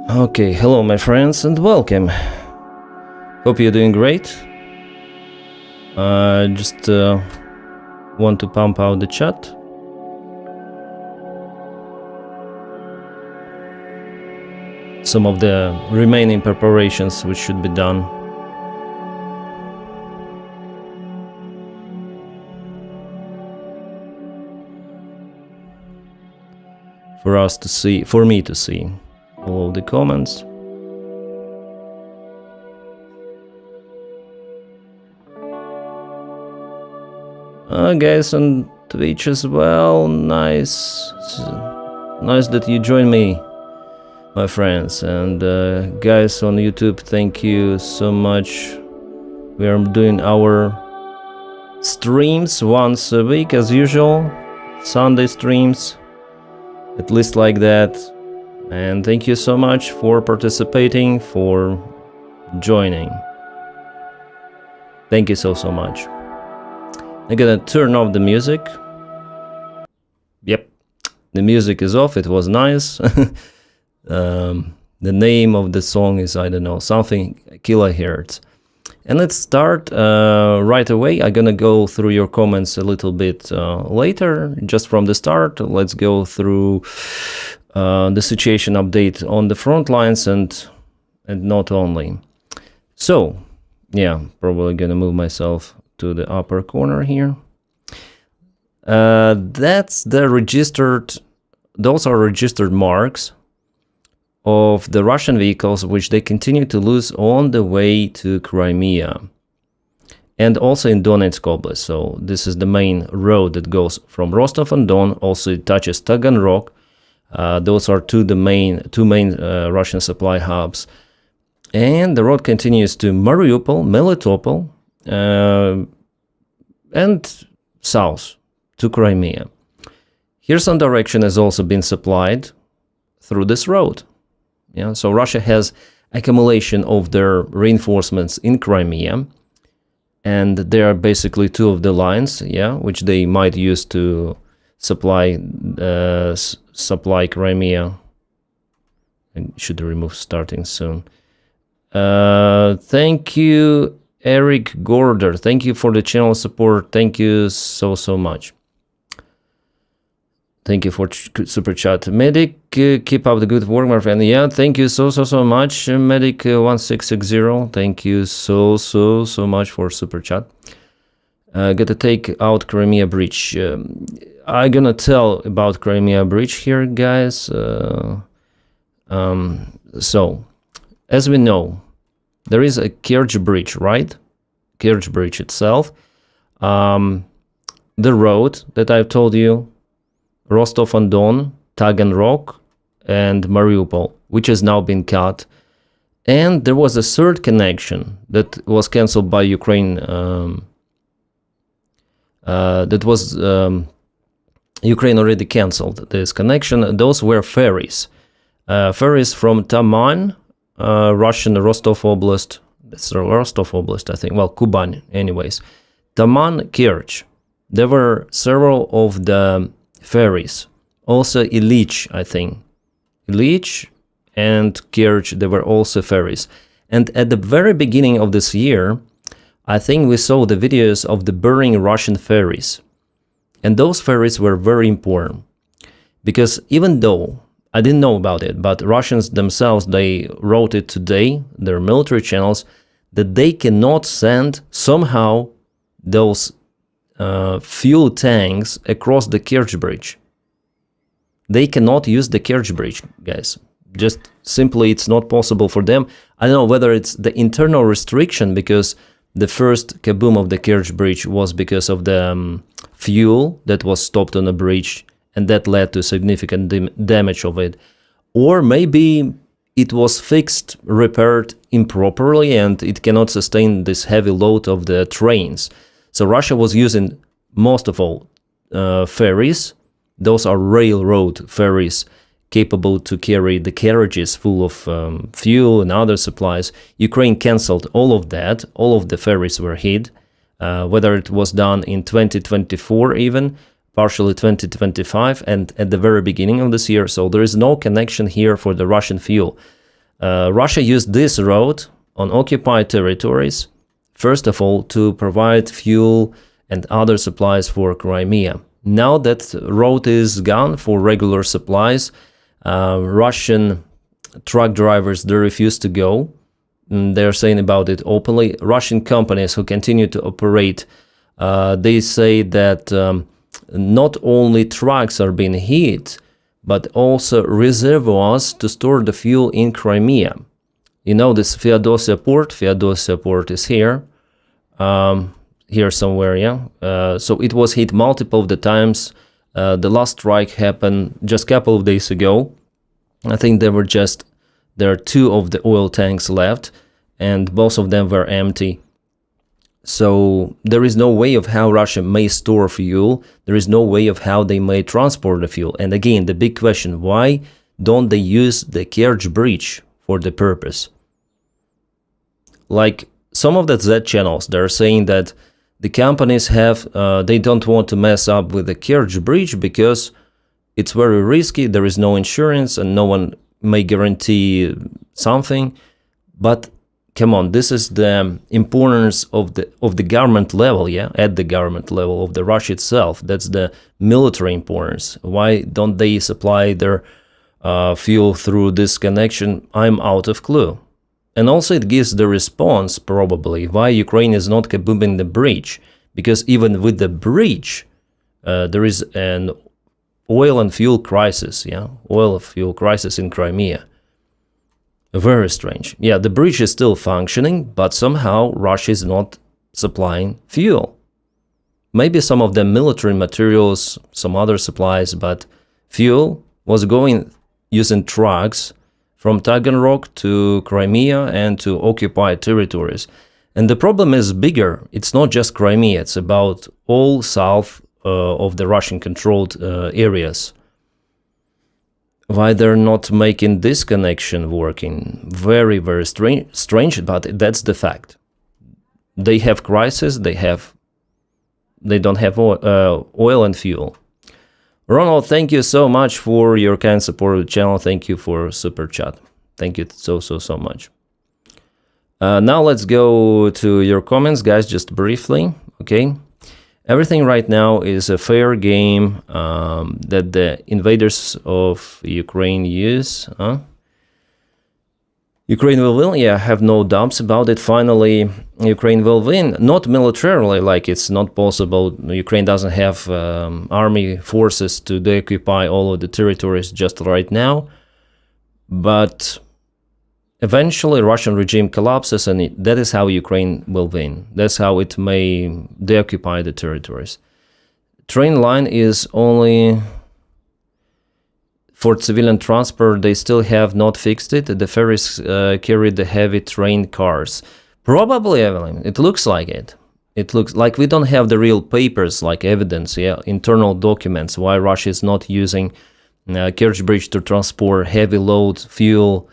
Okay, hello my friends and welcome. Hope you're doing great. Just want to pump out the chat. Some of the remaining preparations which should be done. For us to see, for me to see all of the comments. Guys on Twitch as well, nice that you join me, my friends, and guys on YouTube, thank you so much. We are doing our streams once a week as usual, Sunday streams, at least like that. And thank you so much for participating, for joining. Thank you so much. I'm gonna turn off the music. Yep, the music is off. It was nice. The name of the song is, I don't know, something kilohertz. And let's start right away. I'm gonna go through your comments a little bit later. Just from the start, let's go through the situation update on the front lines and not only. So, yeah, probably gonna move myself to the upper corner here. That's the registered, those are registered marks of the Russian vehicles which they continue to lose on the way to Crimea and also in Donetsk Oblast. So this is the main road that goes from Rostov-on-Don, also it touches Taganrog. Those are two main Russian supply hubs. And the road continues to Mariupol, Melitopol, and south to Crimea. Here some direction has also been supplied through this road. Yeah, so Russia has accumulation of their reinforcements in Crimea, and there are basically two of the lines, yeah, which they might use to supply Crimea. I should remove starting soon. Thank you, Eric Gorder. Thank you for the channel support. Thank you so much. Thank you for super chat. Medic, keep up the good work, my friend. Yeah, thank you so much, Medic 1660. Thank you so much for super chat. Got to take out Crimea Bridge. I'm gonna tell about Crimea Bridge here, guys. So, as we know, there is a Kerch Bridge, right? Kerch Bridge itself. The road that I've told you, Rostov-on-Don, Taganrog, and Mariupol, which has now been cut. And there was a third connection that was cancelled by Ukraine. Ukraine already cancelled this connection. Those were ferries. Ferries from Taman, Russian Rostov Oblast. That's Rostov Oblast, I think. Well, Kuban, anyways. Taman, Kerch. There were several of the ferries. Also Ilich, I think. Ilich and Kerch, there were also ferries. And at the very beginning of this year, I think we saw the videos of the burning Russian ferries. And those ferries were very important. Because even though I didn't know about it, but Russians themselves, they wrote it today, their military channels, that they cannot send somehow those fuel tanks across the Kerch Bridge. They cannot use the Kerch Bridge, guys. Just simply, it's not possible for them. I don't know whether it's the internal restriction, because the first kaboom of the Kerch Bridge was because of the fuel that was stopped on the bridge, and that led to significant damage of it. Or maybe it was fixed, repaired improperly, and it cannot sustain this heavy load of the trains. So Russia was using most of all ferries. Those are railroad ferries capable to carry the carriages full of fuel and other supplies. Ukraine cancelled all of that. All of the ferries were hid, whether it was done in 2024 even, partially 2025, and at the very beginning of this year. So there is no connection here for the Russian fuel. Russia used this road on occupied territories, first of all, to provide fuel and other supplies for Crimea. Now that road is gone for regular supplies, Russian truck drivers, they refuse to go. They're saying about it openly. Russian companies who continue to operate, they say that not only trucks are being hit, but also reservoirs to store the fuel in Crimea. You know this Feodosia port is here. Here somewhere, yeah. So it was hit multiple of the times. The last strike happened just a couple of days ago. I think there are 2 of the oil tanks left, and both of them were empty. So there is no way of how Russia may store fuel. There is no way of how they may transport the fuel. And again, the big question, why don't they use the Kerch Bridge for the purpose? Like some of the Z channels, they're saying that the companies they don't want to mess up with the Kerch Bridge because it's very risky, there is no insurance, and no one may guarantee something. But come on, this is the importance of the government level, yeah, at the government level of the Russia itself. That's the military importance. Why don't they supply their fuel through this connection? I'm out of clue. And also it gives the response, probably, why Ukraine is not kabooming the bridge. Because even with the bridge, there is an oil and fuel crisis, yeah? Oil and fuel crisis in Crimea. Very strange. Yeah, the bridge is still functioning, but somehow Russia is not supplying fuel. Maybe some of the military materials, some other supplies, but fuel was going using trucks from Taganrog to Crimea and to occupied territories. And the problem is bigger. It's not just Crimea, it's about all south of the Russian-controlled areas. Why they're not making this connection working? Very, very strange, but that's the fact. They have crisis, they don't have oil and fuel. Ronald, thank you so much for your kind support of the channel. Thank you for super chat. Thank you so much. Now let's go to your comments, guys, just briefly. Okay. Everything right now is a fair game that the invaders of Ukraine use. Ukraine will win, yeah, I have no doubts about it. Finally, Ukraine will win. Not militarily, like it's not possible. Ukraine doesn't have army forces to deoccupy all of the territories just right now. But eventually, Russian regime collapses, and that is how Ukraine will win. That's how it may deoccupy the territories. Train line is only for civilian transport. They still have not fixed it. The ferries carry the heavy train cars. Probably, Evelyn, it looks like it. It looks like we don't have the real papers, like evidence, yeah, internal documents, why Russia is not using Kerch Bridge to transport heavy load fuel.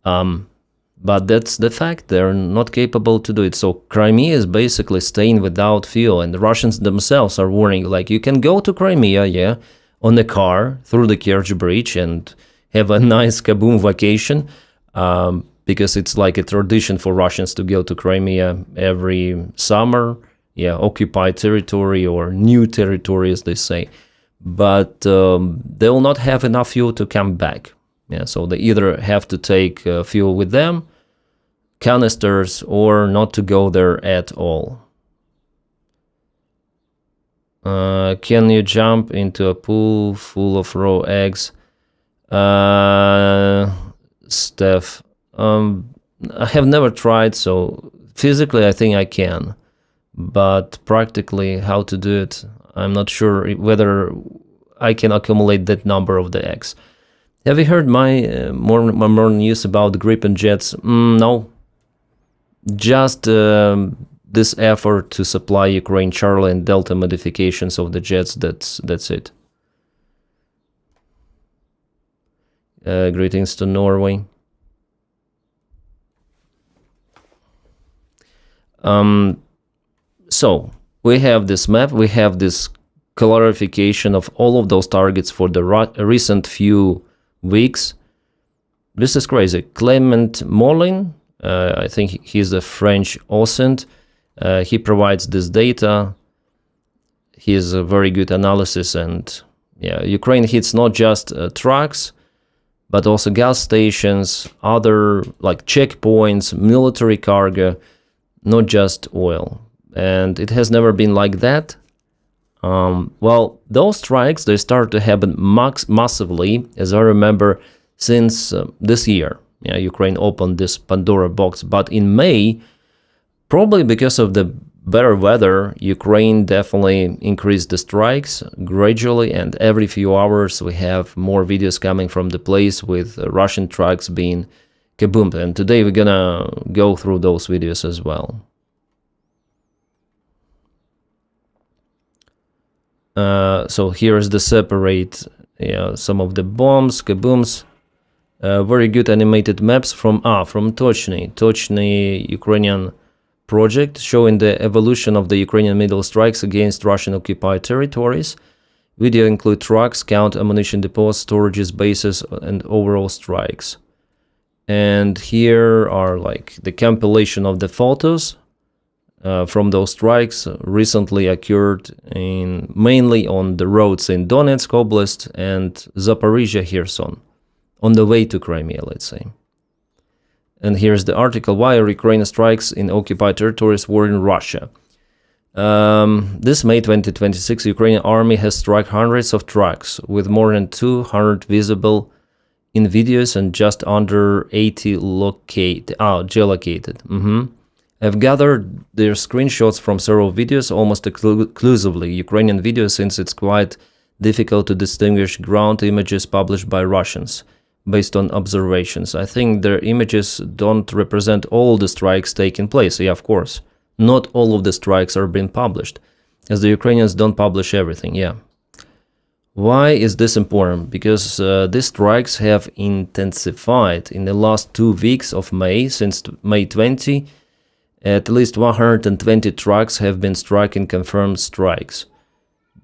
But that's the fact. They're not capable to do it. So Crimea is basically staying without fuel, and the Russians themselves are warning, like, you can go to Crimea, yeah, on a car through the Kerch Bridge and have a nice kaboom vacation, because it's like a tradition for Russians to go to Crimea every summer, yeah, occupied territory or new territory, as they say. But they will not have enough fuel to come back. Yeah, so they either have to take fuel with them, canisters, or not to go there at all. Can you jump into a pool full of raw eggs? Steph, I have never tried, so physically I think I can. But practically how to do it, I'm not sure whether I can accumulate that number of the eggs. Have you heard my more news about the Gripen jets? No. Just this effort to supply Ukraine Charlie and Delta modifications of the jets, that's it. Greetings to Norway. So, we have this map, we have this clarification of all of those targets for the recent few weeks. this is crazy. Clement Molin, I think he's a French OSINT. He provides this data. He is a very good analysis, and yeah, Ukraine hits not just trucks, but also gas stations, other like checkpoints, military cargo, not just oil. And it has never been like that. Well, those strikes, they started to happen massively, as I remember, since this year. Yeah, Ukraine opened this Pandora box. But in May, probably because of the better weather, Ukraine definitely increased the strikes gradually, and every few hours we have more videos coming from the place with Russian trucks being kaboomed. And today we're gonna go through those videos as well. So here's the separate, some of the bombs, kabooms. Very good animated maps from Tochny Ukrainian project showing the evolution of the Ukrainian middle strikes against Russian occupied territories. Video include trucks, count ammunition depots, storages, bases, and overall strikes. And here are like the compilation of the photos from those strikes recently occurred mainly on the roads in Donetsk Oblast and Zaporizhia Kherson, on the way to Crimea, let's say. And here's the article, why are Ukrainian strikes in occupied territories war in Russia. This May 2026, Ukrainian army has struck hundreds of trucks with more than 200 visible in videos and just under 80 geolocated. I've gathered their screenshots from several videos, almost exclusively Ukrainian videos, since it's quite difficult to distinguish ground images published by Russians based on observations. I think their images don't represent all the strikes taking place. Yeah, of course. Not all of the strikes are being published, as the Ukrainians don't publish everything, yeah. Why is this important? Because these strikes have intensified in the last 2 weeks of May, since May 20. At least 120 trucks have been struck in confirmed strikes.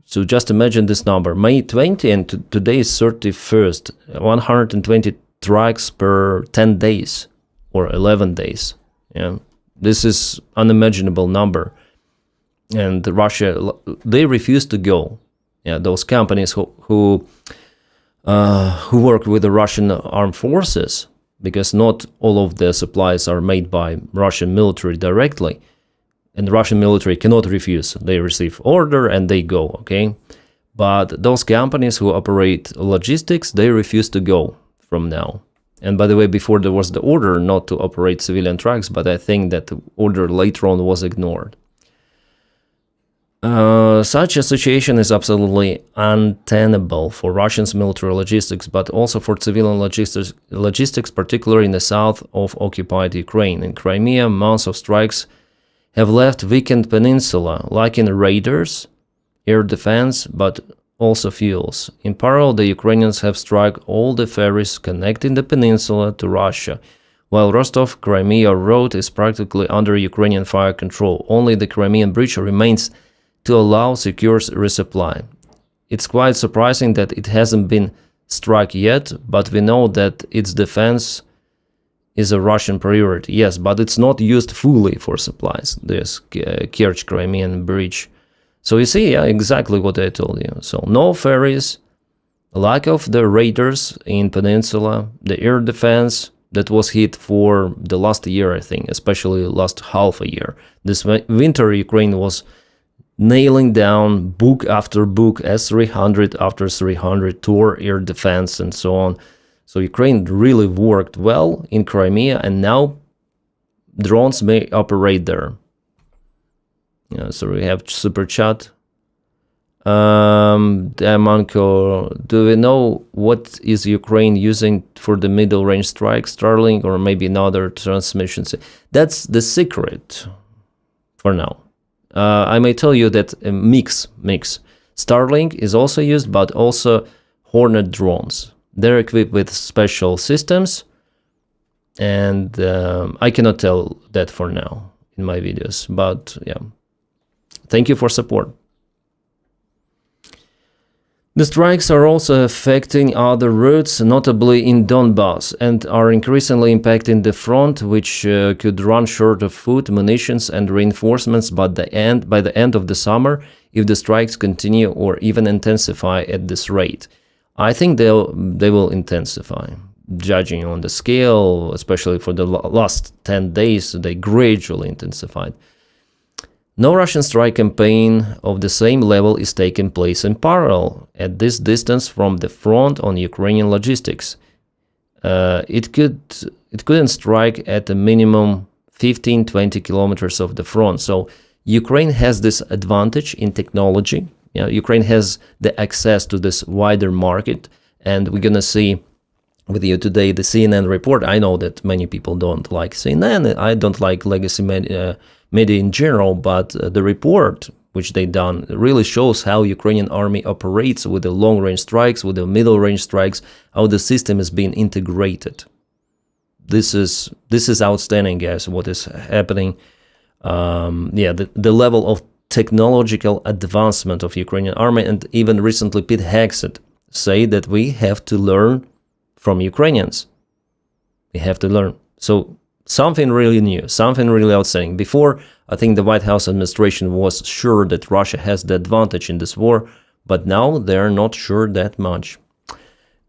So just imagine this number, May 20 and today is 31st, 120 trucks per 10 days or 11 days. Yeah, this is unimaginable number. And Russia, they refuse to go. Yeah, those companies who work with the Russian armed forces, because not all of the supplies are made by Russian military directly. And the Russian military cannot refuse. They receive order and they go, okay? But those companies who operate logistics, they refuse to go from now. And by the way, before there was the order not to operate civilian trucks, but I think that the order later on was ignored. Such a situation is absolutely untenable for Russians' military logistics, but also for civilian logistics, particularly in the south of occupied Ukraine. In Crimea, months of strikes have left weakened peninsula, lacking raiders, air defense, but also fuels. In parallel, the Ukrainians have struck all the ferries connecting the peninsula to Russia, while Rostov-Crimea road is practically under Ukrainian fire control. Only the Crimean bridge remains to allow secure resupply. It's quite surprising that it hasn't been struck yet, but we know that its defense is a Russian priority. Yes, but it's not used fully for supplies, this Kerch Crimean bridge. So you see, yeah, exactly what I told you. So no ferries, lack of the raiders in peninsula, the air defense that was hit for the last year, I think, especially last half a year. This winter, Ukraine was nailing down book after book, S-300 after 300, Tor air defense, and so on. So Ukraine really worked well in Crimea, and now drones may operate there. Yeah, so we have super chat. Diamanko, do we know what is Ukraine using for the middle range strike? Starlink or maybe another transmission? That's the secret for now. I may tell you that a mix. Starlink is also used, but also Hornet drones. They're equipped with special systems, and I cannot tell that for now in my videos. But yeah, thank you for support. The strikes are also affecting other routes, notably in Donbass, and are increasingly impacting the front, which could run short of food, munitions, and reinforcements by the end of the summer if the strikes continue or even intensify at this rate. I think they will intensify. Judging on the scale, especially for the last 10 days, they gradually intensified. No Russian strike campaign of the same level is taking place in parallel at this distance from the front on Ukrainian logistics. It couldn't strike at a minimum 15-20 kilometers of the front. So Ukraine has this advantage in technology. Ukraine has the access to this wider market, and we're gonna see with you today the CNN report. I know that many people don't like CNN. I don't like legacy media in general, but the report which they done really shows how Ukrainian army operates with the long-range strikes, with the middle-range strikes, how the system is being integrated. This is outstanding, guys, what is happening. The level of technological advancement of Ukrainian army, and even recently Pete Hegseth say that we have to learn from Ukrainians. We have to learn. So something really new, something really outstanding. Before, I think the White House administration was sure that Russia has the advantage in this war, but now they're not sure that much.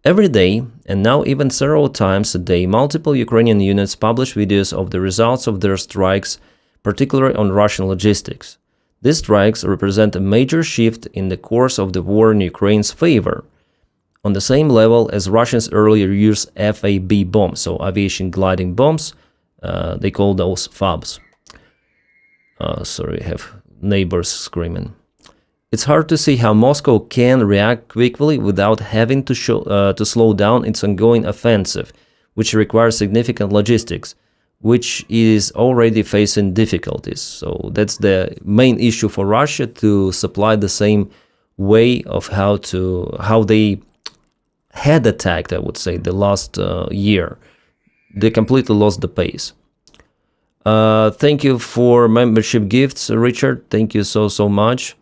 Every day, and now even several times a day, multiple Ukrainian units publish videos of the results of their strikes, particularly on Russian logistics. These strikes represent a major shift in the course of the war in Ukraine's favor, on the same level as Russians earlier used FAB bombs, so aviation gliding bombs. They call those FABs. Sorry, I have neighbors screaming. It's hard to see how Moscow can react quickly without having to slow down its ongoing offensive, which requires significant logistics, which is already facing difficulties. So that's the main issue for Russia, to supply the same way of how they had attacked, I would say, the last year. They completely lost the pace. Thank you for membership gifts, Richard. Thank you so much.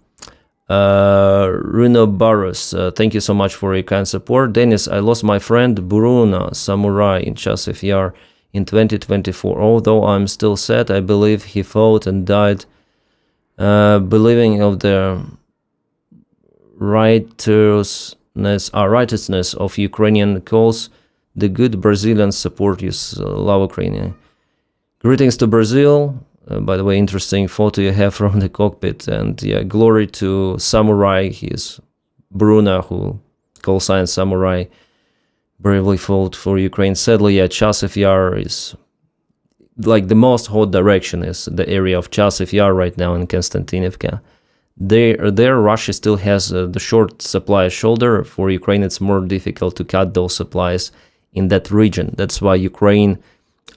Runo Barros, thank you so much for your kind support. Denys, I lost my friend Bruna, samurai in Chasiv Yar in 2024. Although I'm still sad, I believe he fought and died believing of the righteousness of Ukrainian cause. The good Brazilians support you. Love Ukraine. Greetings to Brazil. By the way, interesting photo you have from the cockpit. And yeah, glory to Samurai. He is Bruna, who call sign Samurai, bravely fought for Ukraine. Sadly, yeah, Chasiv Yar is like the most hot direction is the area of Chasiv Yar right now in Konstantinivka. There Russia still has the short supply shoulder. For Ukraine, it's more difficult to cut those supplies in that region. That's why Ukraine,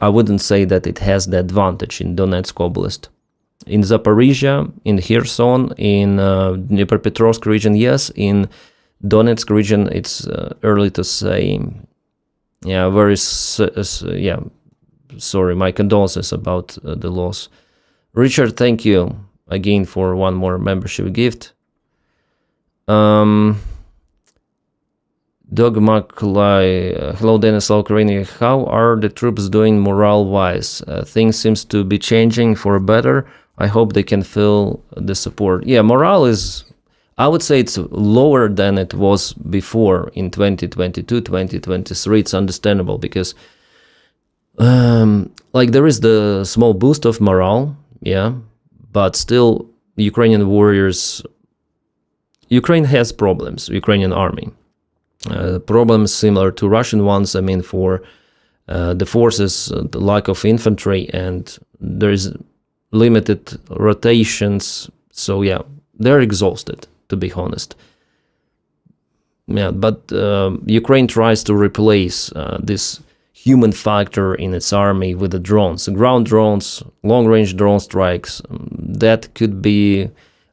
I wouldn't say that it has the advantage in Donetsk Oblast. In Zaporizhia, in Kherson, in Dnipropetrovsk region, yes. In Donetsk region, it's early to say. Yeah, sorry, my condolences about the loss. Richard, thank you again for one more membership gift. Dogmaklai, hello Denys, Ukraine. How are the troops doing morale-wise? Things seems to be changing for better. I hope they can feel the support. Yeah, morale is, I would say it's lower than it was before in 2022, 2023. It's understandable because like there is the small boost of morale, yeah, but still Ukrainian warriors, Ukraine has problems, Ukrainian army. Problems similar to Russian ones. I mean, for the forces, the lack of infantry, and there is limited rotations. So yeah, they're exhausted, to be honest. Yeah, but Ukraine tries to replace this human factor in its army with the drones, ground drones, long-range drone strikes. That could be,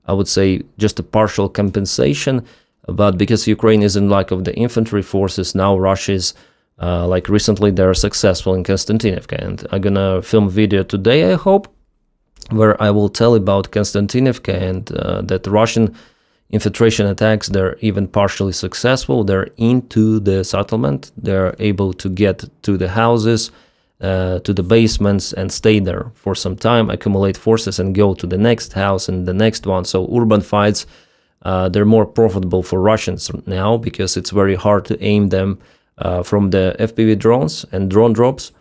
I would say, just a partial compensation. But because Ukraine is in lack of the infantry forces, now Russia is, like recently, they're successful in Konstantinivka. And I'm gonna film video today, I hope, where I will tell about Konstantinivka and that Russian infiltration attacks, they're even partially successful. They're into the settlement. They're able to get to the houses, to the basements, and stay there for some time, accumulate forces, and go to the next house and the next one. So urban fights, they're more profitable for Russians now because it's very hard to aim them from the FPV drones and drone drops.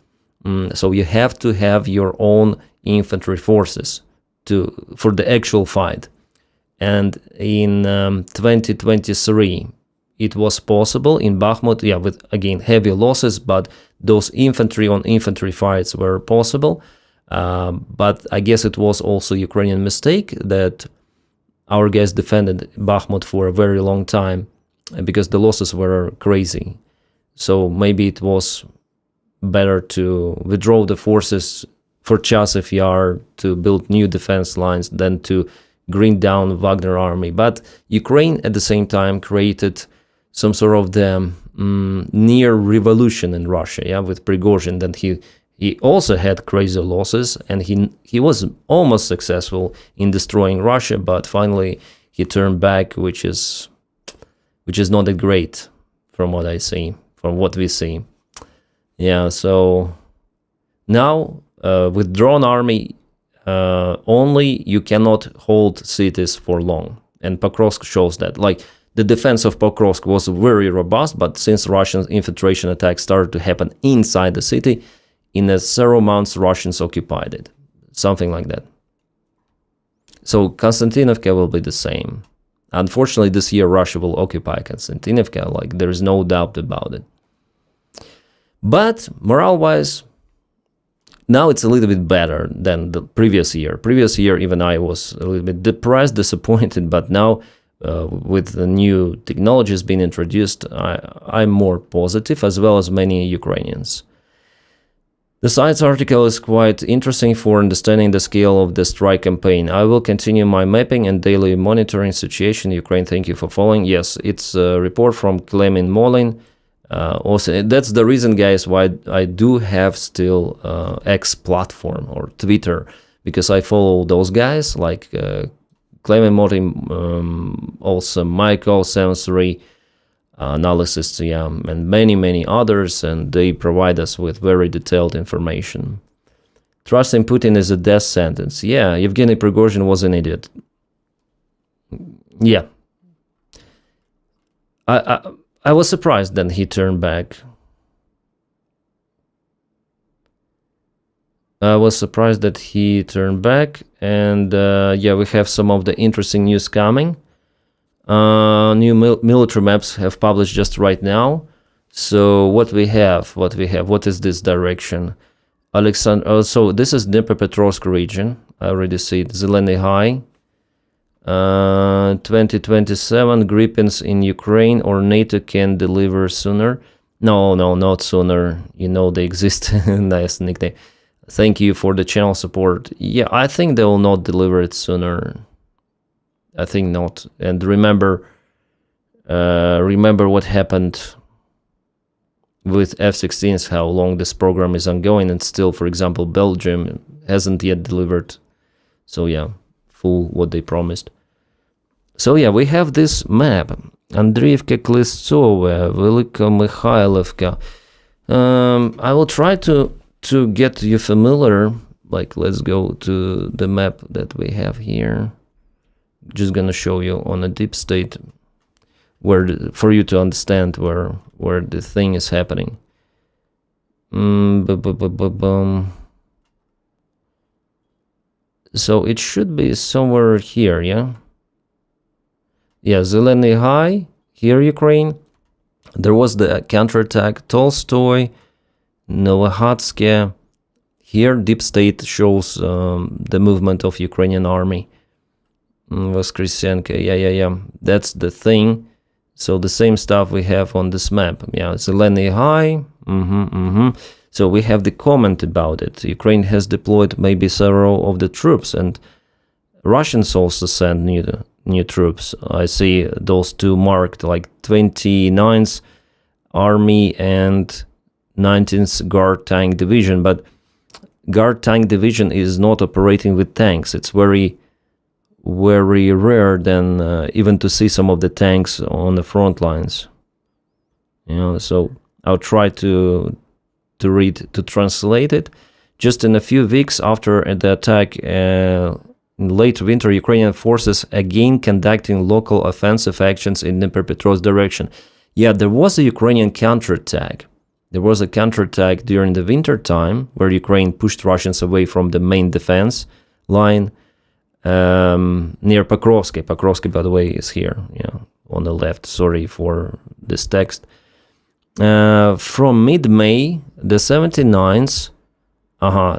So you have to have your own infantry forces for the actual fight. And in 2023, it was possible in Bakhmut, with, again, heavy losses, but those infantry-on-infantry fights were possible. But I guess it was also a Ukrainian mistake that our guys defended Bakhmut for a very long time because the losses were crazy. So maybe it was better to withdraw the forces for Chasiv Yar to build new defense lines than to grind down Wagner army. But Ukraine at the same time created some sort of the near revolution in Russia, with Prigozhin. Then he also had crazy losses, and he was almost successful in destroying Russia, but finally he turned back, which is not that great from what we see. So now with drone army only, you cannot hold cities for long, and Pokrovsk shows that. Like, the defense of Pokrovsk was very robust, but since Russian infiltration attacks started to happen inside the city, in several months Russians occupied it, something like that. So Konstantinovka will be the same. Unfortunately, this year Russia will occupy Konstantinovka, like, there is no doubt about it. But morale-wise, now it's a little bit better than the previous year. Previous year, even I was a little bit depressed, disappointed, but now with the new technologies being introduced, I'm more positive, as well as many Ukrainians. The site's article is quite interesting for understanding the scale of the strike campaign. I will continue my mapping and daily monitoring situation in Ukraine. Thank you for following. Yes, it's a report from Klemin Molin. Also, that's the reason, guys, why I do have still X platform or Twitter, because I follow those guys like Clement Molin, also Michael73 analysis, and many others, and they provide us with very detailed information. Trusting Putin is a death sentence. Yevgeny Prigozhin was an idiot. I was surprised then he turned back. I was surprised that he turned back, and we have some of the interesting news coming. New military maps have published just right now. So what is this direction? Alexander. So this is Dnipropetrovsk region. I already see it. Zeleny High. 2027 Gripins in Ukraine, or NATO can deliver sooner. No, not sooner. They exist. Nice nickname. Thank you for the channel support. I think they will not deliver it sooner. I think not. And remember what happened with F-16s, how long this program is ongoing, and still, for example, Belgium hasn't yet delivered. So full what they promised. So we have this map. Andriivka, Klistova, Velika Mikhailovka. I will try to get you familiar. Like, let's go to the map that we have here. Just gonna show you on a deep state for you to understand where the thing is happening. So it should be somewhere here, Zeleny High, here Ukraine. There was the counterattack, Tolstoy, Novohatske. Here deep state shows the movement of Ukrainian army. Voskresenka, that's the thing. So the same stuff we have on this map. Zeleny High. So we have the comment about it. Ukraine has deployed maybe several of the troops, and Russians also send new troops. I see those two marked, like 29th Army and 19th Guard Tank Division, but Guard Tank Division is not operating with tanks. It's very very rare than even to see some of the tanks on the front lines. So I'll try to translate it. Just in a few weeks after the attack in late winter, Ukrainian forces again conducting local offensive actions in Dnipropetrovsk direction. Yeah, there was a Ukrainian counterattack. There was a counterattack during the winter time where Ukraine pushed Russians away from the main defense line near Pokrovsky. Pokrovsky, by the way, is here, on the left. Sorry for this text. From mid-May, the 79th,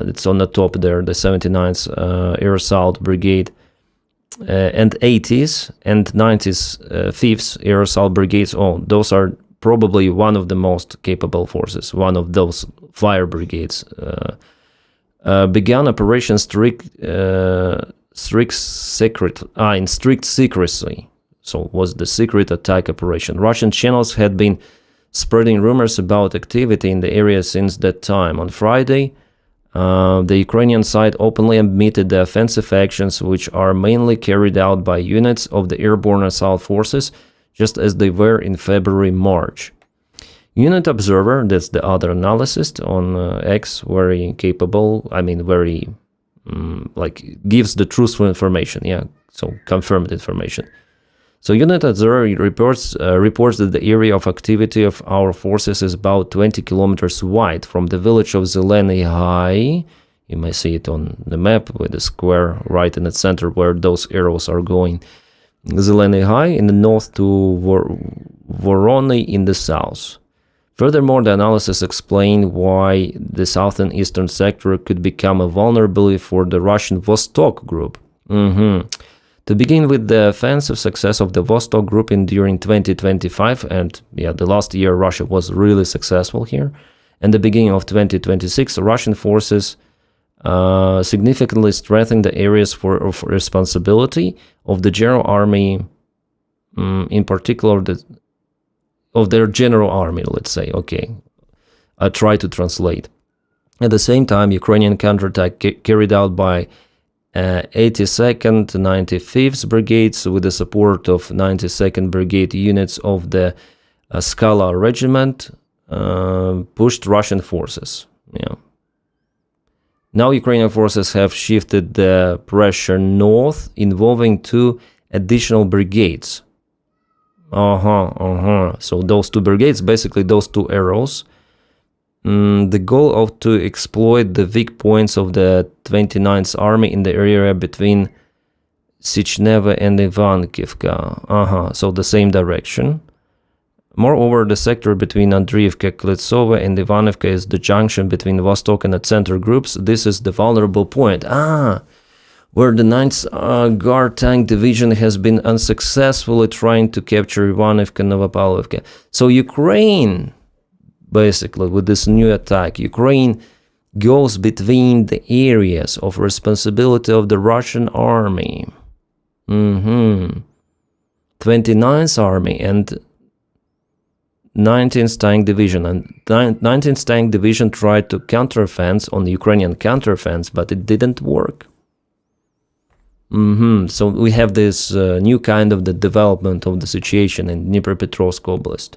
it's on the top there, the 79th Air Assault Brigade, and 80th and 90th 5th Air Assault Brigades. Those are probably one of the most capable forces, one of those fire brigades, began Operation in strict secrecy. So it was the secret attack operation. Russian channels had been spreading rumors about activity in the area since that time. On Friday, the Ukrainian side openly admitted the offensive actions, which are mainly carried out by units of the airborne assault forces, just as they were in February-March. Unit Observer, that's the other analyst on X, very capable, very, gives the truthful information, so confirmed information. So Unit Observer reports that the area of activity of our forces is about 20 kilometers wide from the village of Zeleny High. You may see it on the map with the square right in the center where those arrows are going. Zeleny High in the north to Vorony in the south. Furthermore, the analysis explained why the southern eastern sector could become a vulnerability for the Russian Vostok group. To begin with, the offensive success of the Vostok group during 2025, and the last year Russia was really successful here, and the beginning of 2026, Russian forces significantly strengthened the areas of responsibility of the General Army, in particular of their General Army, let's say. Okay, I try to translate. At the same time, Ukrainian counterattack carried out by 82nd, 95th Brigades with the support of 92nd Brigade units of the Skala Regiment pushed Russian forces. Now Ukrainian forces have shifted the pressure north, involving 2 additional brigades. So those 2 brigades, basically those 2 arrows, the goal of to exploit the weak points of the 29th Army in the area between Sichneva and Ivankivka. So the same direction. Moreover, the sector between Andriivka, Klitsova and Ivanovka is the junction between Vostok and the center groups. This is the vulnerable point. Where the 9th Guard Tank Division has been unsuccessfully trying to capture Ivanovka, Novopavlovka. So Ukraine, basically, with this new attack, Ukraine goes between the areas of responsibility of the Russian army. 29th Army and 19th Tank Division. And 19th Tank Division tried to counteroffense on the Ukrainian counteroffense, but it didn't work. So we have this new kind of the development of the situation in Dnipropetrovsk Oblast.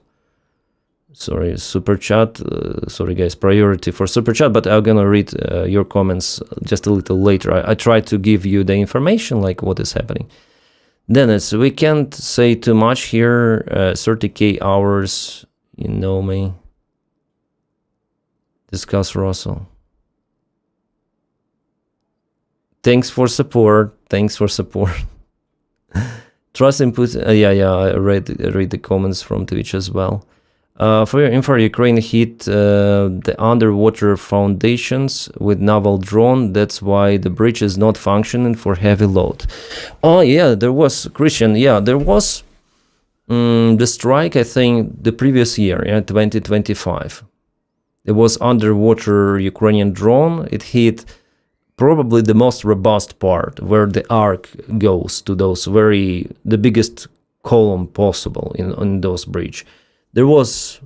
Sorry, super chat. Sorry, guys, priority for super chat, but I'm gonna read your comments just a little later. I try to give you the information, like what is happening. Denys, we can't say too much here. 30k hours, you know me. Discuss Russell. Thanks for support. Trust input. I read the comments from Twitch as well. For your info, Ukraine hit the underwater foundations with naval drone. That's why the bridge is not functioning for heavy load. There was, Christian, there was the strike, I think, the previous year, 2025. It was underwater Ukrainian drone. It hit probably the most robust part, where the arc goes to those the biggest column possible in those bridge. There was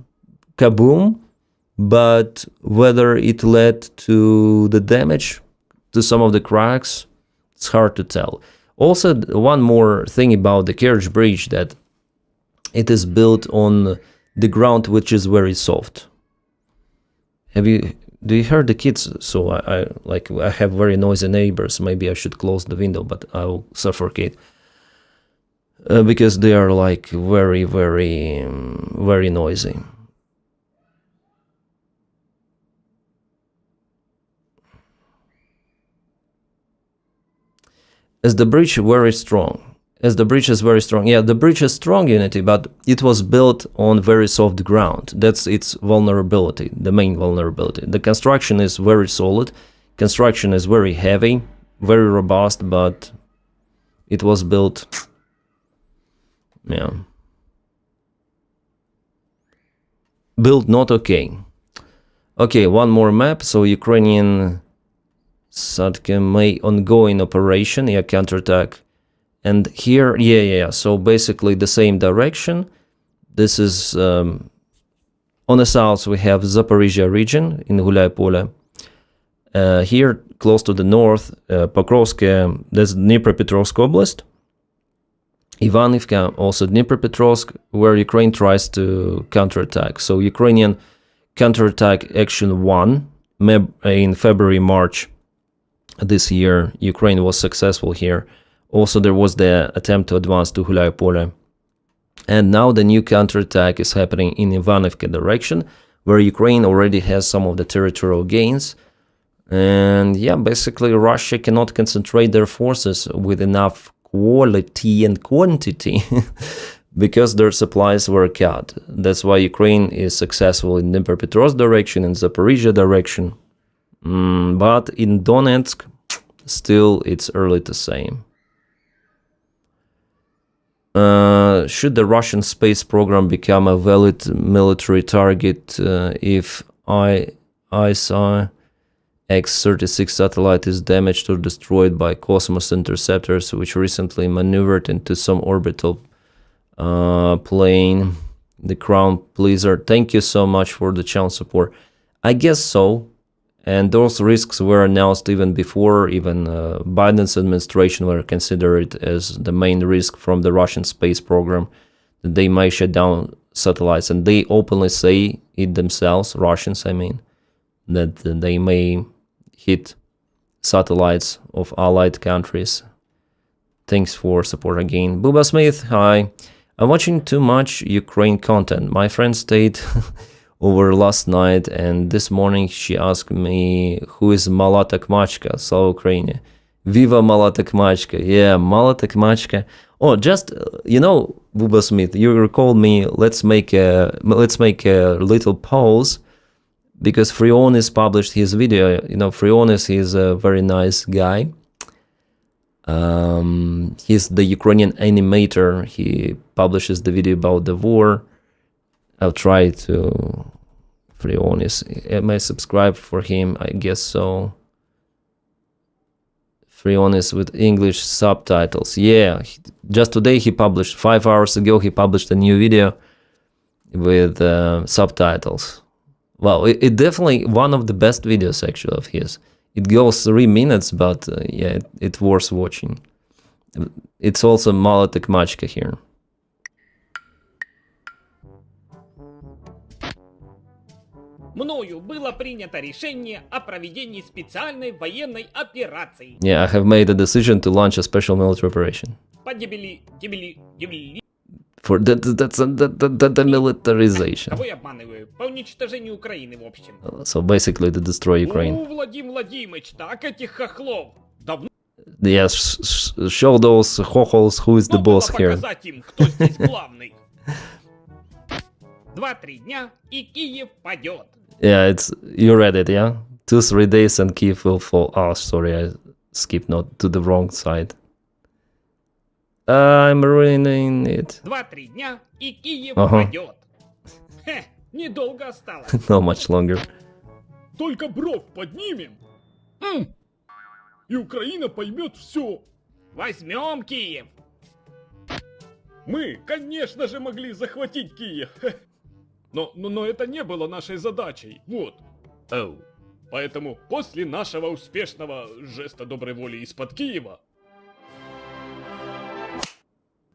kaboom, but whether it led to the damage to some of the cracks, it's hard to tell. Also, one more thing about the Kerch Bridge, that it is built on the ground which is very soft. Do you hear the kids? So I have very noisy neighbors. Maybe I should close the window, but I'll suffocate because they are like very, very, very noisy. Is the bridge very strong? As the bridge is very strong. Yeah, the bridge is strong, Unity, but it was built on very soft ground. That's its vulnerability, the main vulnerability. The construction is very solid. Construction is very heavy, very robust, but it was built, yeah, built not okay. Okay, one more map. So Ukrainian Satke May ongoing operation, yeah, counterattack. And here, yeah. So basically the same direction. This is on the south. We have Zaporizhia region in Gulyai-Pole. Here, close to the north, Pokrovsk, that's Dnipropetrovsk Oblast. Ivanivka, also Dnipropetrovsk, where Ukraine tries to counterattack. So Ukrainian counterattack action 1 in February, March this year. Ukraine was successful here. Also, there was the attempt to advance to Gulyai-Pole. And now the new counterattack is happening in Ivanivka direction, where Ukraine already has some of the territorial gains. And yeah, basically Russia cannot concentrate their forces with enough quality and quantity because their supplies were cut. That's why Ukraine is successful in Dnipropetrovsk direction and Zaporizhia direction. But in Donetsk, still it's early to say. Should the Russian space program become a valid military target if ISI X-36 satellite is damaged or destroyed by Cosmos interceptors, which recently maneuvered into some orbital plane? The Crown Pleaser, thank you so much for the channel support. I guess so. And those risks were announced even before, even Biden's administration were considered as the main risk from the Russian space program, that they may shut down satellites. And they openly say it themselves, Russians, I mean, that they may hit satellites of allied countries. Thanks for support again. Booba Smith, hi. I'm watching too much Ukraine content. My friend stayed over last night, and this morning she asked me who is Mala Takmachka. Slava Ukraine. Viva Mala Takmachka. Yeah, Mala Takmachka. Oh, just Booba Smith, you recalled me. Let's make a little pause, because Frionis published his video. Frionis is a very nice guy. He's the Ukrainian animator. He publishes the video about the war. I'll try to Frionis. Am I subscribed for him? I guess so. Frionis with English subtitles. Yeah, just today he published, 5 hours ago, he published a new video with subtitles. Well, it definitely one of the best videos actually of his. It goes 3 minutes, but yeah, it's worth watching. It's also Mala Takmachka here. Мною было принято решение о проведении специальной военной операции. Yeah, I have made a decision to launch a special military operation. По дебили. For the militarization. Кого я обманываю? По уничтожению Украины, в общем. So basically to destroy Ukraine. Владимир Владимирович, так этих хохлов. Давно Yes, show those hochos who is the boss here. показать им, кто здесь главный. 2-3 дня, и Киев падет. Yeah, you read it, yeah? 2-3 days and Kiev will fall. Oh, sorry, I skipped not to the wrong side. I'm ruining it. 2-3 дня, и Киев падет. Недолго осталось. Not much longer. Только бровь поднимем, и Украина поймет все. Возьмем Киев. Мы, конечно же, могли захватить Киев. Но это не было нашей задачей. Вот. Поэтому после нашего успешного жеста доброй воли из-под Киева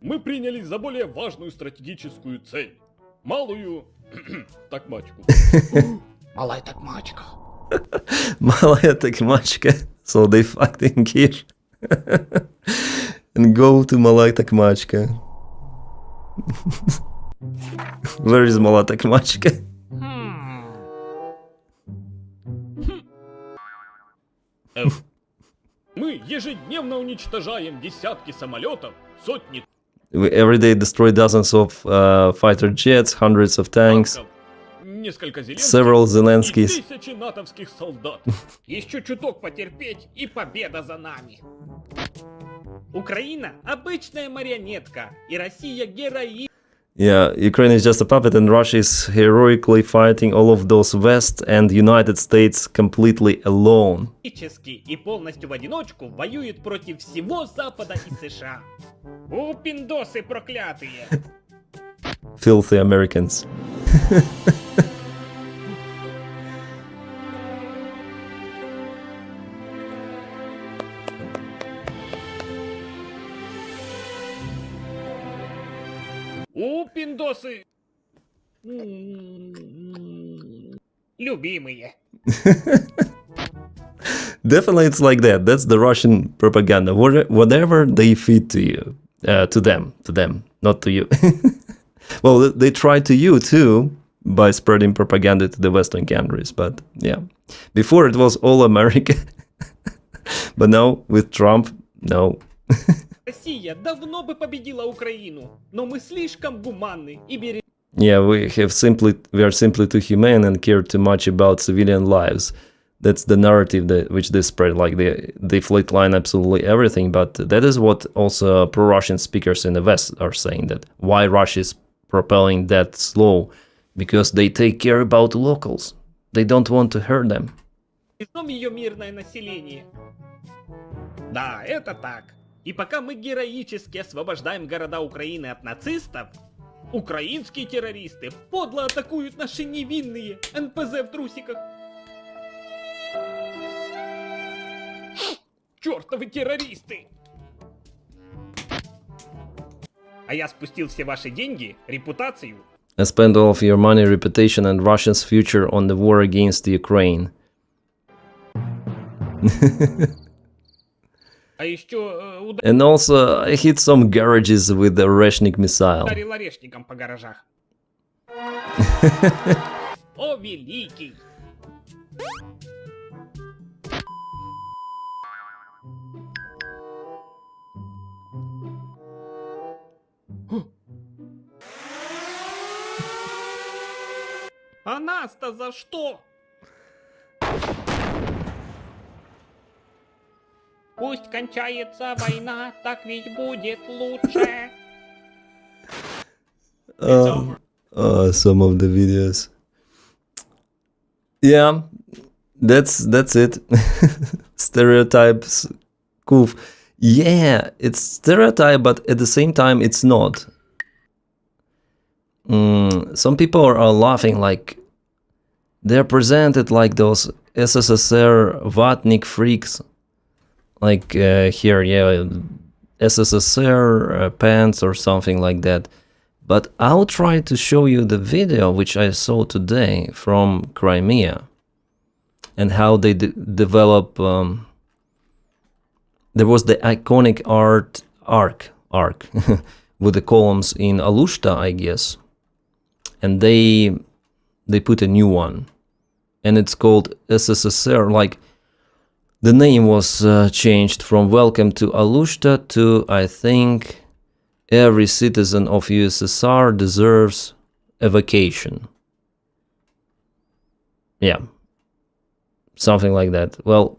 Мы принялись за более важную стратегическую цель. Малую такмачку. Малая такмачка. Malaya Takmachka. So they fucked in Kiev. And go to Malaya Takmachka. Where is Malaya Takmachka? Мы ежедневно уничтожаем десятки самолетов, сотни We every day destroy dozens of fighter jets, hundreds of tanks, танков, несколько several Зеленских и Zelenskys. тысячи натовских солдат. Еще чуток потерпеть, и победа за нами. Украина – обычная марионетка, и Россия – героическая. Yeah, Ukraine is just a puppet, and Russia is heroically fighting all of those West and United States completely alone. И полностью в одиночку воюет против всего Запада и США. У, пиндосы проклятые! Filthy Americans. У, пиндосы! Любимые. Definitely, it's like that. That's the Russian propaganda. Whatever they feed to you, to them, not to you. Well, they try to you too by spreading propaganda to the Western countries. But yeah, before it was all America, but now with Trump, no. Россия давно бы победила Украину, но мы слишком гуманны и бережливы. Yeah, we are simply too humane and care too much about civilian lives. That's the narrative which they spread, like they flatline absolutely everything. But that is what also pro-Russian speakers in the West are saying, that why Russia is propelling that slow, because they take care about locals. They don't want to hurt them. Ее мирное население. Да, это так. И пока мы героически освобождаем города Украины от нацистов, украинские террористы подло атакуют наши невинные НПЗ в трусиках. Чёртовы террористы! А я спустил все ваши деньги, репутацию. I spent all of your money, reputation, and Russia's future on the war against Ukraine. А еще And also, I hit some garages with the Oreshnik missile. ударил орешником по гаражах. О, великий! А нас-то за что? Пусть кончается война, так ведь будет лучше. Some of the videos. Yeah, that's it. Stereotypes. Kuf. Yeah, it's stereotype, but at the same time, it's not. Some people are laughing, like they're presented like those SSSR Vatnik freaks, like here, yeah, SSSR pants or something like that. But I'll try to show you the video which I saw today from Crimea and how they develop. There was the iconic arc with the columns in Alushta, I guess. And they put a new one, and it's called SSSR. Like the name was changed from "Welcome to Alushta" to, I think, "Every citizen of USSR deserves a vacation." Yeah, something like that. Well,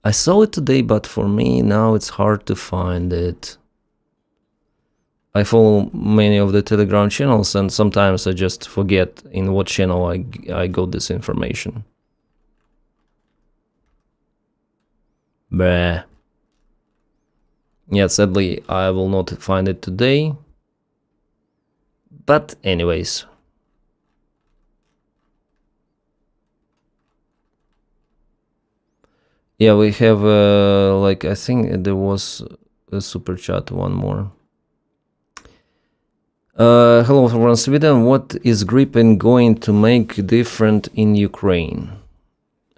I saw it today, but for me now it's hard to find it. I follow many of the Telegram channels, and sometimes I just forget in what channel I got this information. Bleh. Yeah, sadly, I will not find it today. But anyways. Yeah, we have, like, I think there was a super chat, one more. Hello from Sweden. What is Gripen going to make different in Ukraine?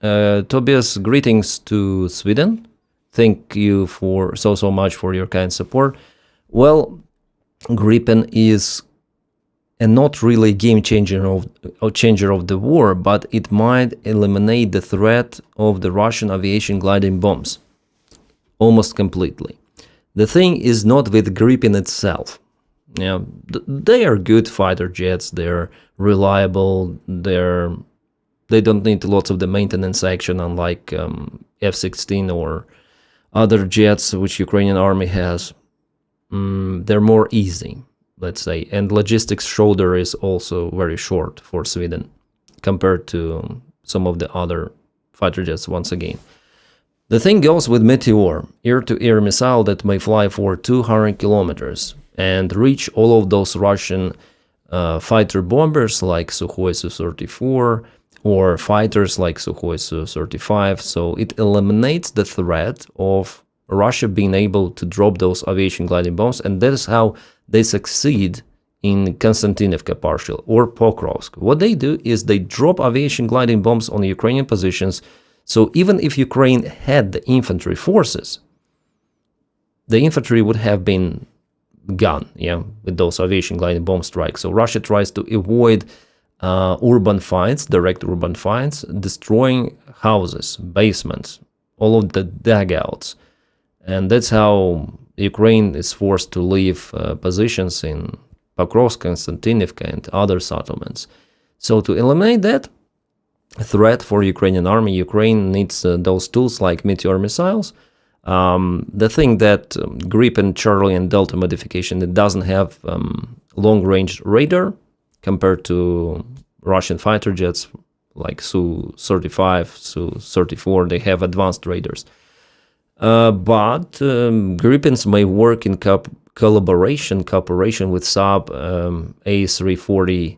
Tobias, greetings to Sweden. Thank you for so much for your kind support. Well, Gripen is not really game changer of the war, but it might eliminate the threat of the Russian aviation gliding bombs almost completely. The thing is not with Gripen itself. Yeah, they are good fighter jets. They're reliable. They don't need lots of the maintenance action, unlike F-16 or other jets which Ukrainian army has. They're more easy, let's say, and logistics shoulder is also very short for Sweden compared to some of the other fighter jets. Once again, the thing goes with Meteor, air-to-air missile that may fly for 200 kilometers and reach all of those Russian fighter bombers like Sukhoi Su-34 or fighters like Sukhoi Su-35. So it eliminates the threat of Russia being able to drop those aviation gliding bombs, and that is how they succeed in Konstantinivka partial or Pokrovsk. What they do is they drop aviation gliding bombs on Ukrainian positions. So even if Ukraine had the infantry forces, the infantry would have been gone, with those aviation gliding bomb strikes. So Russia tries to avoid urban fights, direct urban fights, destroying houses, basements, all of the dugouts. And that's how Ukraine is forced to leave positions in Pokrovsk, Konstantinivka, and other settlements. So to eliminate that threat for Ukrainian army, Ukraine needs those tools like Meteor missiles. The thing that Gripen, Charlie, and Delta modification, it doesn't have long-range radar compared to Russian fighter jets like Su-35, Su-34. They have advanced radars. But Gripens may work in cooperation with Saab A340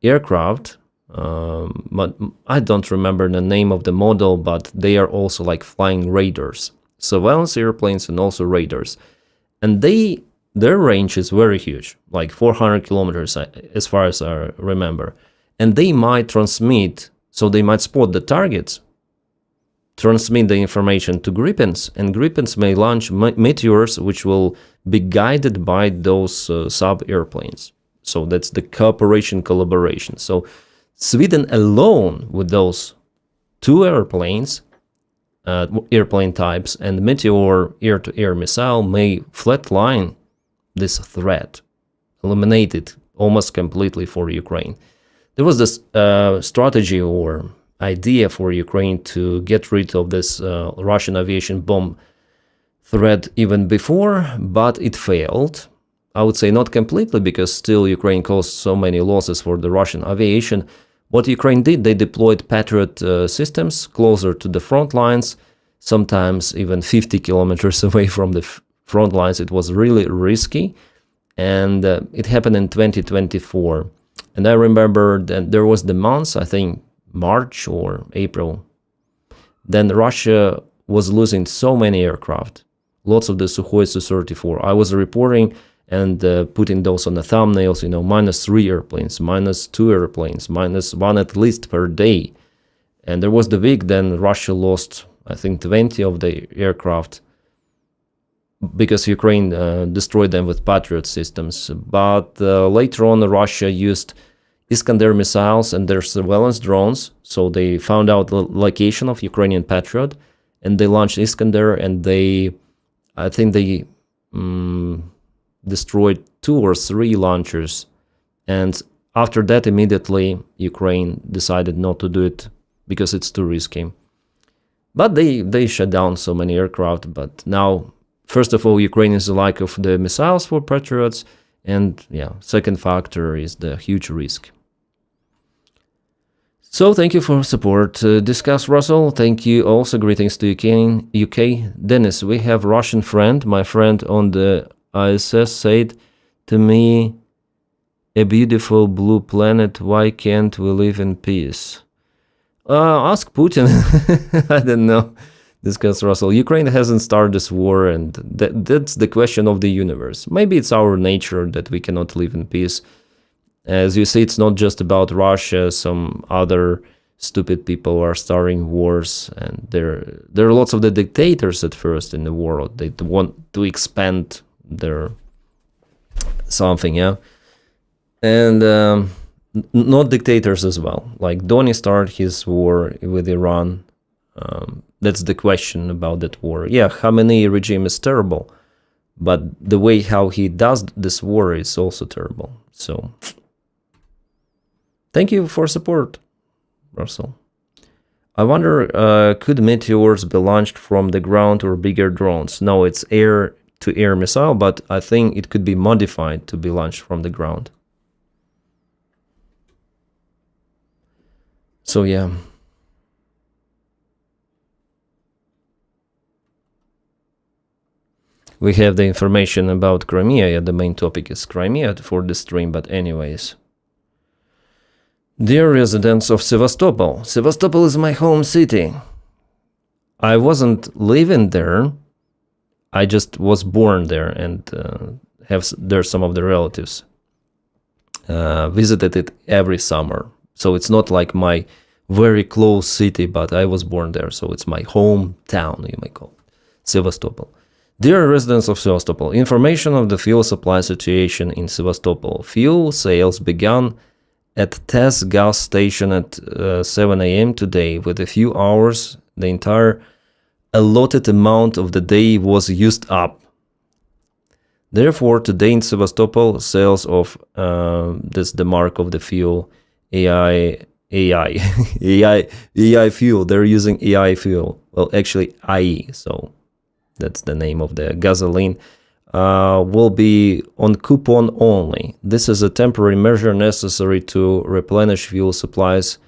aircraft. But I don't remember the name of the model, but they are also like flying radars, surveillance airplanes, and also radars. And their range is very huge, like 400 kilometers as far as I remember. And they might transmit, so they might spot the targets, transmit the information to Gripens, and Gripens may launch meteors which will be guided by those sub-airplanes. So that's the collaboration. So Sweden alone with those two airplanes, airplane types, and Meteor air-to-air missile may flatline this threat, eliminate it almost completely for Ukraine. There was this strategy or idea for Ukraine to get rid of this Russian aviation bomb threat even before, but it failed. I would say not completely, because still Ukraine caused so many losses for the Russian aviation. What Ukraine did, they deployed Patriot systems closer to the front lines, sometimes even 50 kilometers away from the front lines. It was really risky, and it happened in 2024. And I remember that there was the months, I think March or April, then Russia was losing so many aircraft, lots of the Sukhoi Su-34. I was reporting and putting those on the thumbnails, -3 airplanes, -2 airplanes, -1 at least per day. And there was the week then Russia lost, I think, 20 of the aircraft because Ukraine destroyed them with Patriot systems. But later on, Russia used Iskander missiles and their surveillance drones. So they found out the location of Ukrainian Patriot, and they launched Iskander, and I think they destroyed 2 or 3 launchers. And after that, immediately, Ukraine decided not to do it because it's too risky. But they shut down so many aircraft. But now, first of all, Ukraine is the lack of the missiles for Patriots. And second factor is the huge risk. So thank you for support. Discuss Russell, thank you. Also greetings to UK. Dennis, we have Russian friend. My friend on the ISS said to me, a beautiful blue planet, why can't we live in peace? Ask Putin. I don't know. Discuss Russell. Ukraine hasn't started this war, and that's the question of the universe. Maybe it's our nature that we cannot live in peace. As you see, it's not just about Russia. Some other stupid people are starting wars, and there are lots of the dictators at first in the world. They want to expand their something, yeah. And not dictators as well. Like Denys started his war with Iran. That's the question about that war. Yeah, Khamenei regime is terrible, but the way how he does this war is also terrible. So, thank you for support, Russell. I wonder, could meteors be launched from the ground or bigger drones? No, it's air-to-air missile, but I think it could be modified to be launched from the ground. So, yeah. We have the information about Crimea. Yeah, the main topic is Crimea for the stream, but anyways. Dear residents of Sevastopol, Sevastopol is my home city. I wasn't living there. I just was born there and have there some of the relatives. Visited it every summer. So it's not like my very close city, but I was born there. So it's my hometown, you may call it. Sevastopol. Dear residents of Sevastopol, information of the fuel supply situation in Sevastopol. Fuel sales began at TES gas station at 7 a.m. today. With a few hours, the entire allotted amount of the day was used up. Therefore, today in Sevastopol, sales of this the mark of the fuel AI fuel. They're using AI fuel. Well, actually, IE. So that's the name of the gasoline. Will be on coupon only. This is a temporary measure necessary to replenish fuel supplies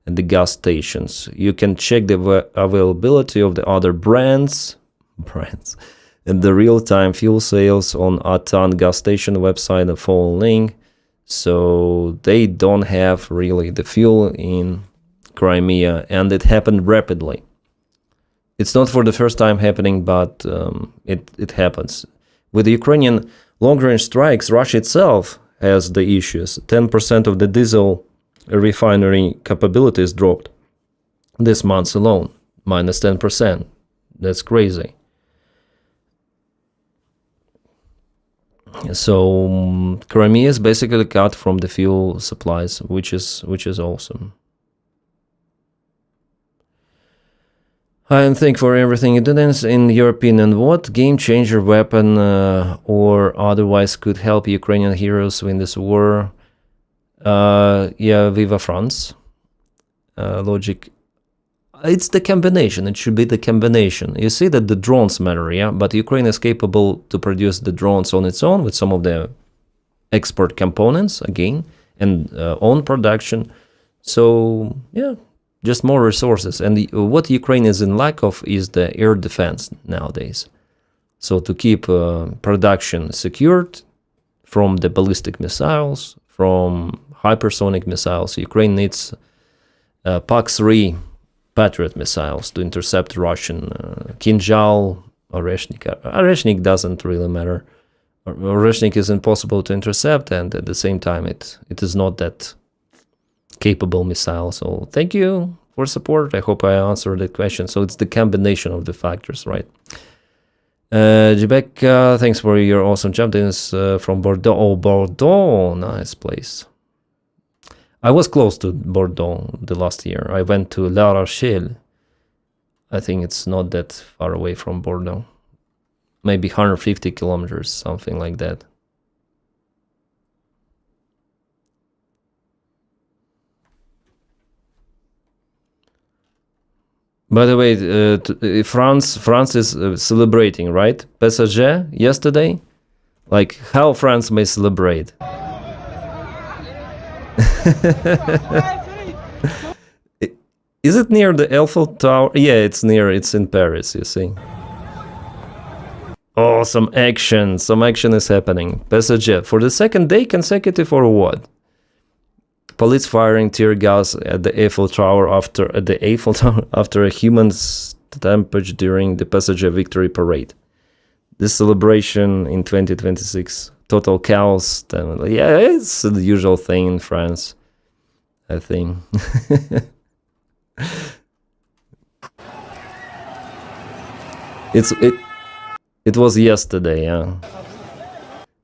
at the gas stations. You can check the availability of the other brands and the real-time fuel sales on Atan gas station website and phone link. So they don't have really the fuel in Crimea, and it happened rapidly. It's not for the first time happening, but it happens. With the Ukrainian long-range strikes, Russia itself has the issues. 10% of the diesel refinery capabilities dropped this month alone, minus 10%. That's crazy. So Crimea is basically cut from the fuel supplies, which is awesome. Hi, and thank for everything you did. In your opinion, what game changer weapon or otherwise could help Ukrainian heroes win this war? Yeah, Viva France. Logic. It's the combination. It should be the combination. You see that the drones matter, yeah? But Ukraine is capable to produce the drones on its own with some of the export components, again, and own production. So, yeah. Just more resources. And what Ukraine is in lack of is the air defense nowadays. So to keep production secured from the ballistic missiles, from hypersonic missiles, Ukraine needs PAC-3 Patriot missiles to intercept Russian Kinzhal, Oreshnik. Oreshnik doesn't really matter. Oreshnik is impossible to intercept, and at the same time it is not that capable missile. So thank you for support. I hope I answered the question. So it's the combination of the factors, right? Jebek, thanks for your awesome job. This from Bordeaux. Oh, Bordeaux, nice place. I was close to Bordeaux the last year. I went to La Rochelle. I think it's not that far away from Bordeaux. Maybe 150 kilometers, something like that. By the way, France is celebrating, right? PSG yesterday? Like, how France may celebrate? Is it near the Eiffel Tower? Yeah, it's in Paris, you see. Oh, some action is happening. PSG, for the second day consecutive or what? Police firing tear gas at the Eiffel Tower after a human tempest during the passenger victory parade. This celebration in 2026, total chaos. Yeah, it's the usual thing in France, I think. It was yesterday, yeah.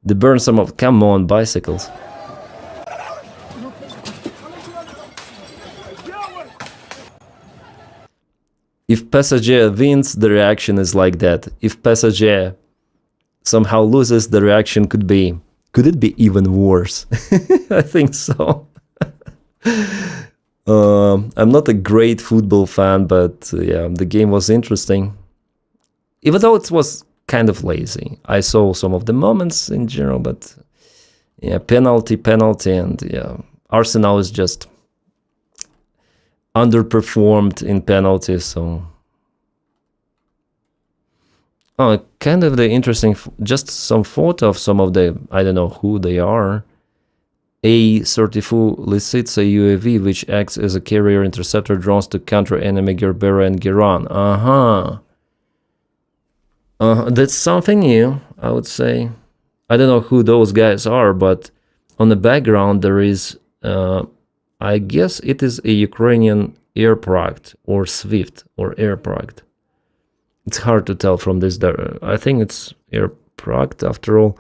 They burned some of, come on, bicycles. If passenger wins, the reaction is like that. If passenger somehow loses, the reaction could it be even worse? I think so. I'm not a great football fan, but yeah, the game was interesting. Even though it was kind of lazy. I saw some of the moments in general, but yeah, penalty, and yeah, Arsenal is just underperformed in penalties, so kind of the interesting, just some photo of some of the, I don't know who they are. A-34 Lisitsa UAV, which acts as a carrier interceptor drones to counter enemy Gerbera and Giran. That's something new, I would say. I don't know who those guys are, but on the background there is, I guess it is a Ukrainian aircraft or Swift or aircraft. It's hard to tell from this. I think it's aircraft after all.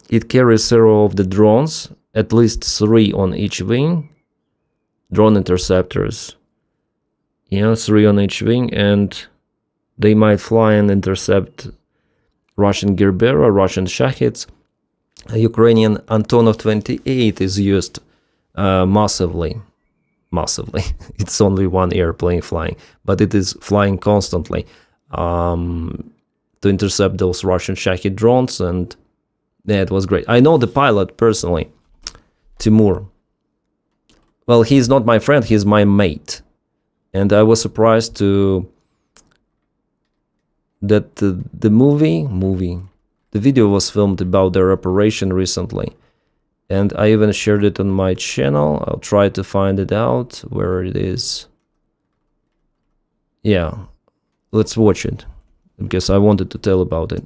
It carries several of the drones, at least 3 on each wing. Drone interceptors. Yeah, 3 on each wing, and they might fly and intercept Russian Gerbera, Russian Shahids. A Ukrainian Antonov 28 is used massively. It's only one airplane flying, but it is flying constantly to intercept those Russian Shahid drones, and yeah, it was great. I know the pilot personally, Timur. Well, he's not my friend, he's my mate. And I was surprised that the video was filmed about their operation recently. And I even shared it on my channel. I'll try to find it out where it is. Yeah, let's watch it, because I wanted to tell about it.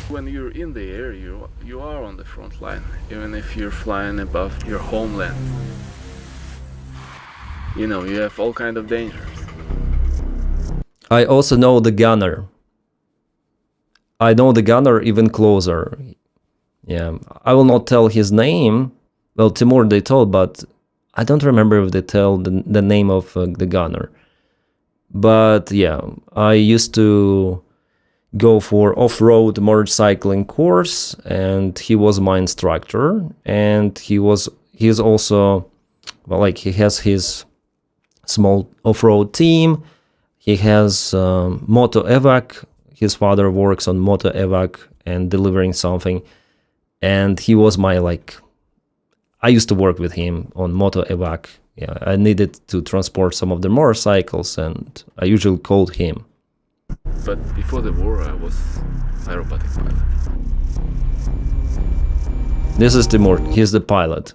When you're in the air, you are on the front line, even if you're flying above your homeland. You know, you have all kind of dangers. I also know the gunner. I know the gunner even closer. Yeah, I will not tell his name. Well, Timur they told, but I don't remember if they tell the name of the gunner. But yeah, I used to go for off-road motorcycling course, and he was my instructor. And he's also, well, like, he has his small off-road team. He has moto evac. His father works on moto evac and delivering something, and he was my, like, I used to work with him on moto evac. Yeah, I needed to transport some of the motorcycles, and I usually called him. But before the war, I was aerobatic pilot. This is Timur. He's the pilot.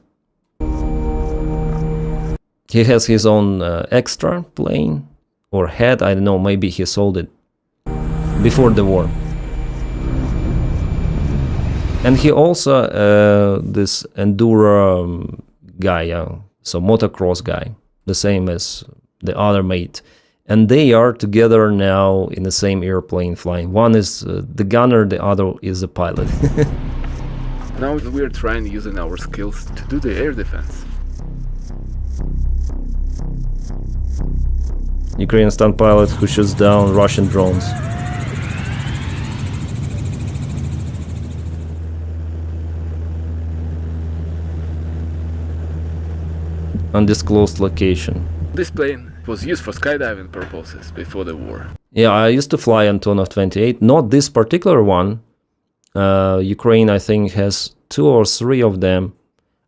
He has his own extra plane or had. I don't know. Maybe he sold it before the war. And he also this enduro guy, so motocross guy, the same as the other mate. And they are together now in the same airplane flying. One is the gunner, the other is the pilot. Now we're trying using our skills to do the air defense. Ukrainian stunt pilot who shoots down Russian drones. Undisclosed location. This plane was used for skydiving purposes before the war. Yeah, I used to fly Antonov 28, not this particular one. Ukraine, I think, has 2 or 3 of them.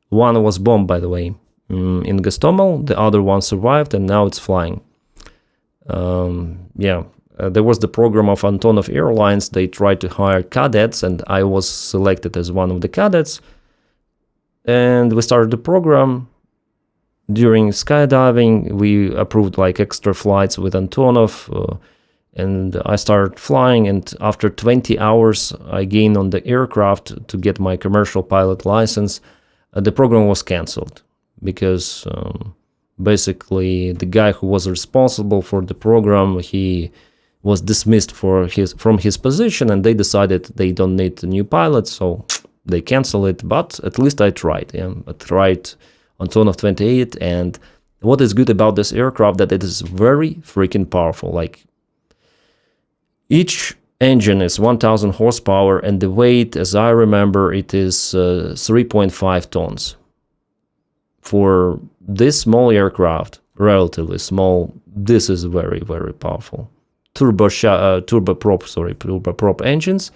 One was bombed, by the way, in Gostomel. The other one survived, and now it's flying. There was the program of Antonov Airlines. They tried to hire cadets, and I was selected as one of the cadets. And we started the program. during skydiving, we approved like extra flights with Antonov, and I started flying. And after 20 hours, I gained on the aircraft to get my commercial pilot license. The program was canceled because basically the guy who was responsible for the program, he was dismissed from his position, and they decided they don't need a new pilot, so they cancel it. But at least I tried. Yeah, I tried Antonov 28, and what is good about this aircraft that it is very freaking powerful. Like, each engine is 1000 horsepower, and the weight, as I remember, it is 3.5 tons. For this small aircraft, relatively small, this is very, very powerful. Turboprop engines,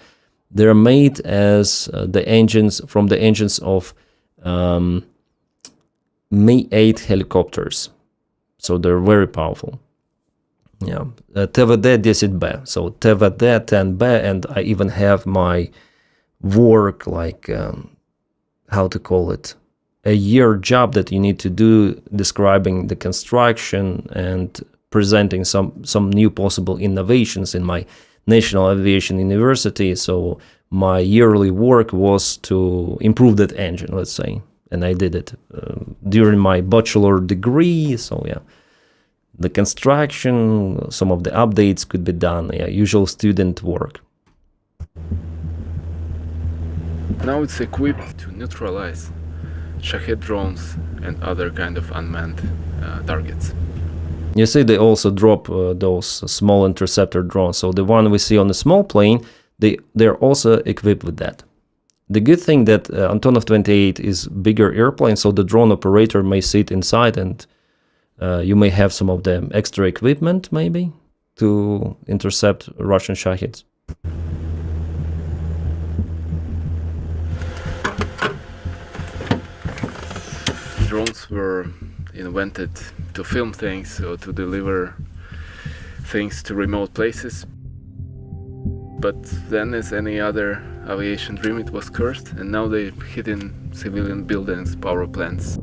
they're made as the engines from the engines of Mi-8 helicopters, so they're very powerful. Yeah, TVD 10B, so TVD 10B, and I even have my work, like how to call it, a year job that you need to do describing the construction and presenting some new possible innovations in my National Aviation University. So my yearly work was to improve that engine, let's say, and I did it during my bachelor degree. So yeah, the construction, some of the updates could be done, yeah, usual student work. Now it's equipped to neutralize Shahed drones and other kind of unmanned targets. You see, they also drop those small interceptor drones. So the one we see on the small plane, they're also equipped with that. The good thing that Antonov 28 is bigger airplane, so the drone operator may sit inside, and you may have some of the extra equipment maybe to intercept Russian Shaheds. Drones were invented to film things or to deliver things to remote places. But then, as any other aviation dream, it was cursed, and now they're hitting civilian buildings, power plants.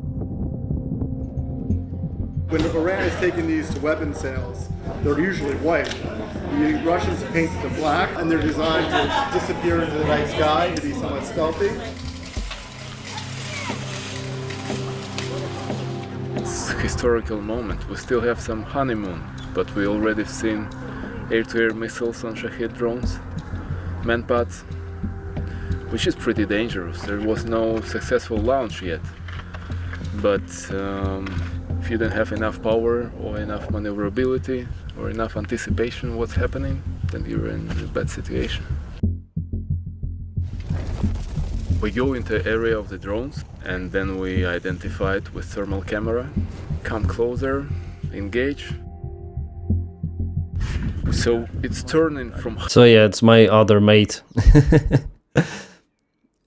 When Iran is taking these to weapon sales, they're usually white. The Russians painted them black, and they're designed to disappear into the night sky, to be somewhat stealthy. It's a historical moment. We still have some honeymoon, but we already seen air-to-air missiles on Shahed drones, manpads, which is pretty dangerous. There was no successful launch yet, but if you don't have enough power or enough maneuverability or enough anticipation what's happening, then you're in a bad situation. We go into the area of the drones, and then we identify it with thermal camera, come closer, engage. So it's turning from... So yeah, it's my other mate.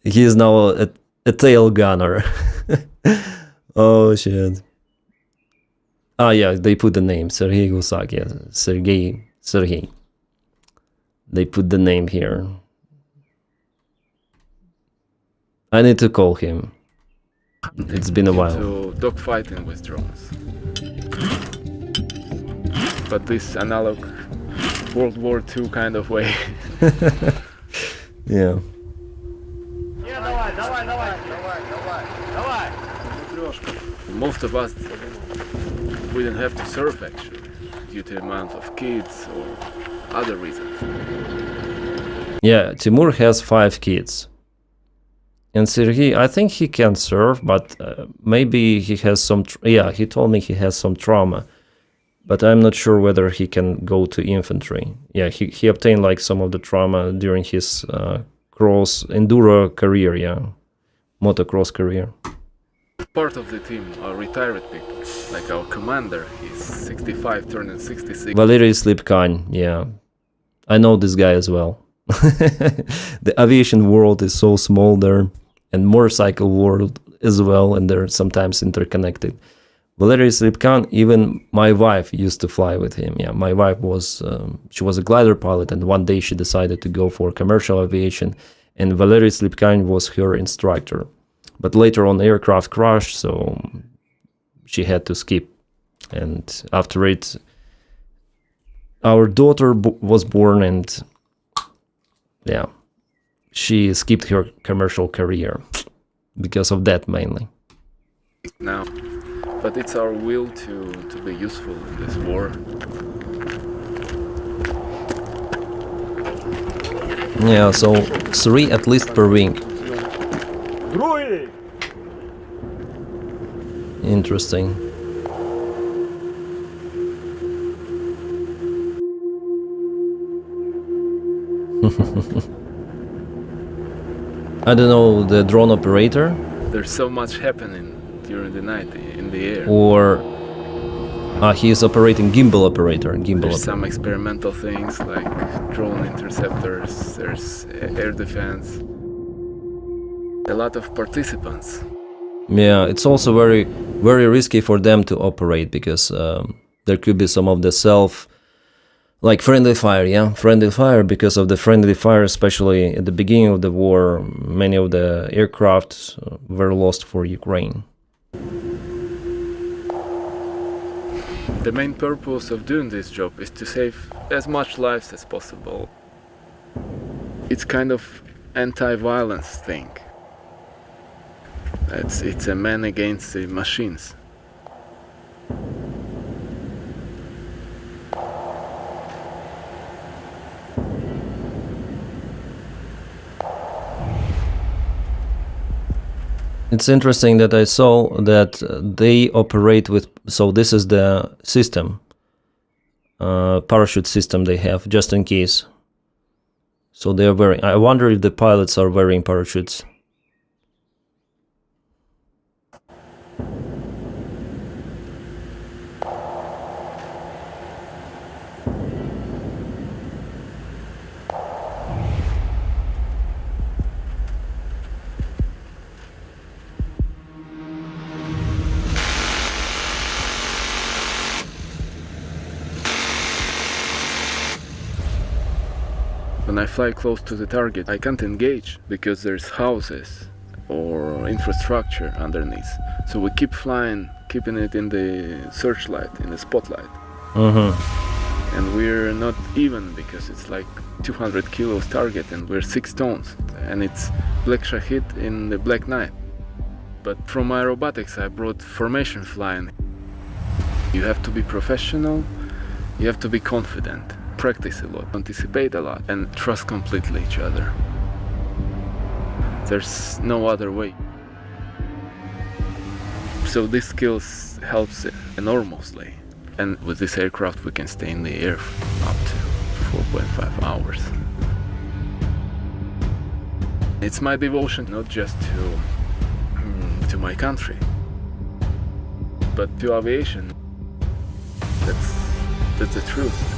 He is now a tail gunner. Oh shit. Ah yeah, they put the name, Sergei Gusak, yeah, Sergei. They put the name here. I need to call him. It's been a while. So dogfighting with drones. But this analog World War II kind of way. Yeah. Most of us, we didn't have to surf actually, due to the amount of kids or other reasons. Yeah, Timur has 5 kids. And Sergei, I think he can surf, but maybe he has some... yeah, he told me he has some trauma. But I'm not sure whether he can go to infantry. Yeah, he obtained like some of the trauma during his cross enduro career, yeah, motocross career. Part of the team are retired people, like our commander, he's 65 turning 66. Valery Slipkань, yeah. I know this guy as well. The aviation world is so small there, and motorcycle world as well, and they're sometimes interconnected. Valery Slipkань, even my wife used to fly with him. Yeah, my wife was, she was a glider pilot, and one day she decided to go for commercial aviation, and Valery Slipkань was her instructor. But later on, the aircraft crashed, so she had to skip. And after it, our daughter was born, and yeah, she skipped her commercial career because of that mainly. Now, but it's our will to be useful in this war. Yeah, so 3 at least per wing. Interesting. I don't know, the drone operator? There's so much happening during the night in the air. Or he is operating gimbal operator. There's some experimental things like drone interceptors, there's air defense. A lot of participants. Yeah, it's also very, very risky for them to operate because there could be some of the like friendly fire, yeah? Friendly fire, because of the friendly fire, especially at the beginning of the war, many of the aircraft were lost for Ukraine. The main purpose of doing this job is to save as much lives as possible. It's kind of anti-violence thing. It's a man against the machines. It's interesting that I saw that they operate with, so this is the system, parachute system they have, just in case. So they're wearing, I wonder if the pilots are wearing parachutes. When I fly close to the target, I can't engage because there's houses or infrastructure underneath. So we keep flying, keeping it in the searchlight, in the spotlight. And we're not even because it's like 200 kilos target and we're 6 tons. And it's Black Shahid in the Black Night. But from aerobatics I brought formation flying. You have to be professional, you have to be confident. Practice a lot, anticipate a lot, and trust completely each other. There's no other way. So these skills helps enormously. And with this aircraft we can stay in the air up to 4.5 hours. It's my devotion not just to my country, but to aviation. That's the truth.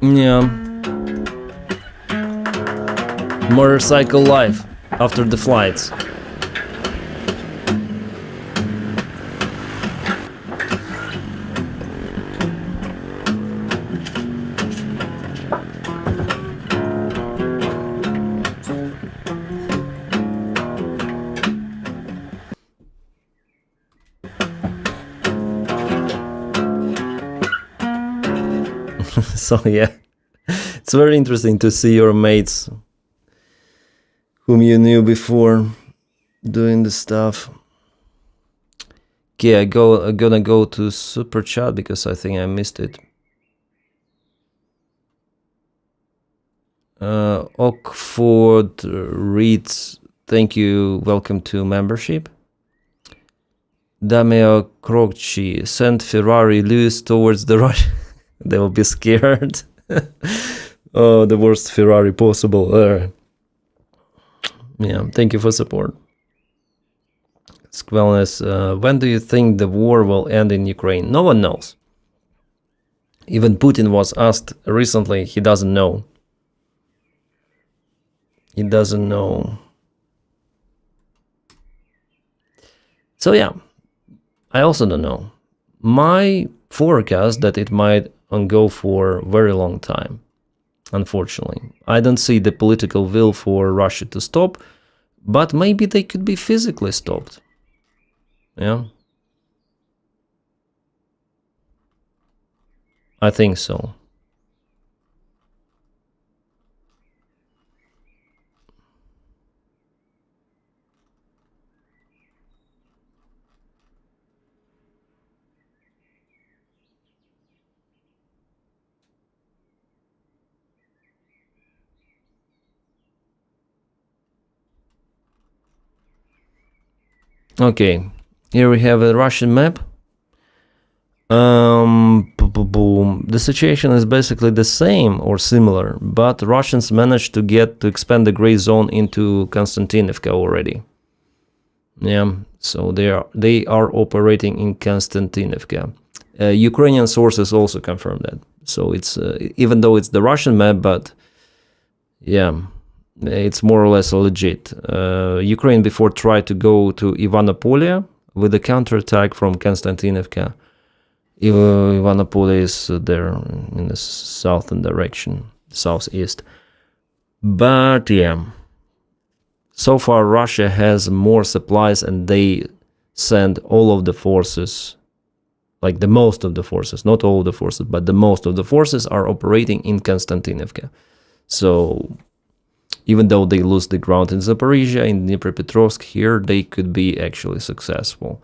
Yeah. Motorcycle life after the flights. So yeah, it's very interesting to see your mates whom you knew before doing the stuff. Okay, I'm gonna go to super chat because I think I missed it. Oakford reads, thank you, welcome to membership. Dameo Croci, send Ferrari loose towards the right. They will be scared. Oh, the worst Ferrari possible. Yeah, thank you for support. Squellness, when do you think the war will end in Ukraine? No one knows. Even Putin was asked recently, he doesn't know. He doesn't know. So yeah, I also don't know. My forecast that it might go for a very long time, unfortunately. I don't see the political will for Russia to stop, but maybe they could be physically stopped. Yeah. I think so. Okay, here we have a Russian map. The situation is basically the same or similar, but Russians managed to expand the gray zone into Konstantinovka already. Yeah, so they are operating in Konstantinovka. Ukrainian sources also confirm that. So it's even though it's the Russian map, but yeah, it's more or less legit. Ukraine before tried to go to Ivanopolia with a counterattack from Konstantinovka. Ivanopolia is there in the southern direction, southeast. But yeah, so far Russia has more supplies and they send all of the forces, like the most of the forces, not all of the forces, but the most of the forces are operating in Konstantinovka. So even though they lose the ground in Zaporizhia, in Dnipropetrovsk, here they could be actually successful.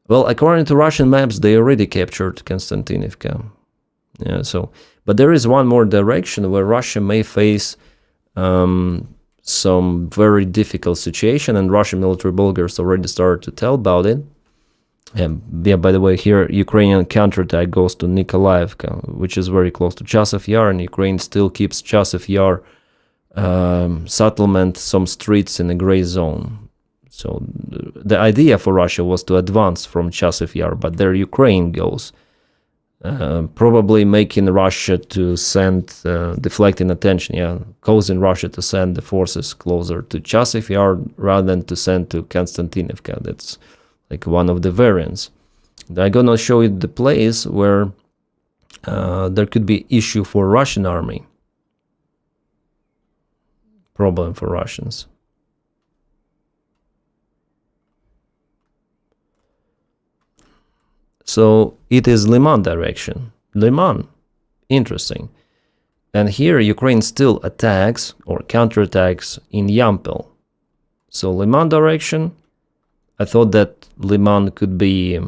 Well, according to Russian maps, they already captured Konstantinovka. Yeah, but there is one more direction where Russia may face some very difficult situation, and Russian military bloggers already started to tell about it. Yeah, by the way, here Ukrainian counterattack goes to Nikolaevka, which is very close to Chasiv Yar, and Ukraine still keeps Chasiv Yar settlement, some streets in a gray zone. So the idea for Russia was to advance from Chasiv Yar, but there Ukraine goes, probably making Russia to send, deflecting attention, causing Russia to send the forces closer to Chasiv Yar rather than to send to Konstantinovka. That's like one of the variants. I'm gonna show you the place where there could be issue for Russian army, problem for Russians. So it is Liman direction. Liman, interesting. And here Ukraine still attacks or counterattacks in Yampel. So Liman direction, I thought that Liman could be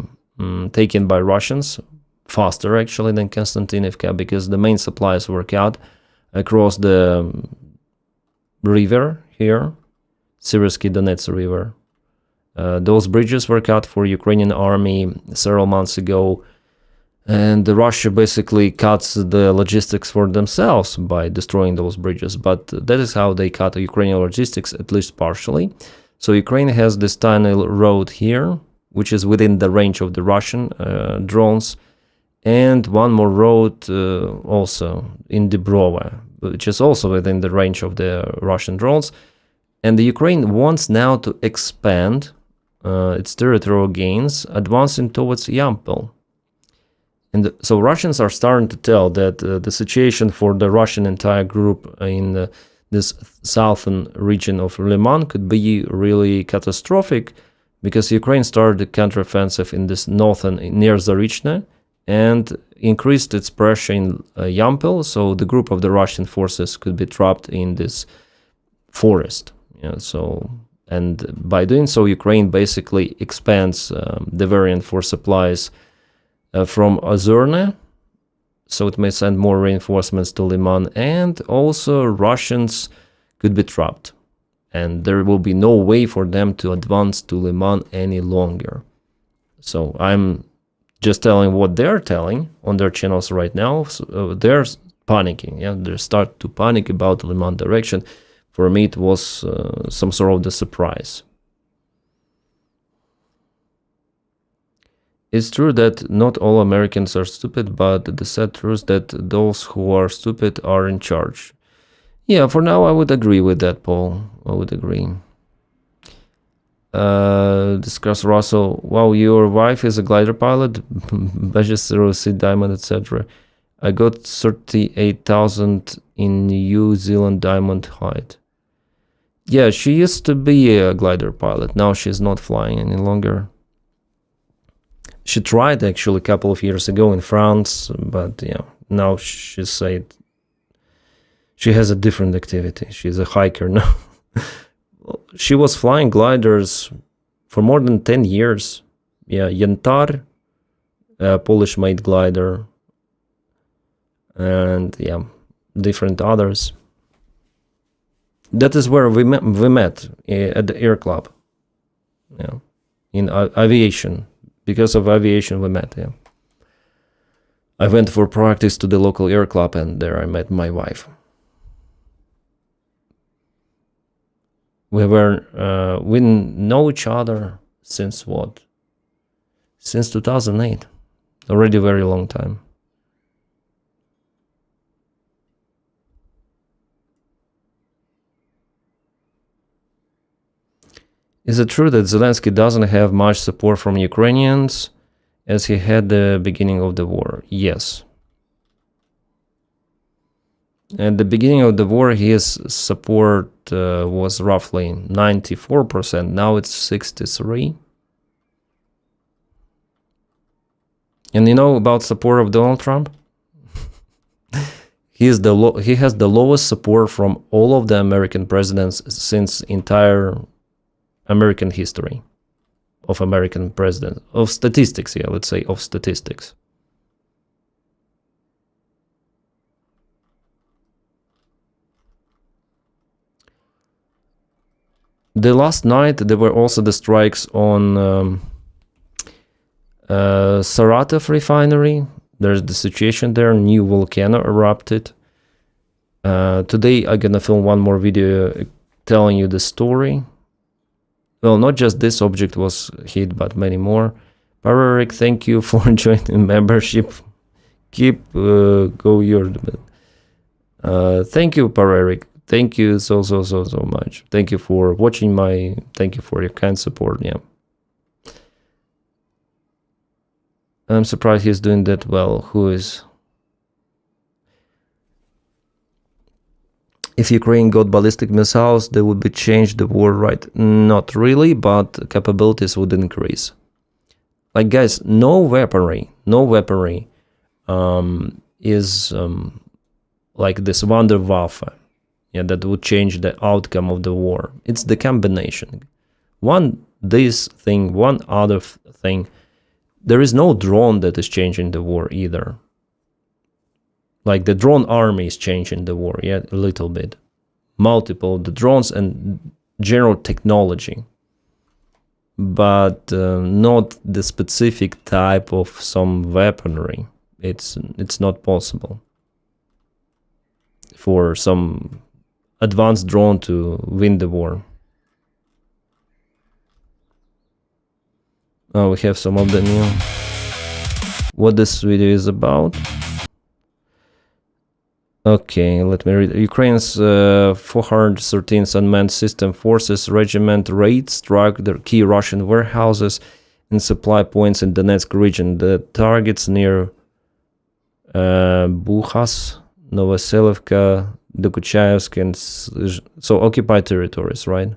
taken by Russians faster actually than Konstantinovka, because the main supplies were cut across the river here, Syrsky Donets River. Those bridges were cut for Ukrainian army several months ago, and Russia basically cuts the logistics for themselves by destroying those bridges. But that is how they cut Ukrainian logistics, at least partially. So Ukraine has this tiny road here, which is within the range of the Russian drones, and one more road also in Dibrovo, which is also within the range of the Russian drones. And the Ukraine wants now to expand its territorial gains, advancing towards Yampel. And so Russians are starting to tell that the situation for the Russian entire group in this southern region of Liman could be really catastrophic, because Ukraine started the counteroffensive in this northern, near Zarychne, and increased its pressure in Yampel, so the group of the Russian forces could be trapped in this forest. Yeah, so, and by doing so, Ukraine basically expands the variant for supplies from Ozerne, so it may send more reinforcements to Liman, and also Russians could be trapped, and there will be no way for them to advance to Liman any longer. So I'm just telling what they're telling on their channels right now. So, they're panicking, they start to panic about the Liman direction. For me, it was some sort of the surprise. It's true that not all Americans are stupid, but the sad truth that those who are stupid are in charge. Yeah, for now I would agree with that, Paul. I would agree. Discuss Russell. Wow, your wife is a glider pilot, Badges 0C Diamond, etc. I got 38,000 in New Zealand diamond height. Yeah, she used to be a glider pilot. Now she's not flying any longer. She tried actually a couple of years ago in France, but yeah, now she said she has a different activity. She's a hiker now. She was flying gliders for more than 10 years. Yeah, Yantar, a Polish-made glider, and yeah, different others. That is where we met at the air club. Yeah, in aviation. Because of aviation we met, yeah. I went for practice to the local air club and there I met my wife. We know each other since what? Since 2008. Already a very long time. Is it true that Zelensky doesn't have much support from Ukrainians as he had the beginning of the war? Yes. At the beginning of the war, his support was roughly 94%. Now it's 63%. And you know about support of Donald Trump? He has the lowest support from all of the American presidents since entire American history of American presidents, of statistics, yeah, let's say of statistics. The last night there were also the strikes on Saratov refinery. There's the situation there, new volcano erupted. Today I'm gonna film one more video telling you the story. Well, not just this object was hit, but many more. Pararik, thank you for joining membership. Keep go your. Thank you, Pararik. Thank you so much. Thank you for watching my. Thank you for your kind support. Yeah. I'm surprised he's doing that well. Who is? If Ukraine got ballistic missiles, they would be changed the war, right? Not really, but capabilities would increase. Like, guys, no weaponry is like this Wunderwaffe, yeah, that would change the outcome of the war. It's the combination. One this thing, one other thing. There is no drone that is changing the war either. Like the drone army is changing the war, yeah, a little bit. Multiple, the drones and general technology. But not the specific type of some weaponry. It's not possible for some advanced drone to win the war. Oh, we have some of the new. What this video is about. Okay, let me read. Ukraine's 413th Unmanned System Forces Regiment raid struck the key Russian warehouses and supply points in Donetsk region. The targets near Buchas, Novoselivka, Dokuchayevsk, and so occupied territories, right?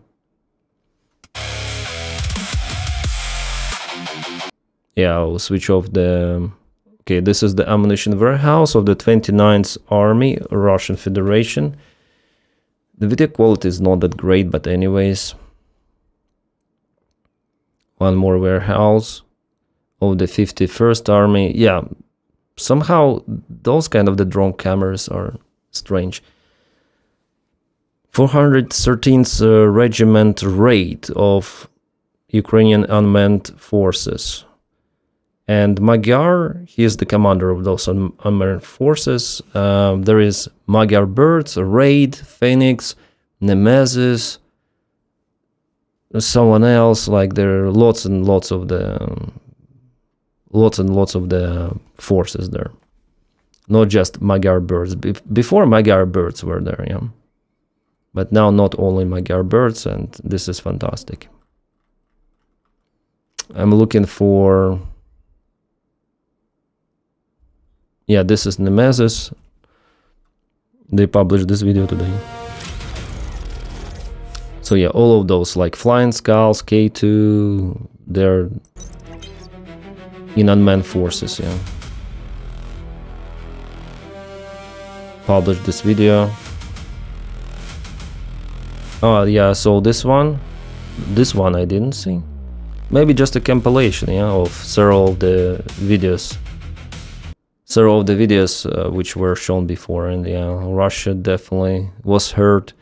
Yeah, I'll switch off the... Okay, this is the ammunition warehouse of the 29th Army, Russian Federation. The video quality is not that great, but anyways. One more warehouse of the 51st Army. Yeah, somehow those kind of the drone cameras are strange. 413th Regiment raid of Ukrainian unmanned forces. And Magyar, he is the commander of those unmanned forces. There is Magyar Birds, Raid, Phoenix, Nemesis, someone else. Like there are lots and lots of the forces there. Not just Magyar Birds. Before Magyar Birds were there, yeah. But now not only Magyar Birds, and this is fantastic. I'm looking for Yeah, this is Nemesis. They published this video today. So yeah, all of those like Flying Skulls, K2, they're in unmanned forces, yeah. Published this video. Oh yeah, so this one I didn't see. Maybe just a compilation, yeah, of several of the videos. Several of the videos which were shown before, and yeah, Russia definitely was hurt.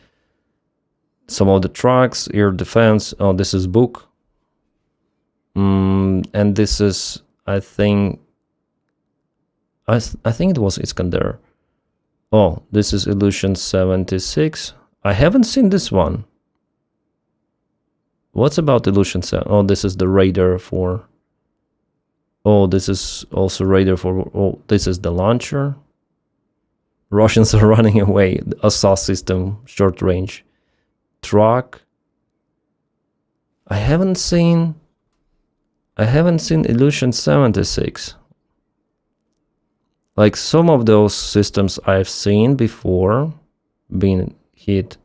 Some of the trucks, air defense. Oh, this is book. And this is, I think it was Iskander. Oh, this is Illusion 76. I haven't seen this one. What's about Illusion 7? Oh, this is the radar for... Oh, this is also radar for... Oh, this is the launcher. Russians are running away. Assault system, short range. Truck. I haven't seen Illusion 76. Like some of those systems I've seen before being hit,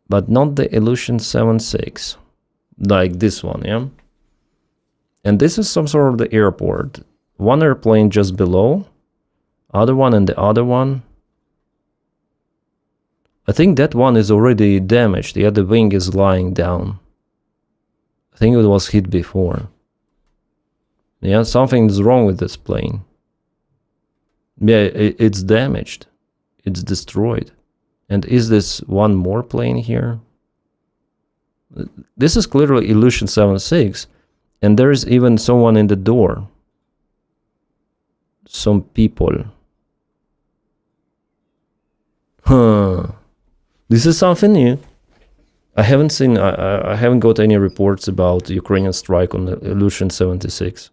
but not the Illusion 76, like this one, yeah. And this is some sort of the airport. One airplane just below, other one and the other one. I think that one is already damaged. The other wing is lying down. I think it was hit before. Yeah, something's wrong with this plane. Yeah, it's damaged. It's destroyed. And is this one more plane here? This is clearly Illusion 76. And there is even someone in the door. Some people. Huh. This is something new. I haven't seen, I haven't got any reports about the Ukrainian strike on the Illusion 76.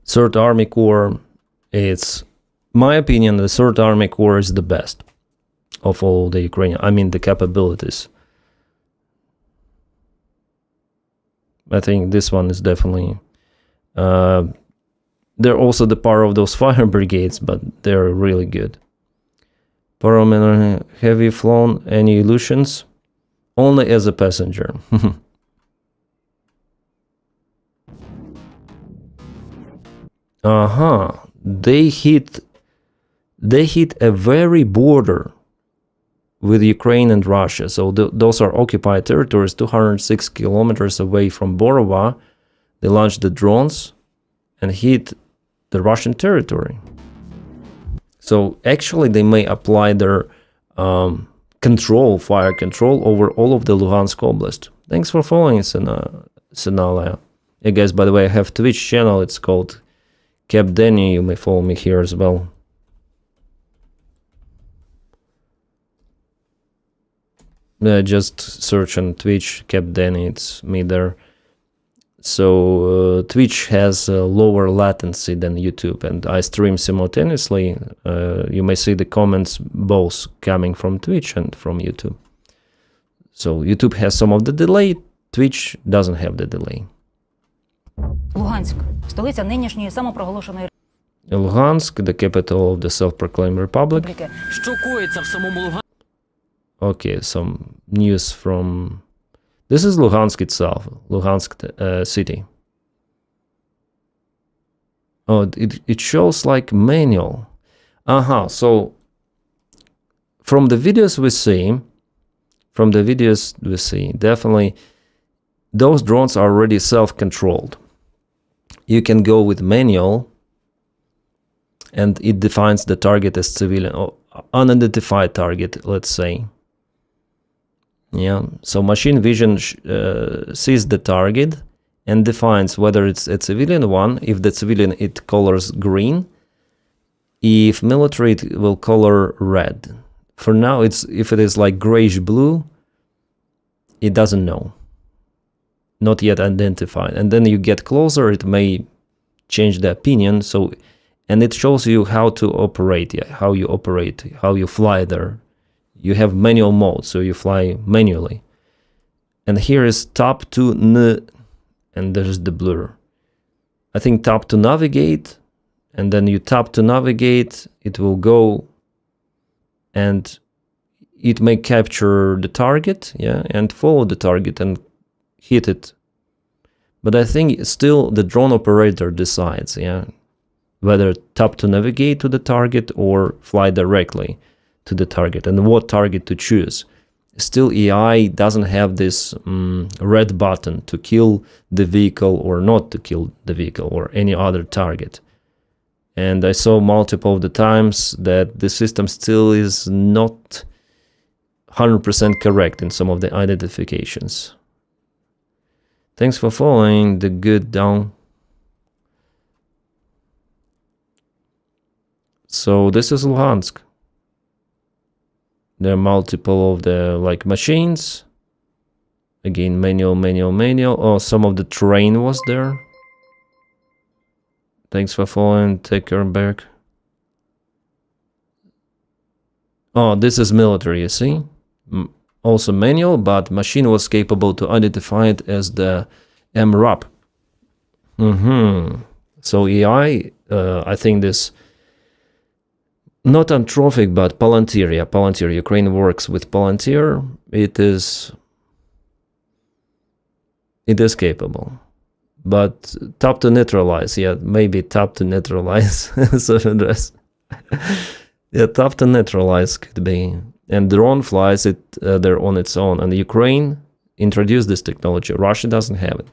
Third Army Corps, it's my opinion, the Third Army Corps is the best of all the Ukrainian, I mean the capabilities. I think this one is definitely, they're also the power of those fire brigades, but they're really good. Paramilitary, have you flown any illusions? Only as a passenger. They hit a very border with Ukraine and Russia. So those are occupied territories, 206 kilometers away from Borova. They launched the drones and hit the Russian territory. So actually they may apply their fire control over all of the Luhansk Oblast. Thanks for following, Senalaya. Hey guys, by the way, I have Twitch channel, it's called Cap Denny, you may follow me here as well. Just search on Twitch, Cap Denny, it's me there. So Twitch has a lower latency than YouTube, and I stream simultaneously. You may see the comments both coming from Twitch and from YouTube. So YouTube has some of the delay, Twitch doesn't have the delay. Луганськ, столиця нинішньої самопроголошеної Luhansk, the capital of the self-proclaimed republic. республіки. Що коїться в самому Луганську? Okay, some news from... This is Luhansk itself, Luhansk city. Oh, it shows like manual. So from the videos we see, definitely those drones are already self-controlled. You can go with manual and it defines the target as civilian or unidentified target, let's say. Yeah, so machine vision sees the target and defines whether it's a civilian one. If the civilian, it colors green. If military, it will color red. For now, if it is like grayish blue, it doesn't know. Not yet identified. And then you get closer, it may change the opinion. So, and it shows you how to operate, how you operate, how you fly there. You have manual mode, so you fly manually. And here is top to N and there's the blur. I think tap to navigate, and then you tap to navigate, it will go and it may capture the target, yeah, and follow the target and hit it. But I think still the drone operator decides, yeah, whether tap to navigate to the target or fly directly to the target and what target to choose. Still, AI doesn't have this red button to kill the vehicle or not to kill the vehicle or any other target. And I saw multiple of the times that the system still is not 100% correct in some of the identifications. Thanks for following the good down. So this is Luhansk. There are multiple of the machines. Again, manual. Oh, some of the terrain was there. Thanks for following. Take care back. Oh, this is military, you see? Also manual, but machine was capable to identify it as the MRAP. So AI, I think this, not Antrophic, but Palantir. Yeah, Palantir. Ukraine works with Palantir. It is capable. But tap to neutralize. Yeah, maybe tap to neutralize. So yeah, tap to neutralize could be. And drone flies it there on its own. And Ukraine introduced this technology. Russia doesn't have it.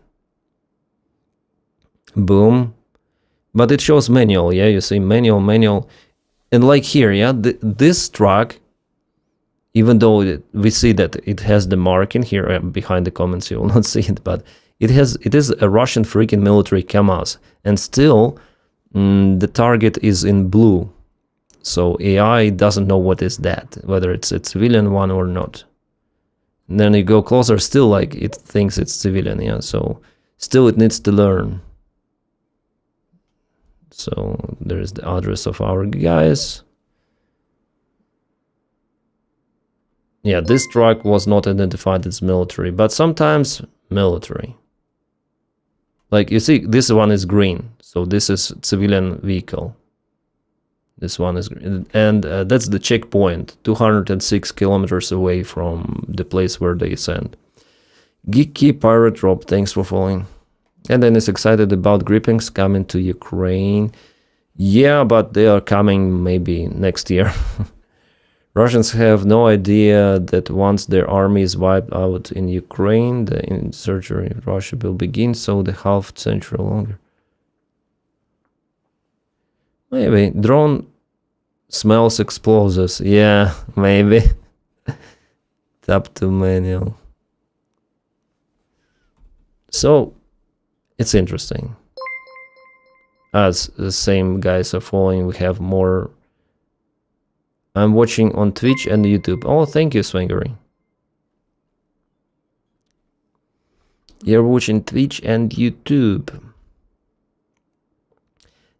Boom. But it shows manual. Yeah, you see manual. And like here, yeah, this truck, even though we see that it has the marking here behind the comments, you will not see it, but it is a Russian freaking military KAMAZ, and still the target is in blue. So AI doesn't know what is that, whether it's a civilian one or not. And then you go closer, still like it thinks it's civilian, yeah. So still it needs to learn. So there's the address of our guys. Yeah, this truck was not identified as military, but sometimes military. Like you see, this one is green, so this is civilian vehicle. This one is green, and that's the checkpoint, 206 kilometers away from the place where they send. Geeky Pirate Rob, thanks for following. And then is excited about grippings coming to Ukraine. Yeah, but they are coming maybe next year. Russians have no idea that once their army is wiped out in Ukraine, the insurgency in Russia will begin, so the half century longer. Maybe. Drone smells explosives. Yeah, maybe. Tap to manual. So, it's interesting. As the same guys are following, we have more. I'm watching on Twitch and YouTube. Oh, thank you, Swingery. You're watching Twitch and YouTube.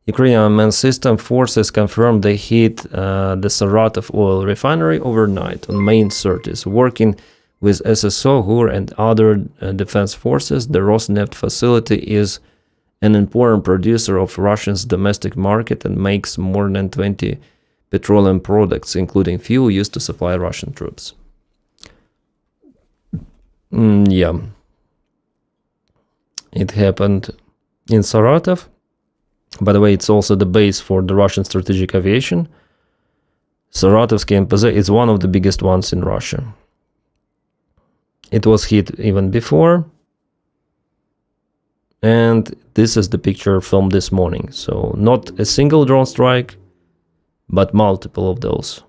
Ukrainian Main System forces confirmed they hit the Saratov oil refinery overnight on May 30th, working with SSO, GUR, and other defense forces. The Rosneft facility is an important producer of Russia's domestic market and makes more than 20 petroleum products, including fuel used to supply Russian troops. Yeah. It happened in Saratov. By the way, it's also the base for the Russian strategic aviation. Saratovsky MPZ is one of the biggest ones in Russia. It was hit even before. And this is the picture filmed this morning. So not a single drone strike, but multiple of those.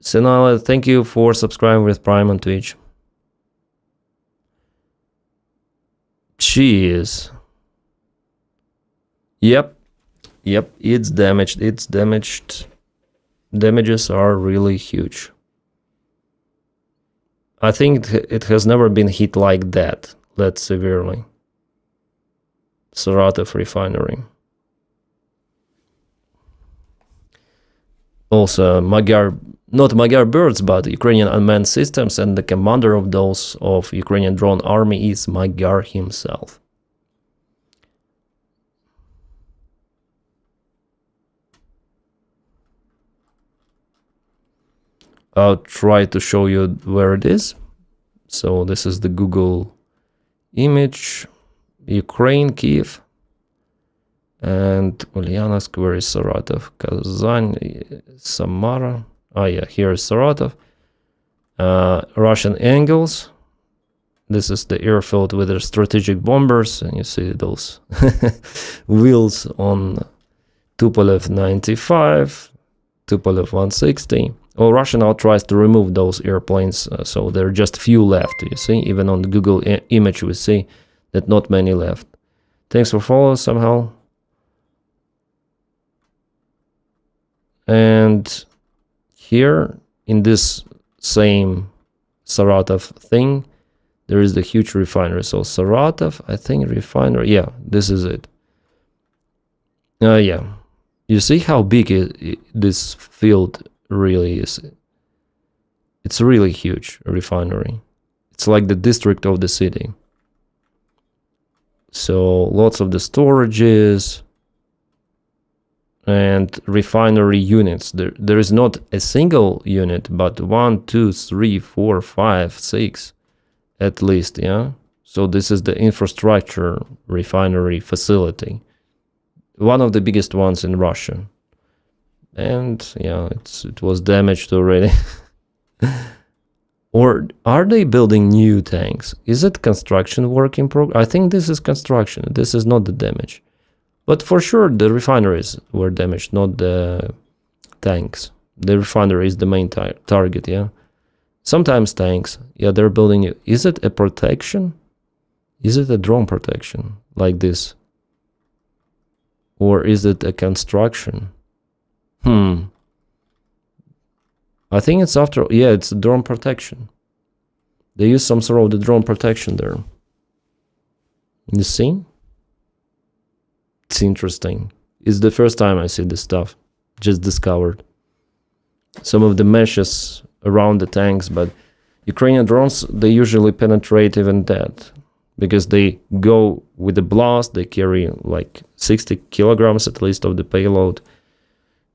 Sinala, thank you for subscribing with Prime on Twitch. Jeez. Yep, it's damaged. Damages are really huge. I think it has never been hit like that severely. Saratov refinery. Also, Magyar not Magyar birds, but Ukrainian unmanned systems, and the commander of those of Ukrainian drone army is Magyar himself. I'll try to show you where it is. So this is the Google image, Ukraine, Kiev, and Ulyanovsk, where is Saratov, Kazan, Samara. Oh yeah, here is Saratov. Russian angles. This is the airfield with the strategic bombers, and you see those wheels on Tupolev 95, Tupolev 160. Well, Russia now tries to remove those airplanes, so there are just few left, you see. Even on the Google image we see that not many left. Thanks for following somehow. And here, in this same Saratov thing, there is the huge refinery. So Saratov, I think refinery, yeah, this is it. Yeah, you see how big this field really is. It's really huge refinery. It's like the district of the city. So lots of the storages and refinery units. There is not a single unit, but 1, 2, 3, 4, 5, 6 at least, yeah. So this is the infrastructure refinery facility, one of the biggest ones in Russia. And yeah, it was damaged already. Or are they building new tanks? Is it construction work in progress? I think this is construction. This is not the damage. But for sure, the refineries were damaged, not the tanks. The refinery is the main target, yeah. Sometimes tanks, yeah, they're building it. Is it a protection? Is it a drone protection like this? Or is it a construction? I think it's after, yeah, it's a drone protection. They use some sort of the drone protection there. You see? It's interesting. It's the first time I see this stuff. Just discovered. Some of the meshes around the tanks, but Ukrainian drones, they usually penetrate even that. Because they go with the blast, they carry like 60 kilograms at least of the payload.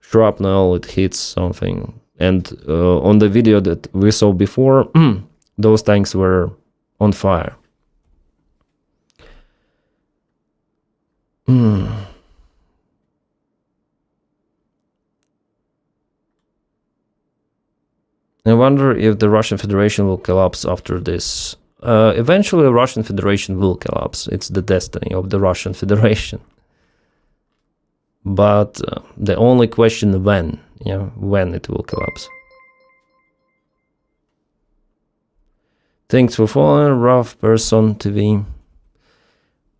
Shrapnel, it hits something. And on the video that we saw before, those tanks were on fire. I wonder if the Russian Federation will collapse after this. Eventually, the Russian Federation will collapse. It's the destiny of the Russian Federation. But the only question when, when it will collapse. Thanks for following, Rough Person TV.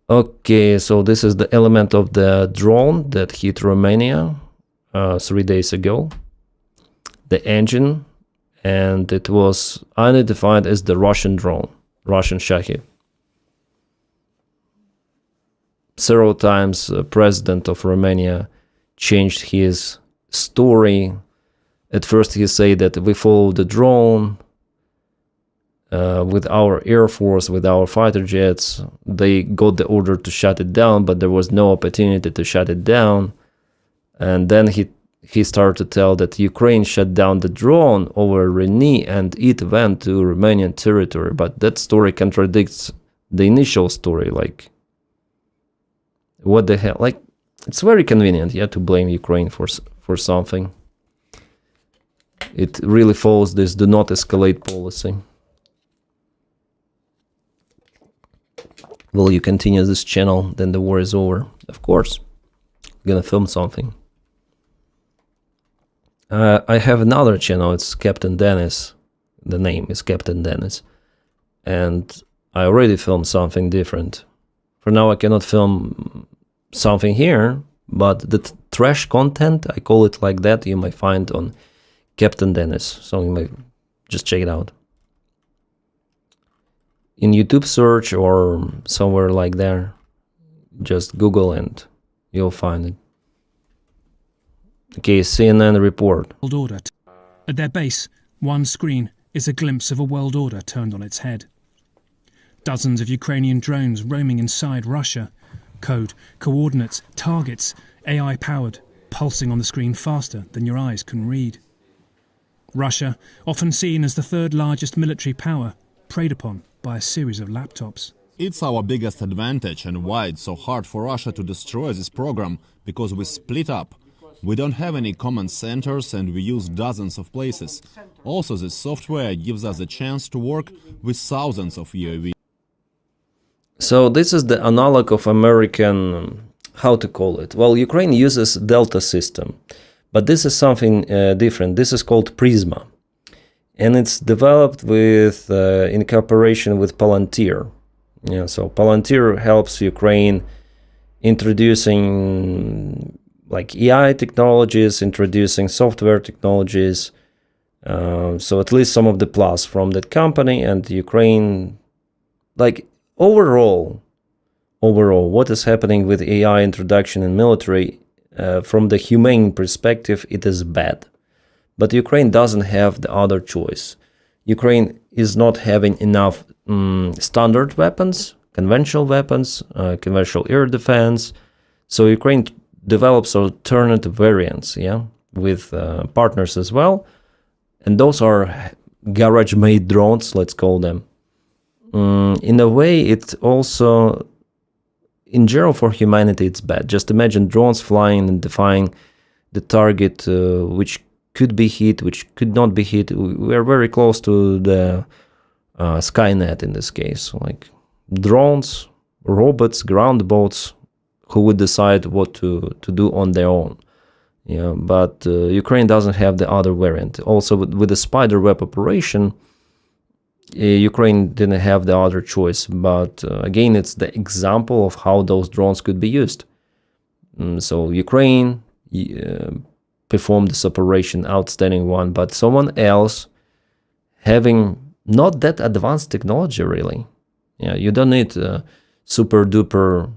Okay, so this is the element of the drone that hit Romania 3 days ago. The engine, and it was identified as the Russian drone, Russian Shahed. Several times, president of Romania changed his story. At first, he said that we followed the drone with our air force, with our fighter jets. They got the order to shut it down, but there was no opportunity to shut it down. And then he started to tell that Ukraine shut down the drone over Reni and it went to Romanian territory. But that story contradicts the initial story. Like, what the hell? Like, it's very convenient, yeah, to blame Ukraine for something. It really follows this do not escalate policy. Will you continue this channel? Then the war is over. Of course. I'm gonna film something. I have another channel. It's Captain Denys. The name is Captain Denys. And I already filmed something different. For now, I cannot film something here, but the trash content, I call it like that, you might find on Captain Denys. So you might just check it out. In YouTube search or somewhere like there, just Google and you'll find it. Okay, CNN report. At their base, one screen is a glimpse of a world order turned on its head. Dozens of Ukrainian drones roaming inside Russia. Code, coordinates, targets, AI-powered, pulsing on the screen faster than your eyes can read. Russia, often seen as the third largest military power, preyed upon by a series of laptops. It's our biggest advantage and why it's so hard for Russia to destroy this program, because we split up. We don't have any command centers and we use dozens of places. Also, this software gives us a chance to work with thousands of UAVs. So this is the analog of American, how to call it? Well, Ukraine uses Delta system, but this is something different. This is called Prisma, and it's developed with in cooperation with Palantir. Yeah, so Palantir helps Ukraine introducing like AI technologies, introducing software technologies. So at least some of the plus from that company, and Ukraine, like overall, what is happening with AI introduction in military, from the humane perspective, it is bad. But Ukraine doesn't have the other choice. Ukraine is not having enough standard weapons, conventional weapons, conventional air defense. So Ukraine develops alternative variants, yeah, with partners as well. And those are garage-made drones, let's call them. In a way, it also, in general, for humanity, it's bad. Just imagine drones flying and defying the target, which could be hit, which could not be hit. We are very close to the Skynet in this case. Like drones, robots, ground boats, who would decide what to do on their own. Yeah, but Ukraine doesn't have the other variant. Also, with the spider web operation, Ukraine didn't have the other choice. But again, it's the example of how those drones could be used. So Ukraine performed this operation, outstanding one, but someone else having not that advanced technology, really. Yeah, you don't need super duper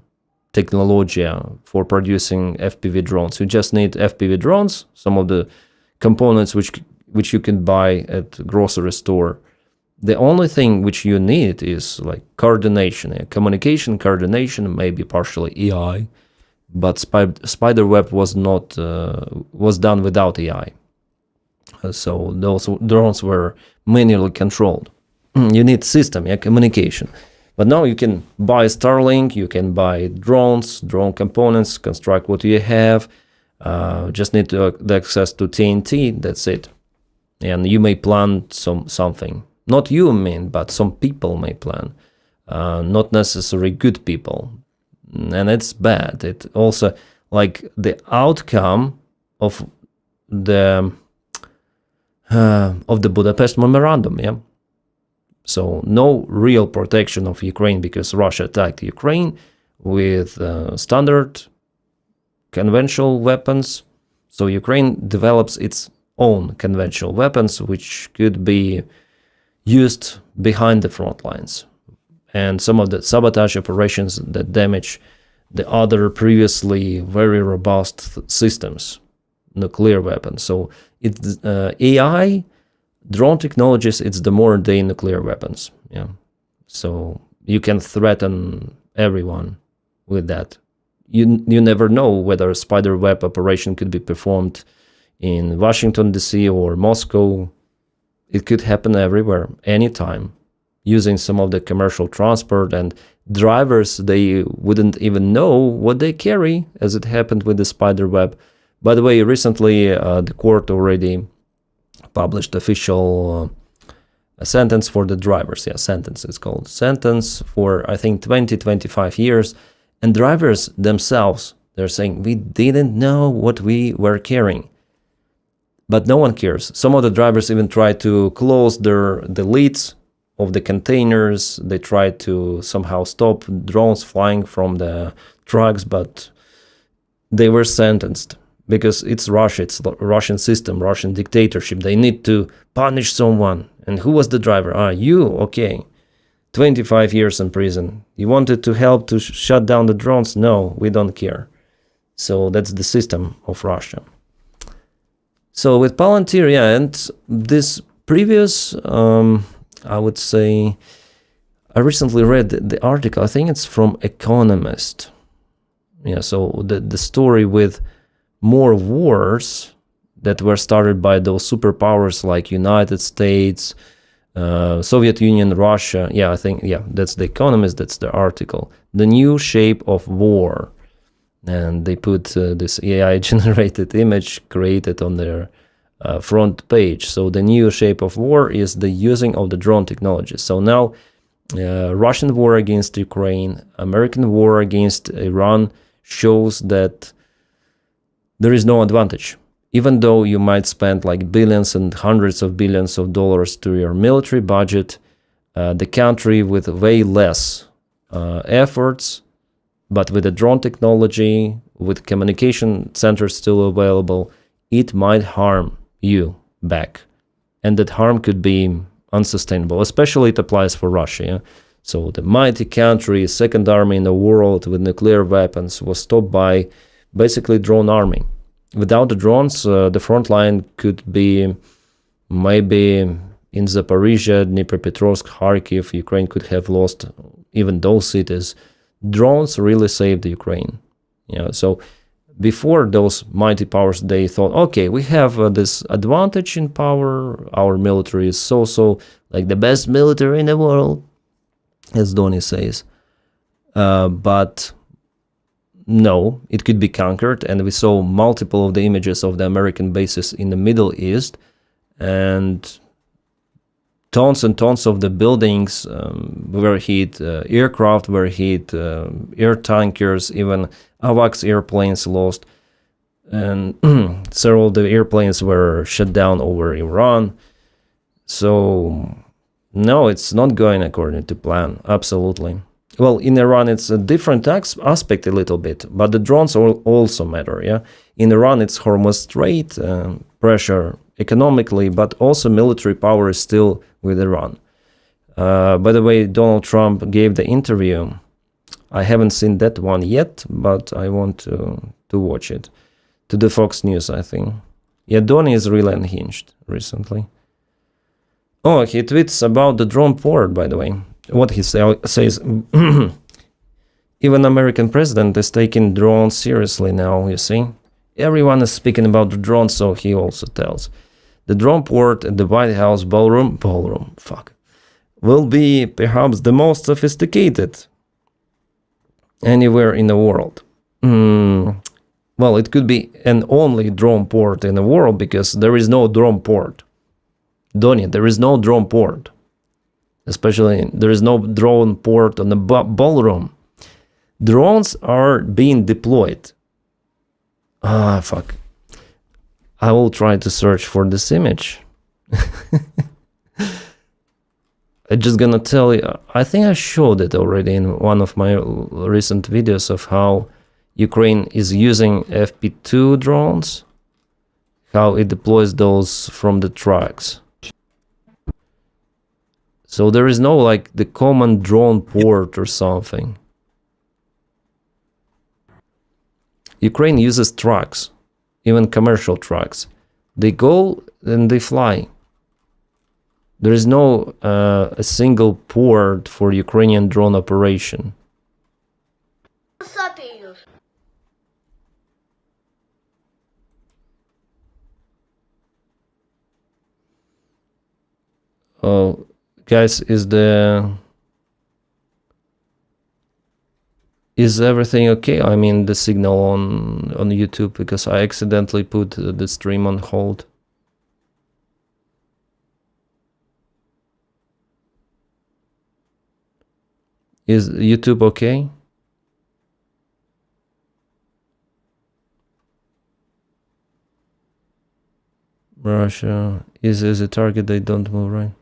technology for producing FPV drones. You just need FPV drones, some of the components which you can buy at grocery store. The only thing which you need is like coordination, communication, coordination, maybe partially AI, but spider web was not was done without AI. So those drones were manually controlled. You need system, communication. But now you can buy Starlink, you can buy drones, drone components, construct what you have. Just need the access to TNT, that's it. And you may plan something. Not you, but some people may plan. Not necessarily good people. And it's bad. It also, like, the outcome of the Budapest Memorandum, yeah? So no real protection of Ukraine because Russia attacked Ukraine with standard conventional weapons. So Ukraine develops its own conventional weapons, which could be used behind the front lines. And some of the sabotage operations that damage the other previously very robust systems, nuclear weapons. So it's AI, drone technologies, it's the modern day nuclear weapons. Yeah. So you can threaten everyone with that. You never know whether a spider web operation could be performed in Washington, D.C. or Moscow. It could happen everywhere, anytime, using some of the commercial transport, and drivers, they wouldn't even know what they carry, as it happened with the spider web. By the way, recently the court already published official sentence for the drivers. Yeah, sentence is called. Sentence for, I think, 20-25 years. And drivers themselves, they're saying, we didn't know what we were carrying. But no one cares. Some of the drivers even try to close the lids of the containers. They try to somehow stop drones flying from the trucks, but they were sentenced because it's Russia, it's the Russian system, Russian dictatorship. They need to punish someone. And who was the driver? You? Okay. 25 years in prison. You wanted to help to shut down the drones? No, we don't care. So that's the system of Russia. So with Palantir, yeah, and this previous, I would say, I recently read the article, I think it's from Economist. Yeah, so the story with more wars that were started by those superpowers like United States, Soviet Union, Russia. Yeah, I think, yeah, that's the Economist, that's the article. The new shape of war. And they put this AI-generated image created on their front page. So the new shape of war is the using of the drone technology. So now Russian war against Ukraine, American war against Iran shows that there is no advantage. Even though you might spend like billions and hundreds of billions of dollars to your military budget, the country with way less efforts, but with the drone technology, with communication centers still available, it might harm you back. And that harm could be unsustainable, especially it applies for Russia. Yeah? So the mighty country, second army in the world with nuclear weapons, was stopped by basically drone army. Without the drones, the front line could be maybe in Zaporizhia, Dnipropetrovsk, Kharkiv. Ukraine could have lost even those cities. Drones really saved Ukraine. Yeah, so before those mighty powers, they thought, okay, we have this advantage in power. Our military is so like the best military in the world, as Denys says. But no, it could be conquered, and we saw multiple of the images of the American bases in the Middle East, and tons and tons of the buildings were hit, aircraft were hit, air tankers, even AWACS airplanes lost, and several of the airplanes were shut down over Iran. So no, it's not going according to plan, absolutely. Well, in Iran, it's a different aspect a little bit, but the drones also matter, yeah? In Iran, it's Hormuz Strait, pressure economically, but also military power is still with Iran. By the way, Donald Trump gave the interview. I haven't seen that one yet, but I want to watch it. To the Fox News, I think. Yeah, Donny is really unhinged recently. Oh, he tweets about the drone port, by the way. What he says, even American president is taking drones seriously now, you see. Everyone is speaking about the drones, so he also tells. The drone port at the White House ballroom, will be perhaps the most sophisticated anywhere in the world. Well, it could be an only drone port in the world because there is no drone port. Donny, there is no drone port. Especially, there is no drone port on the ballroom. Drones are being deployed. I will try to search for this image. I'm just gonna tell you, I think I showed it already in one of my recent videos of how Ukraine is using FP2 drones, how it deploys those from the trucks. So there is no like the common drone port or something. Ukraine uses trucks, even commercial trucks. They go and they fly. There is no a single port for Ukrainian drone operation. Oh, guys, is everything okay? I mean, the signal on YouTube, because I accidentally put the stream on hold. Is YouTube okay? Russia is a target, they don't move, right?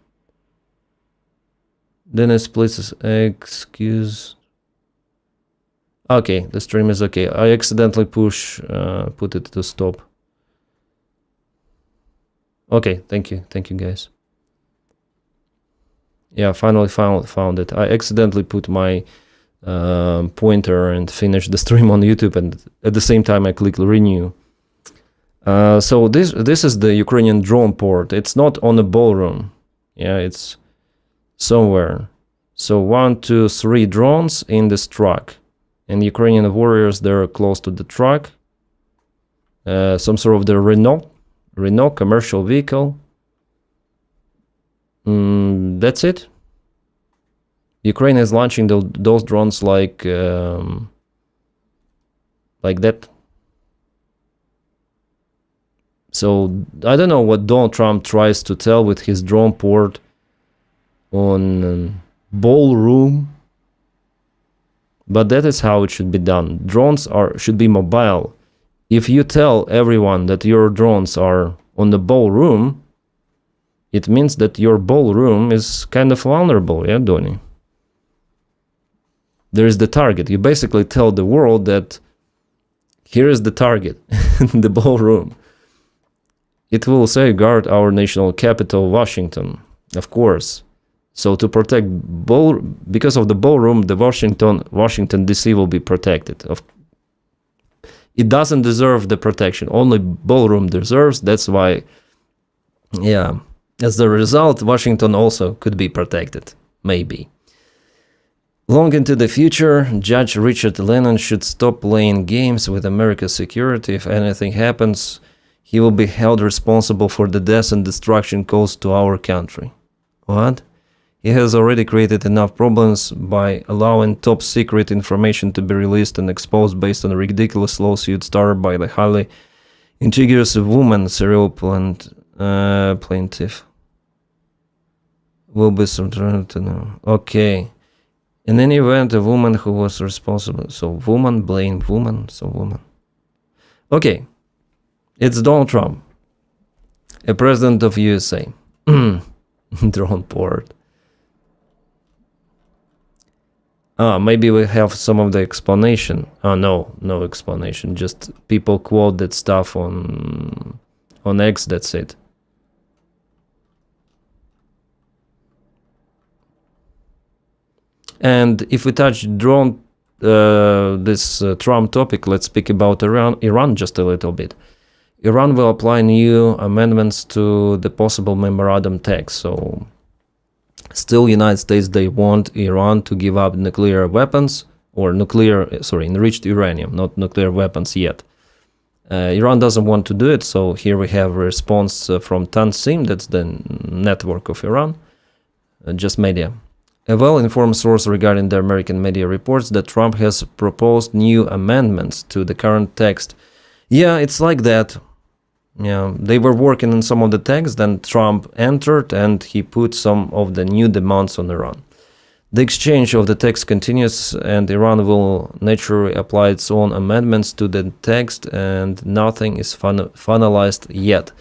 Denys, please excuse. Okay, the stream is okay. I accidentally put it to stop. Okay, thank you guys. Yeah, finally found it. I accidentally put my pointer and finished the stream on YouTube, and at the same time I clicked renew. So this is the Ukrainian drone port. It's not on the ballroom. Yeah, it's somewhere. So 1, 2, 3 drones in this truck. And Ukrainian warriors, they're close to the truck. Some sort of the Renault commercial vehicle. That's it. Ukraine is launching those drones like that. So I don't know what Donald Trump tries to tell with his drone port on ballroom, but that is how it should be done. Drones should be mobile. If you tell everyone that your drones are on the ballroom, it means that your ballroom is kind of vulnerable, yeah, Donny? There is the target. You basically tell the world that here is the target, the ballroom. It will safeguard our national capital, Washington, of course. So to protect because of the ballroom, the Washington DC will be protected. It doesn't deserve the protection. Only ballroom deserves. That's why, yeah. As a result, Washington also could be protected, maybe. Long into the future, Judge Richard Lennon should stop playing games with America's security. If anything happens, he will be held responsible for the death and destruction caused to our country. What? He has already created enough problems by allowing top secret information to be released and exposed based on a ridiculous lawsuit started by the highly integrous woman serial plaintiff. Will be subject to know. Okay. In any event, a woman who was responsible. So woman, blame woman, so woman. Okay. It's Donald Trump, a president of USA. Drone port. Maybe we have some of the explanation. No explanation. Just people quote that stuff on X. That's it. And if we touch drone, this Trump topic, let's speak about Iran just a little bit. Iran will apply new amendments to the possible memorandum text. So still United States, they want Iran to give up nuclear weapons or enriched uranium, not nuclear weapons yet. Iran doesn't want to do it. So here we have a response from Tansim, that's the network of Iran, just media. A well-informed source regarding the American media reports that Trump has proposed new amendments to the current text. Yeah, it's like that. Yeah, they were working on some of the text, then Trump entered and he put some of the new demands on Iran. The exchange of the text continues and Iran will naturally apply its own amendments to the text and nothing is finalized yet.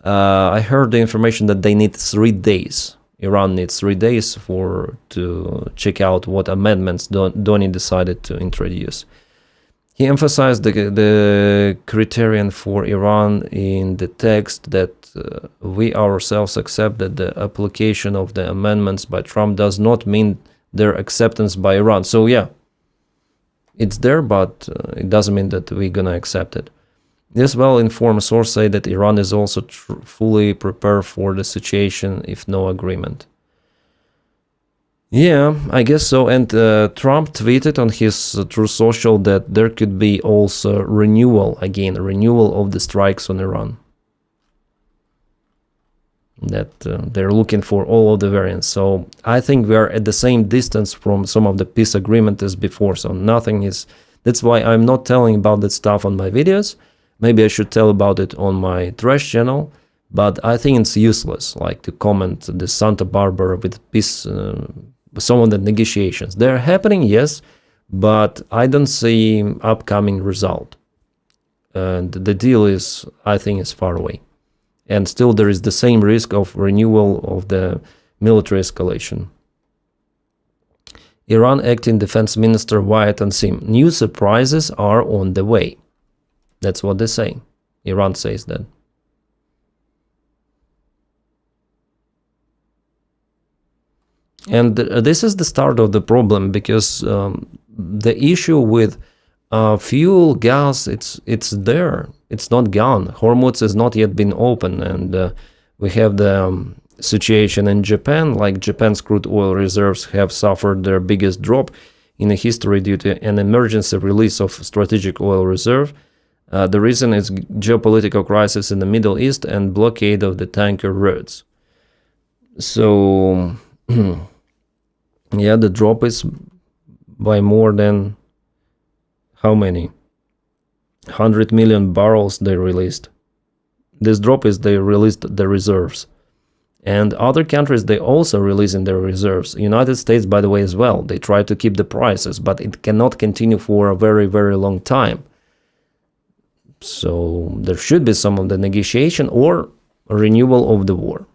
I heard the information that they need 3 days. Iran needs 3 days to check out what amendments Donny decided to introduce. He emphasized the criterion for Iran in the text that we ourselves accept that the application of the amendments by Trump does not mean their acceptance by Iran. So yeah, it's there, but it doesn't mean that we're gonna accept it. This well-informed source say that Iran is also fully prepared for the situation if no agreement. Yeah, I guess so. And Trump tweeted on his Truth Social that there could be also renewal of the strikes on Iran. That they're looking for all of the variants. So I think we are at the same distance from some of the peace agreement as before. So nothing is. That's why I'm not telling about that stuff on my videos. Maybe I should tell about it on my trash channel. But I think it's useless, like to comment the Santa Barbara with peace. Some of the negotiations, they're happening, yes, but I don't see upcoming result. And the deal is, I think, is far away. And still there is the same risk of renewal of the military escalation. Iran acting defense minister Wyatt Tansim. New surprises are on the way. That's what they say. Iran says that. And this is the start of the problem, because the issue with Fuel, gas, it's there. It's not gone. Hormuz has not yet been open, and we have the situation in Japan. Like Japan's crude oil reserves have suffered their biggest drop in history due to an emergency release of strategic oil reserve. The reason is geopolitical crisis in the Middle East and blockade of the tanker routes. So, yeah, the drop is by more than how many? 100 million barrels they released. This drop is they released the reserves. And other countries, they also releasing their reserves. United States, by the way, as well. They try to keep the prices, but it cannot continue for a very, very long time. So there should be some of the negotiation or renewal of the war.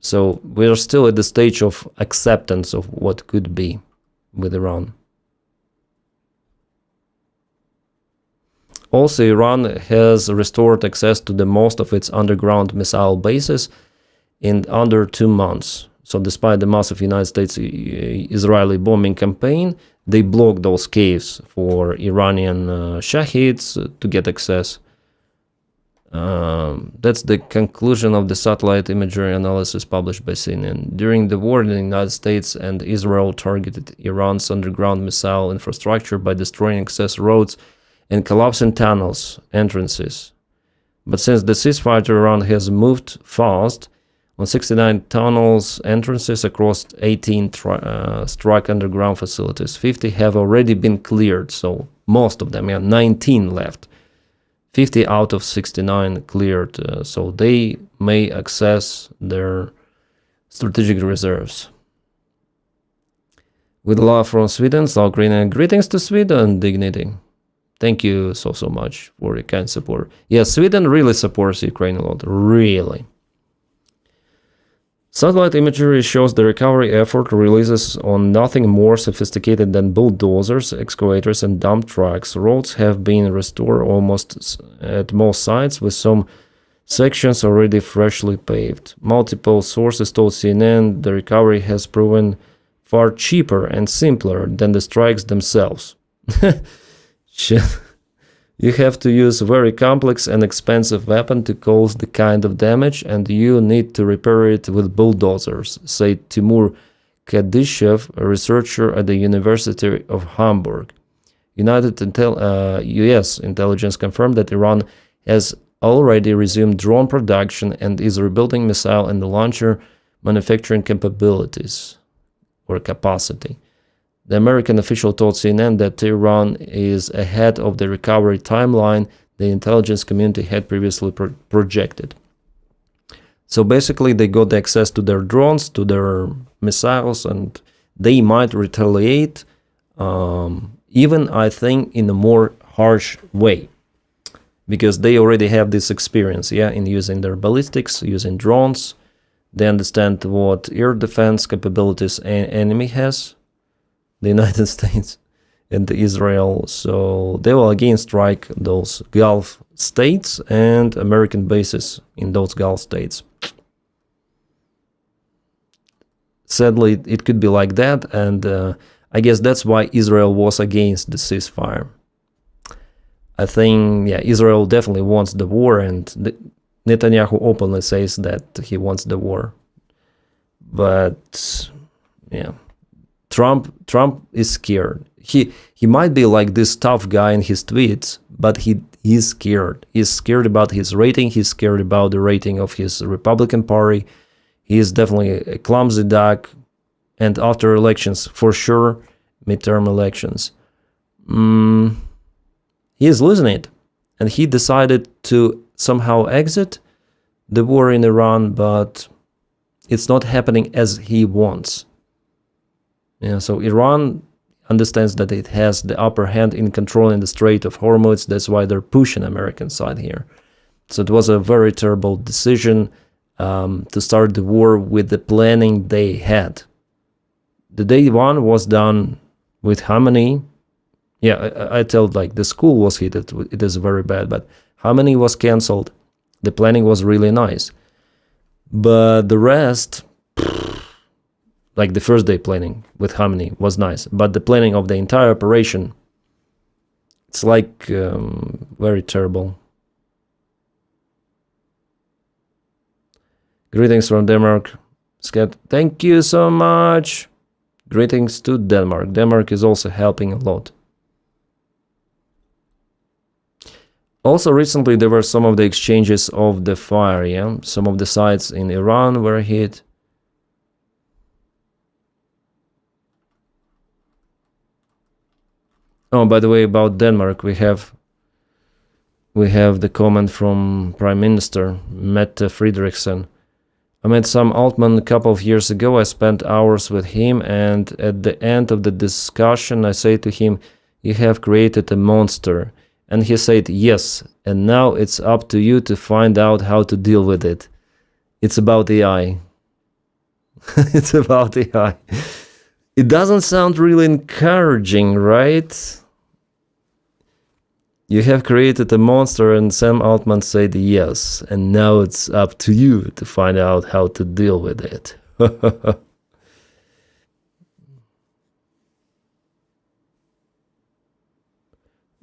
So we are still at the stage of acceptance of what could be with Iran. Also, Iran has restored access to the most of its underground missile bases in under 2 months. So despite the massive United States-Israeli bombing campaign, they blocked those caves for Iranian Shaheeds to get access. That's the conclusion of the satellite imagery analysis published by CNN. During the war, the United States and Israel targeted Iran's underground missile infrastructure by destroying access roads and collapsing tunnels, entrances. But since the ceasefire, Iran has moved fast on 69 tunnels, entrances across 18 struck underground facilities. 50 have already been cleared, so most of them, 19 left. 50 out of 69 cleared, so they may access their strategic reserves. With love from Sweden, South Korea, greetings to Sweden, dignity. Thank you so much for your kind support. Yes, Sweden really supports Ukraine a lot, really. Satellite imagery shows the recovery effort releases on nothing more sophisticated than bulldozers, excavators, and dump trucks. Roads have been restored almost at most sites, with some sections already freshly paved. Multiple sources told CNN the recovery has proven far cheaper and simpler than the strikes themselves. You have to use a very complex and expensive weapon to cause the kind of damage, and you need to repair it with bulldozers, said Timur Kadyshev, a researcher at the University of Hamburg. U.S. intelligence confirmed that Iran has already resumed drone production and is rebuilding missile and launcher manufacturing capabilities or capacity. The American official told CNN that Tehran is ahead of the recovery timeline the intelligence community had previously projected. So basically, they got access to their drones, to their missiles, and they might retaliate, even, I think, in a more harsh way, because they already have this experience, in using their ballistics, using drones. They understand what air defense capabilities an enemy has, the United States and Israel, so they will again strike those Gulf states and American bases in those Gulf states. Sadly, it could be like that, and I guess that's why Israel was against the ceasefire. I think, Israel definitely wants the war, and Netanyahu openly says that he wants the war. But, Trump is scared. He might be like this tough guy in his tweets, but he's scared. He's scared about his rating. He's scared about the rating of his Republican Party. He is definitely a clumsy duck. And after elections, for sure, midterm elections, he is losing it. And he decided to somehow exit the war in Iran, but it's not happening as he wants. So Iran understands that it has the upper hand in controlling the Strait of Hormuz. That's why they're pushing American side here. So it was a very terrible decision to start the war with the planning they had. The day one was done with Khamenei. I told like the school was hit. It is very bad, but Khamenei was cancelled. The planning was really nice. But the rest, Like the first day planning with Hamni was nice, but the planning of the entire operation, it's like very terrible. Greetings from Denmark. Scat, thank you so much. Greetings to Denmark. Denmark is also helping a lot. Also, recently there were some of the exchanges of the fire, yeah? Some of the sites in Iran were hit. Oh, by the way, about Denmark, we have the comment from Prime Minister Mette Frederiksen. I met Sam Altman a couple of years ago. I spent hours with him, and at the end of the discussion, I say to him, "You have created a monster." And he said, "Yes, and now it's up to you to find out how to deal with it." It's about AI. It's about AI. It doesn't sound really encouraging, right? You have created a monster, and Sam Altman said yes, and now it's up to you to find out how to deal with it.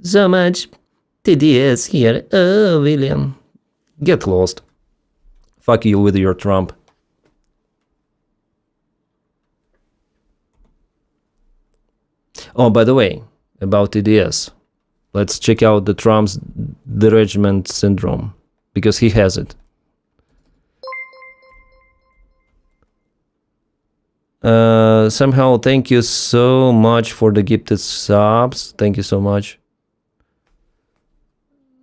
So much TDS here. Oh, William. Get lost. Fuck you with your Trump. Oh, by the way, about TDS. Let's check out the Trump's derangement syndrome, because he has it. Somehow, thank you so much for the gifted subs. Thank you so much.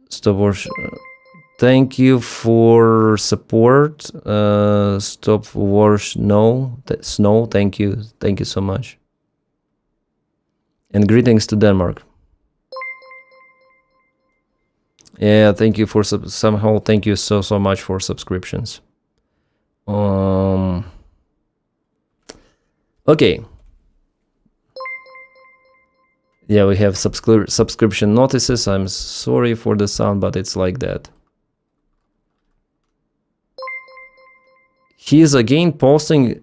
Stop Wash. Thank you for support. Stop Wash. No. Snow. Thank you. Thank you so much. And greetings to Denmark. Yeah, thank you for somehow. Thank you so much for subscriptions. Okay. Yeah, we have subscription notices. I'm sorry for the sound, but it's like that. He is again posting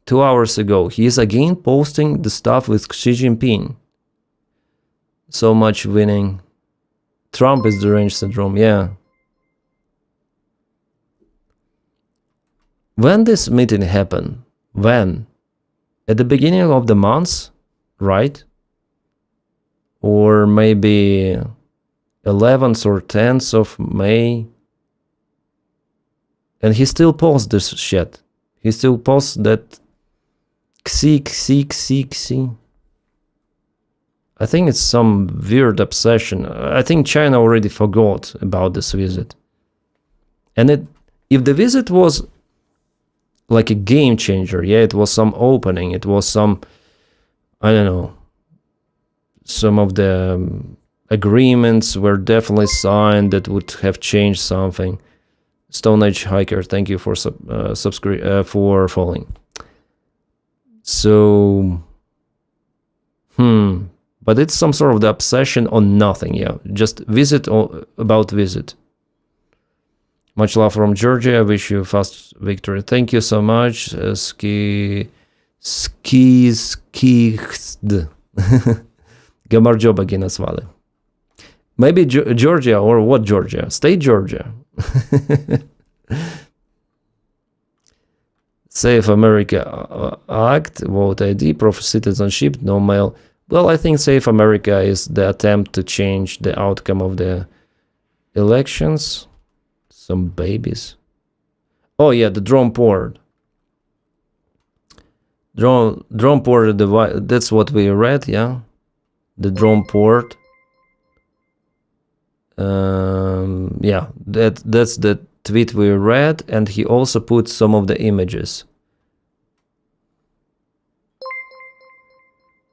2 hours ago. He is again posting the stuff with Xi Jinping. So much winning. Trump is deranged syndrome, yeah. When this meeting happened? When? At the beginning of the month, right? Or maybe 11th or 10th of May. And he still posts this shit. He still posts that Xi. I think it's some weird obsession. I think China already forgot about this visit. And if the visit was like a game changer, yeah, it was some opening, it was some, I don't know, some of the agreements were definitely signed that would have changed something. Stone Age Hiker, thank you for for following. So, but it's some sort of the obsession on nothing, yeah. Just visit or about visit. Much love from Georgia. I wish you a fast victory. Thank you so much. Гамарджобаги назвали. Maybe Georgia, or what Georgia? State Georgia. Save America Act, vote ID, proof of citizenship, no mail. Well, I think Save America is the attempt to change the outcome of the elections. Some babies. Oh yeah, the drone port. Drone port device. That's what we read, yeah. The drone port. Yeah, that's the tweet we read, and he also put some of the images.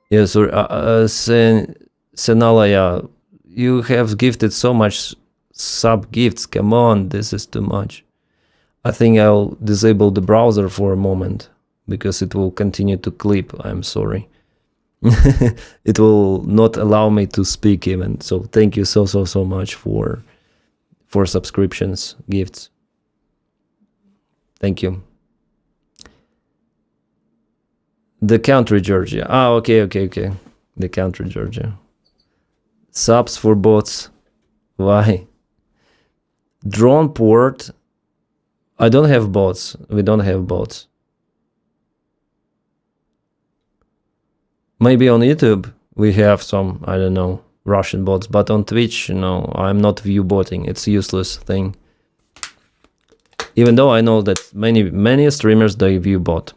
Yes, Senalaya, you have gifted so much sub gifts. Come on, this is too much. I think I'll disable the browser for a moment because it will continue to clip. I'm sorry. It will not allow me to speak even. So thank you so much for subscriptions, gifts. Thank you. The country Georgia. Ah, okay. The country Georgia. Subs for bots. Why? Drone port. I don't have bots. We don't have bots. Maybe on YouTube we have some, I don't know, Russian bots, but on Twitch, no, I'm not view botting. It's a useless thing. Even though I know that many streamers, they view bot.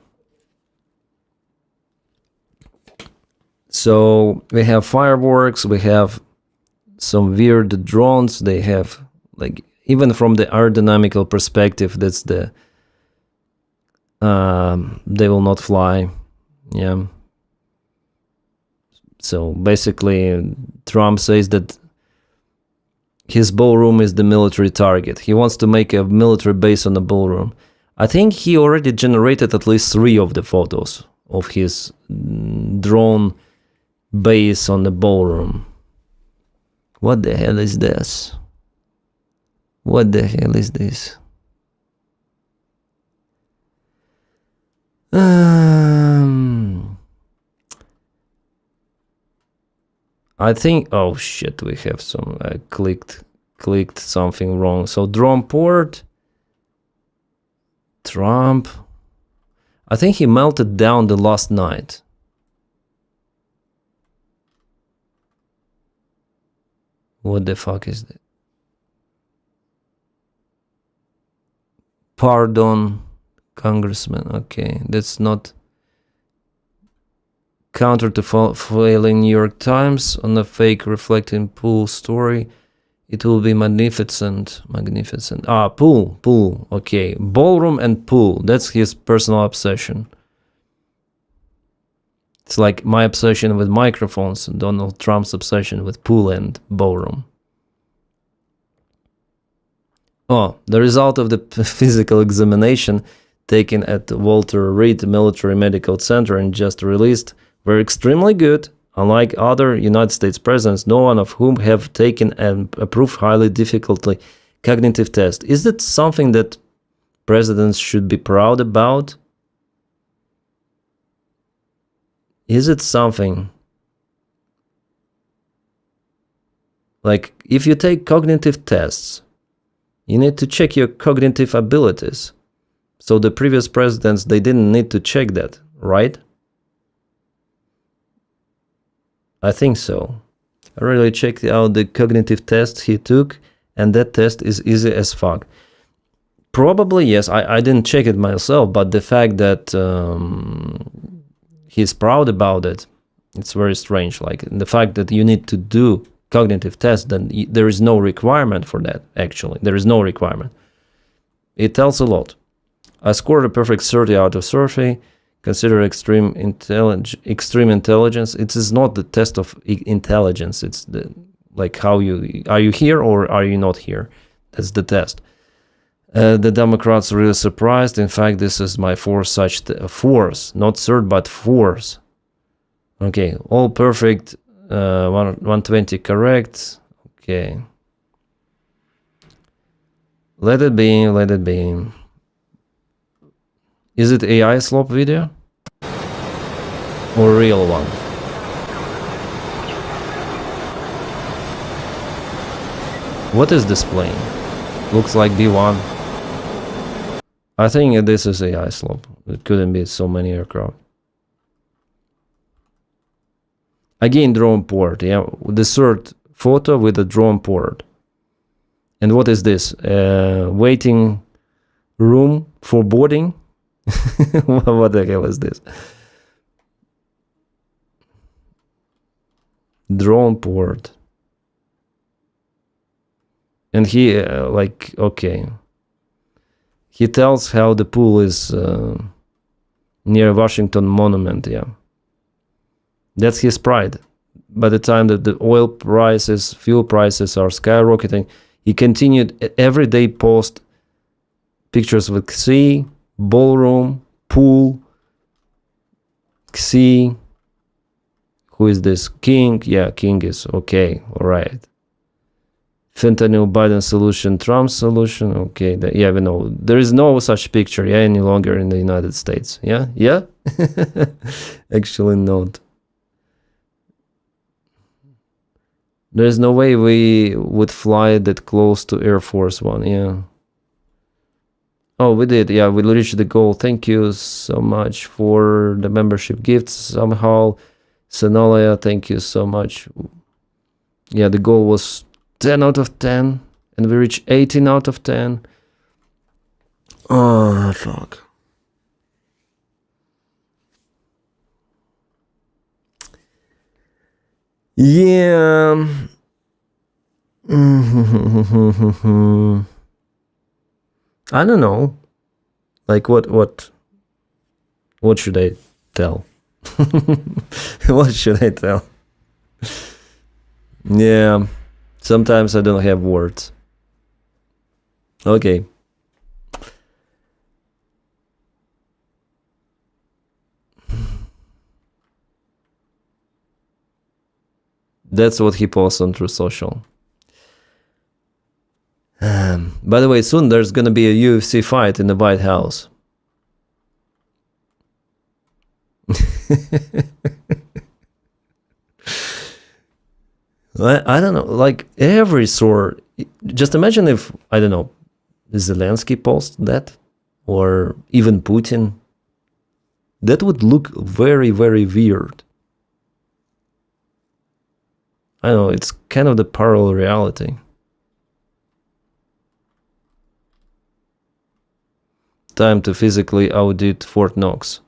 So we have fireworks, we have some weird drones. They have, like, even from the aerodynamical perspective, that's the they will not fly. Yeah. So basically, Trump says that his ballroom is the military target. He wants to make a military base on the ballroom. I think he already generated at least 3 of the photos of his drone base on the ballroom. What the hell is this? What the hell is this? I think, oh shit, we have some, I clicked something wrong. So drone port, Trump, I think he melted down the last night. What the fuck is that? Pardon, Congressman, okay, that's not... Counter to failing New York Times on a fake reflecting pool story. It will be magnificent. Ah, pool. Okay, ballroom and pool. That's his personal obsession. It's like my obsession with microphones and Donald Trump's obsession with pool and ballroom. Oh, the result of the physical examination taken at Walter Reed Military Medical Center and just released were extremely good, unlike other United States presidents, no one of whom have taken and approved highly difficultly cognitive tests. Is that something that presidents should be proud about? Is it something? Like, if you take cognitive tests, you need to check your cognitive abilities. So the previous presidents, they didn't need to check that, right? I think so. I really checked out the cognitive tests he took, and that test is easy as fuck. Probably, yes, I didn't check it myself, but the fact that he's proud about it, it's very strange. Like, the fact that you need to do cognitive tests, then there is no requirement for that, actually. There is no requirement. It tells a lot. I scored a perfect 30 out of 30. Consider extreme intelligence. It is not the test of intelligence. It's the, like, how you are you here or are you not here? That's the test. The Democrats are really surprised. In fact, this is my fourth such fourth, not third, but fourth. Okay, all perfect. 120 correct. Okay. Let it be. Let it be. Is it AI slop video? Or real one? What is displaying? Looks like B1. I think this is AI slop. It couldn't be so many aircraft. Again, drone port. Yeah, the third photo with the drone port. And what is this? Waiting room for boarding? What the hell is this? Drone port. And he, like, okay. He tells how the pool is near Washington Monument, yeah. That's his pride. By the time that the oil prices, fuel prices are skyrocketing, he continued every day post pictures with sea, ballroom, pool, sea. Who is this? King? Yeah, King is okay. All right. Fentanyl Biden solution, Trump solution. Okay. Yeah, we know. There is no such picture, yeah, any longer in the United States. Yeah? Yeah? Actually not. There's no way we would fly that close to Air Force One, yeah. Oh, we did, yeah, we reached the goal. Thank you so much for the membership gifts. Somehow, Senolia, thank you so much. Yeah, the goal was 10 out of 10, and we reached 18 out of 10. Oh, fuck. Yeah. I don't know. Like what should I tell? What should I tell? Yeah. Sometimes I don't have words. Okay. That's what he posts on True Social. By the way, soon there's gonna be a UFC fight in the White House. I don't know, like every sort. Just imagine if, I don't know, Zelensky posts that, or even Putin. That would look very, very weird. I don't know, it's kind of the parallel reality. Time to physically audit Fort Knox.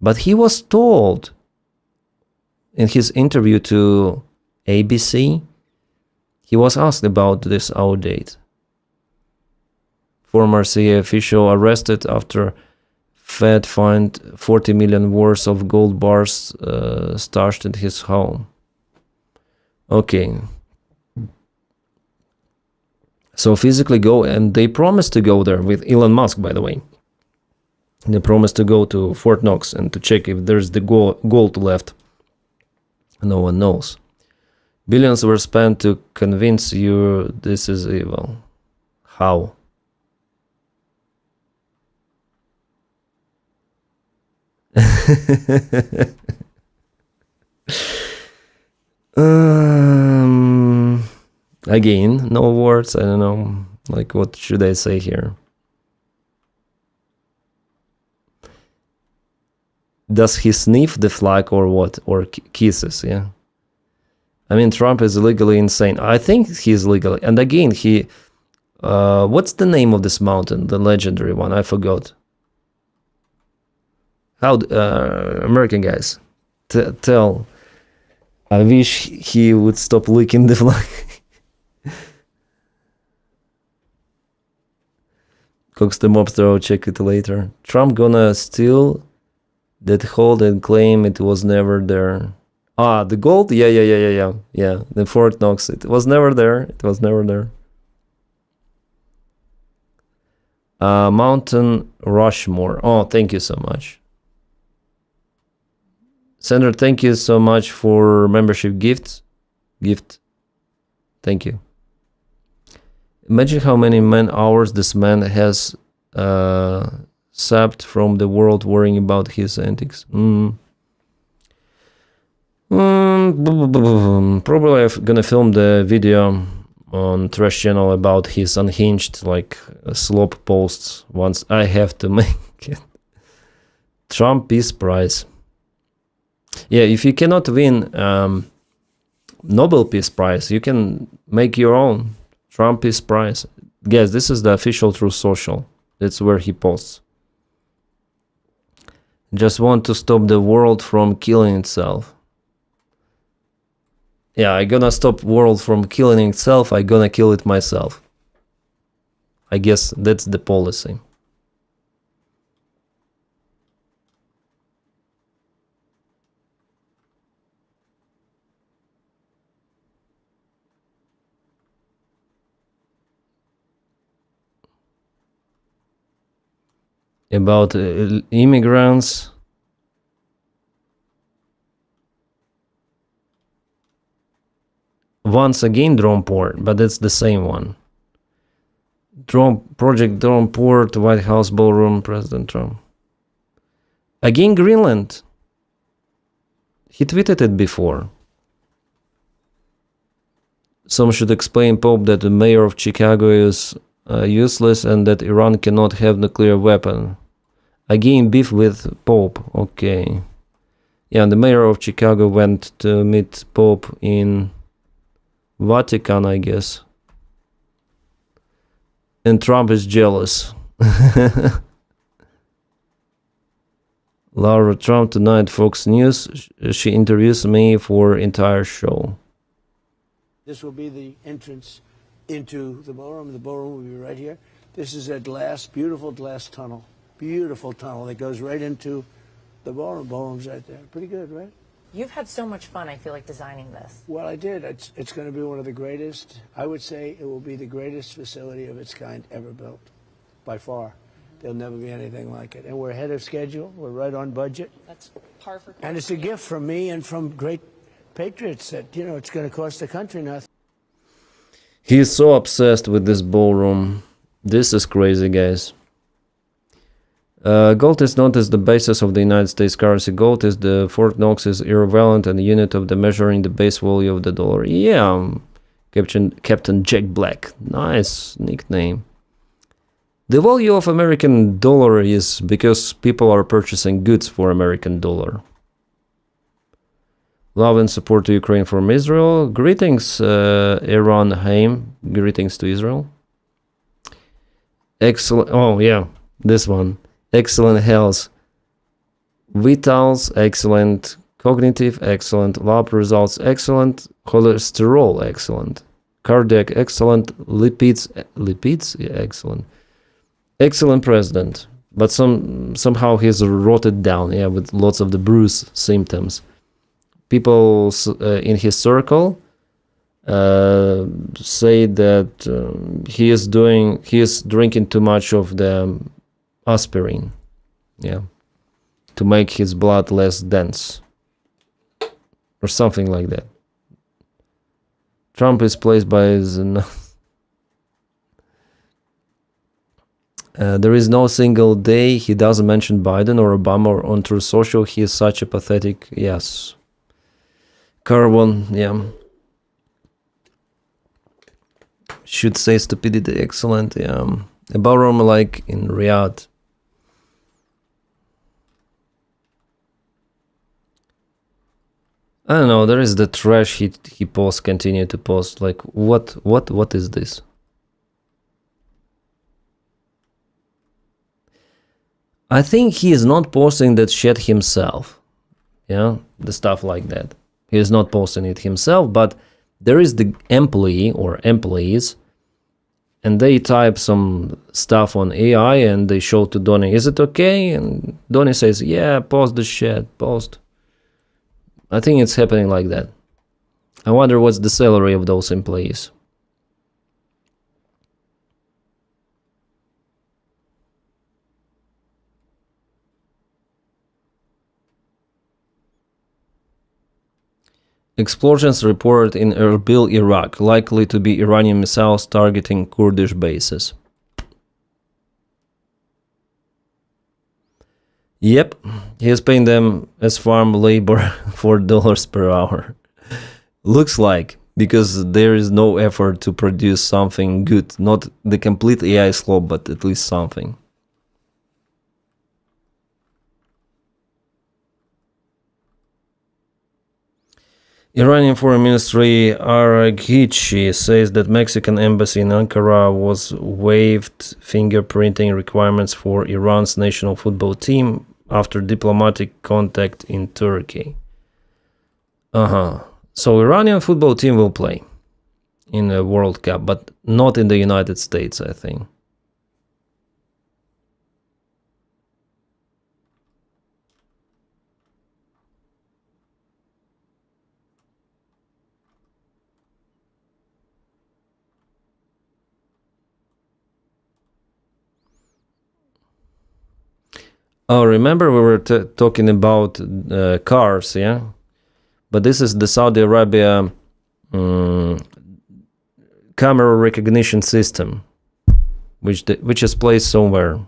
But he was told in his interview to ABC, he was asked about this audit. Former CIA official arrested after Fed find 40 million worth of gold bars stashed in his home. Okay. So physically go, and they promised to go there with Elon Musk, by the way. They promised to go to Fort Knox and to check if there's the gold left. No one knows. Billions were spent to convince you this is evil. How? Again, no words. I don't know. Like, what should I say here? Does he sniff the flag or what? Or kisses? Yeah. I mean, Trump is legally insane. I think he's legally. And again, he. What's the name of this mountain? The legendary one. I forgot. How American guys tell. I wish he would stop licking the flag. Cox the mobster, I'll check it later. Trump gonna steal that hold and claim it was never there. Ah, the gold? Yeah. Yeah, the Fort Knox. It was never there. It was never there. Mountain Rushmore. Oh, thank you so much. Sandra, thank you so much for membership gift. Thank you. Imagine how many man-hours this man has sapped from the world worrying about his antics. Probably I'm gonna film the video on Trash Channel about his unhinged, like, slop posts once I have to make it. Trump Peace Prize. Yeah, if you cannot win Nobel Peace Prize, you can make your own Trump Peace Prize. Guys, this is the official Truth Social. That's where he posts. Just want to stop the world from killing itself. Yeah, I gonna stop world from killing itself. I gonna kill it myself. I guess that's the policy. About immigrants. Once again, drone port, but it's the same one. Project Drone Port, White House Ballroom, President Trump. Again, Greenland. He tweeted it before. Some should explain Pope that the mayor of Chicago is useless and that Iran cannot have nuclear weapon. Again, beef with Pope. Okay. Yeah, the mayor of Chicago went to meet Pope in Vatican, I guess. And Trump is jealous. Laura Trump tonight, Fox News. She interviews me for entire show. This will be the entrance into the ballroom. The ballroom will be right here. This is a glass, beautiful glass tunnel. Beautiful tunnel that goes right into the ballroom. Ballroom's right there. Pretty good, right? You've had so much fun, I feel like, designing this. Well, I did. It's going to be one of the greatest. I would say it will be the greatest facility of its kind ever built, by far. There'll never be anything like it. And we're ahead of schedule. We're right on budget. That's par for course. And it's a gift from me and from great patriots that, you know, it's going to cost the country nothing. He is so obsessed with this ballroom. This is crazy, guys. Gold is not as the basis of the United States currency. Gold is the Fort Knox is irrelevant and the unit of the measuring the base value of the dollar. Yeah, Captain Jack Black. Nice nickname. The value of American dollar is because people are purchasing goods for American dollar. Love and support to Ukraine from Israel. Greetings, Iran Haim. Greetings to Israel. Excellent. Oh, yeah, this one. Excellent health. Vitals, excellent. Cognitive, excellent. Lab results, excellent. Cholesterol, excellent. Cardiac, excellent. Lipids, yeah, excellent. Excellent president. But somehow he's rotted down, yeah, with lots of the Bruce symptoms. People in his circle say that he is drinking too much of the aspirin, yeah, to make his blood less dense, or something like that. Trump is placed by his. There is no single day he doesn't mention Biden or Obama or on Truth Social. He is such a pathetic. Yes. Carbon, yeah. Should say stupidity, excellent, yeah. A ballroom like in Riyadh. I don't know, there is the trash he posts, continue to post. Like, what is this? I think he is not posting that shit himself. Yeah, the stuff like that. He is not posting it himself, but there is the employee or employees, and they type some stuff on AI and they show to Donny, is it okay? And Donny says, yeah, post the shit, post. I think it's happening like that. I wonder what's the salary of those employees. Explosions reported in Erbil, Iraq, likely to be Iranian missiles targeting Kurdish bases. Yep, he is paying them as farm labor $4 per hour. Looks like, because there is no effort to produce something good. Not the complete AI slop, but at least something. Iranian Foreign Ministry Araghchi says that Mexican embassy in Ankara was waived fingerprinting requirements for Iran's national football team after diplomatic contact in Turkey. So Iranian football team will play in the World Cup, but not in the United States, I think. Oh, remember we were talking about cars, yeah? But this is the Saudi Arabia camera recognition system, which is placed somewhere.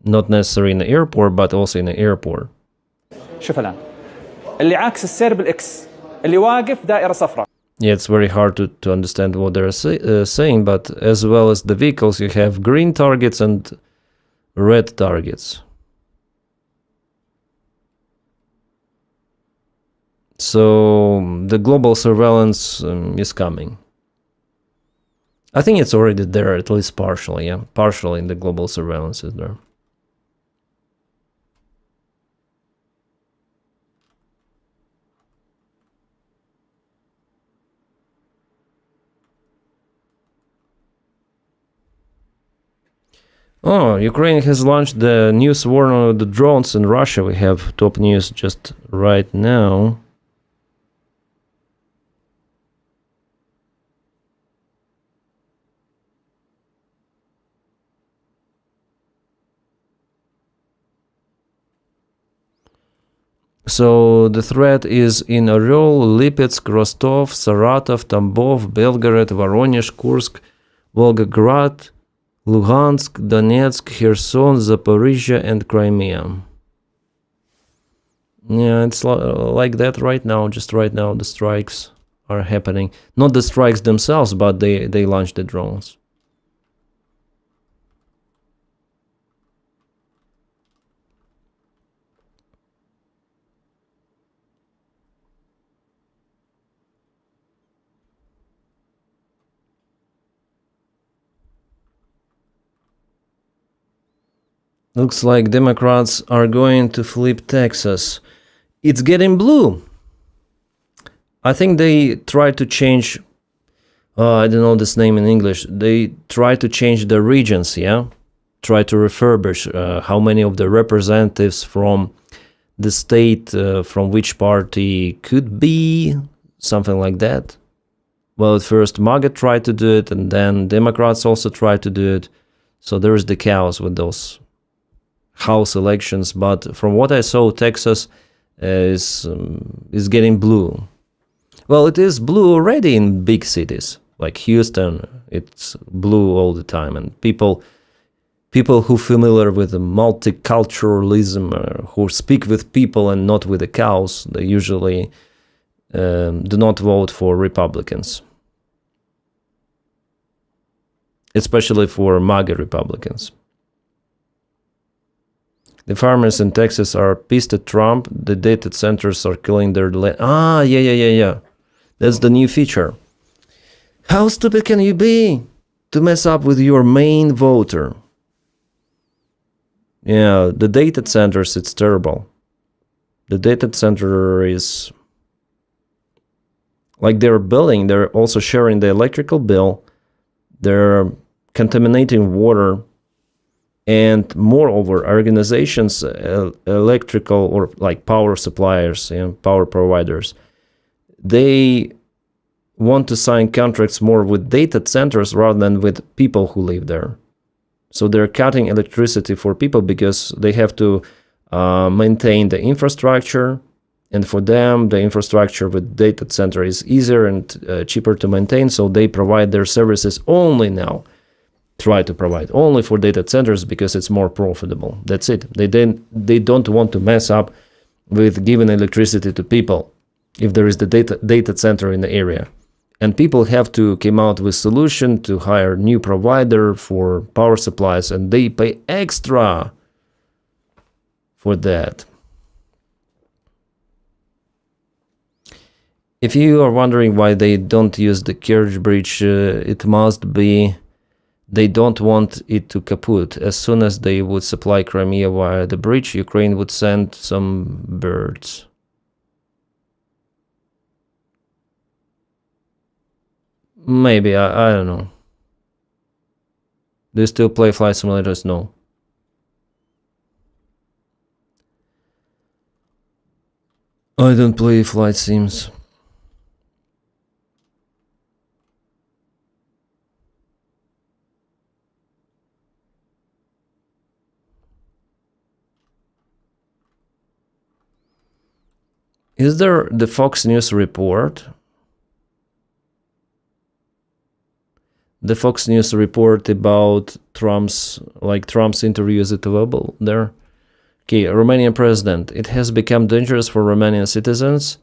Not necessarily in the airport, but also in the airport. شوف الآن اللي عكس السير بالإكس اللي واقف دائرة صفراء. Yeah, it's very hard to understand what they're saying, but as well as the vehicles, you have green targets and red targets. So the global surveillance is coming. I think it's already there, at least partially, yeah. Partially the global surveillance is there. Oh, Ukraine has launched the news war on the drones in Russia. We have top news just right now. So the threat is in Oryol, Lipetsk, Rostov, Saratov, Tambov, Belgorod, Voronezh, Kursk, Volgograd, Luhansk, Donetsk, Kherson, Zaporizhia, and Crimea. Yeah, it's like that right now. Just right now, the strikes are happening. Not the strikes themselves, but they launched the drones. Looks like Democrats are going to flip Texas. It's getting blue. I think they tried to change, I don't know this name in English. They tried to change the regions, yeah? Try to refurbish how many of the representatives from the state from which party could be, something like that. Well, at first MAGA tried to do it, and then Democrats also tried to do it. So there is the chaos with those House elections, but from what I saw, Texas is getting blue. Well, it is blue already in big cities like Houston. It's blue all the time, and people who familiar with the multiculturalism, who speak with people and not with the cows, they usually do not vote for Republicans, especially for MAGA Republicans. The farmers in Texas are pissed at Trump. The data centers are killing their land. Ah, yeah. That's the new feature. How stupid can you be to mess up with your main voter? Yeah, the data centers, it's terrible. The data center is like they're building, they're also sharing the electrical bill. They're contaminating water. And moreover, organizations, electrical or like power suppliers and power providers, they want to sign contracts more with data centers rather than with people who live there. So they're cutting electricity for people because they have to maintain the infrastructure. And for them, the infrastructure with data center is easier and cheaper to maintain. So they provide their services only now. Try to provide only for data centers because it's more profitable. That's it. They don't want to mess up with giving electricity to people if there is the data center in the area. And people have to come out with solution to hire new provider for power supplies, and they pay extra for that. If you are wondering why they don't use the Kerch Bridge, it must be they don't want it to kaput. As soon as they would supply Crimea via the bridge, Ukraine would send some birds. Maybe, I don't know. Do you still play flight simulators? No. I don't play flight sims. Is there the Fox News report? the Fox News report about Trump's interview. Is it available there? Okay, Romanian president. It has become dangerous for Romanian citizens.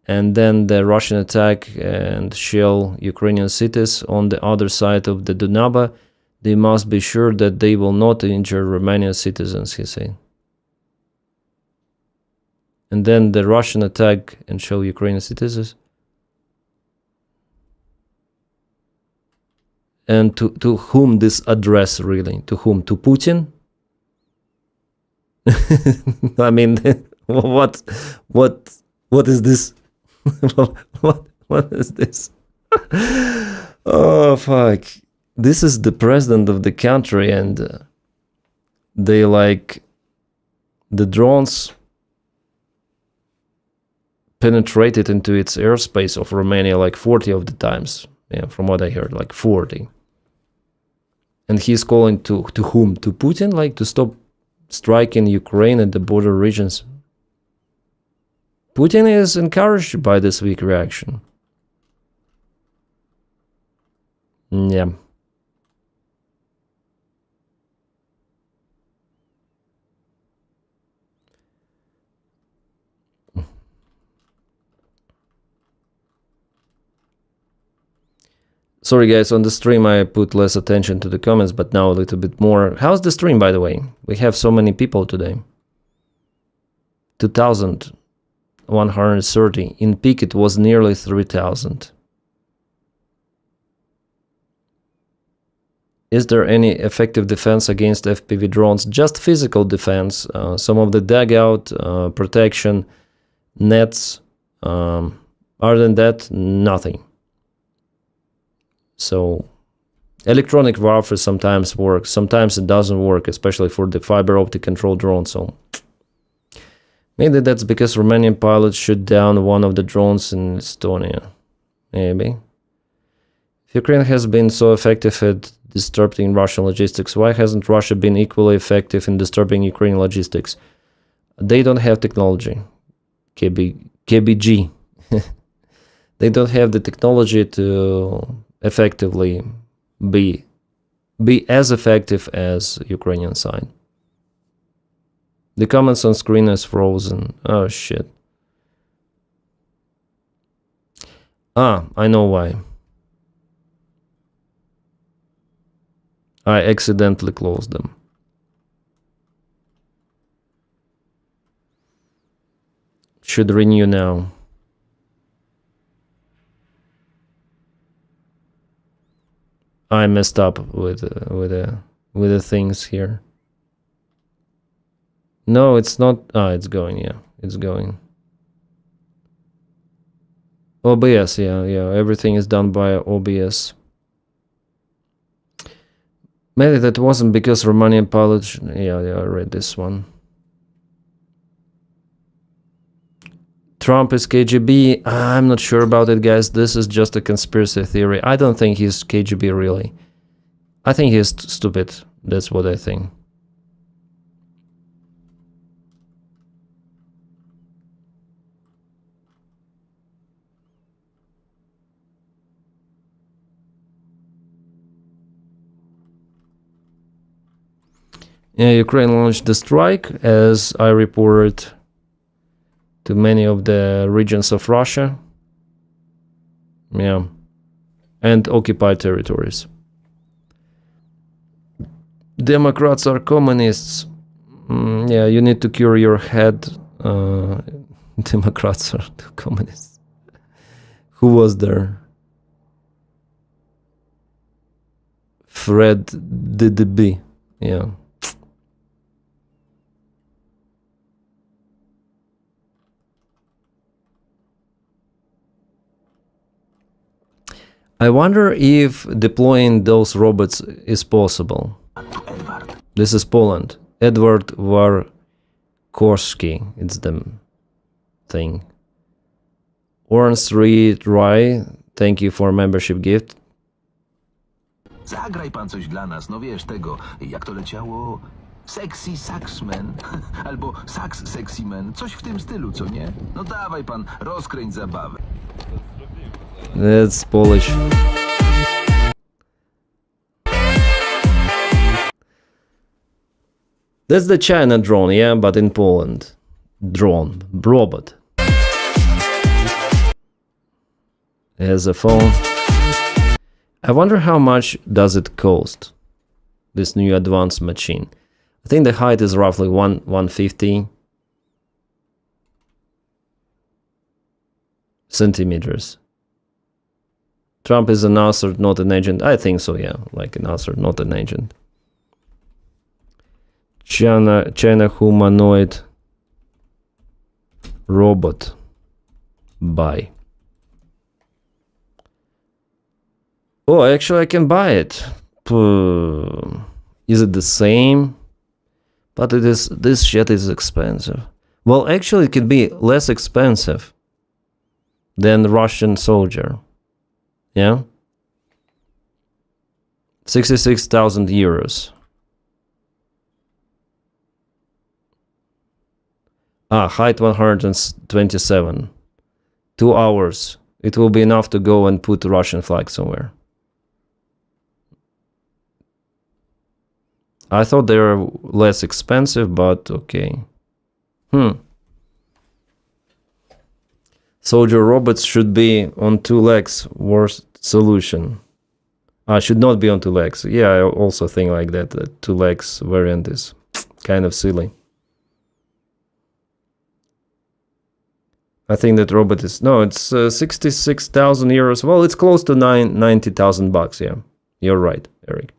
And then the Russian attack and shell Ukrainian cities on the other side of the Dunaba. They must be sure that they will not injure Romanian citizens, he said. And then the Russian attack and shell Ukrainian citizens. And to whom this address really? To whom? To Putin? I mean, what is this? what is this? Oh fuck! This is the president of the country, and they like the drones penetrated into its airspace of Romania like 40 of the times. Yeah, from what I heard, like 40. And he's calling to whom? To Putin, like to stop striking Ukraine and the border regions. Putin is encouraged by this weak reaction. Yeah. Sorry guys, on the stream I put less attention to the comments, but now a little bit more. How's the stream, by the way? We have so many people today. 2,130. In peak it was nearly 3,000. Is there any effective defense against FPV drones? Just physical defense. Some of the dugout, protection, nets. Other than that, nothing. So, electronic warfare sometimes works, sometimes it doesn't work, especially for the fiber optic control drone. So, maybe that's because Romanian pilots shot down one of the drones in Estonia. Maybe. If Ukraine has been so effective at disturbing Russian logistics, why hasn't Russia been equally effective in disturbing Ukrainian logistics? They don't have technology. KBG. They don't have the technology to effectively be as effective as Ukrainian side. The comments on screen is frozen. Oh shit. Ah, I know why. I accidentally closed them. Should renew now. I messed up with the things here. No, it's not. Ah, it's going. Yeah, it's going. OBS. Yeah. Everything is done by OBS. Maybe that wasn't because Romanian pilots. Yeah, I read this one. Trump is KGB. I'm not sure about it, guys. This is just a conspiracy theory. I don't think he's KGB really. I think he's stupid. That's what I think. Yeah, Ukraine launched the strike, as I reported, to many of the regions of Russia. Yeah. And occupied territories. Democrats are communists. Yeah, you need to cure your head. Democrats are communists. Who was there? Fred DDB. Yeah. I wonder if deploying those robots is possible. This is Poland. Edward Warkowski, it's the thing. Orange Reed Rye, thank you for membership gift. Zagraj pan coś dla nas, no wiesz tego, jak to leciało? Sexy Saxman, albo Sax Sexy Man, coś w tym stylu, co nie? No dawaj pan, rozkręć zabawę. That's Polish. That's the China drone, yeah, but in Poland. Drone, robot. Has a phone. I wonder how much does it cost, this new advanced machine. I think the height is roughly 150 centimeters. Trump is an assert, not an agent. I think so, yeah, like an assert, not an agent. China humanoid robot buy. Oh, actually I can buy it. Is it the same? But it is, this shit is expensive. Well, actually it could be less expensive than the Russian soldier. Yeah? 66,000 euros. Height 127. 2 hours. It will be enough to go and put the Russian flag somewhere. I thought they were less expensive, but okay. Soldier robots should be on 2 legs. Worst solution. Should not be on 2 legs. Yeah, I also think like that. The 2 legs variant is kind of silly. I think that robot is... No, it's 66,000 euros. Well, it's close to 90,000 bucks, yeah. You're right, Eric.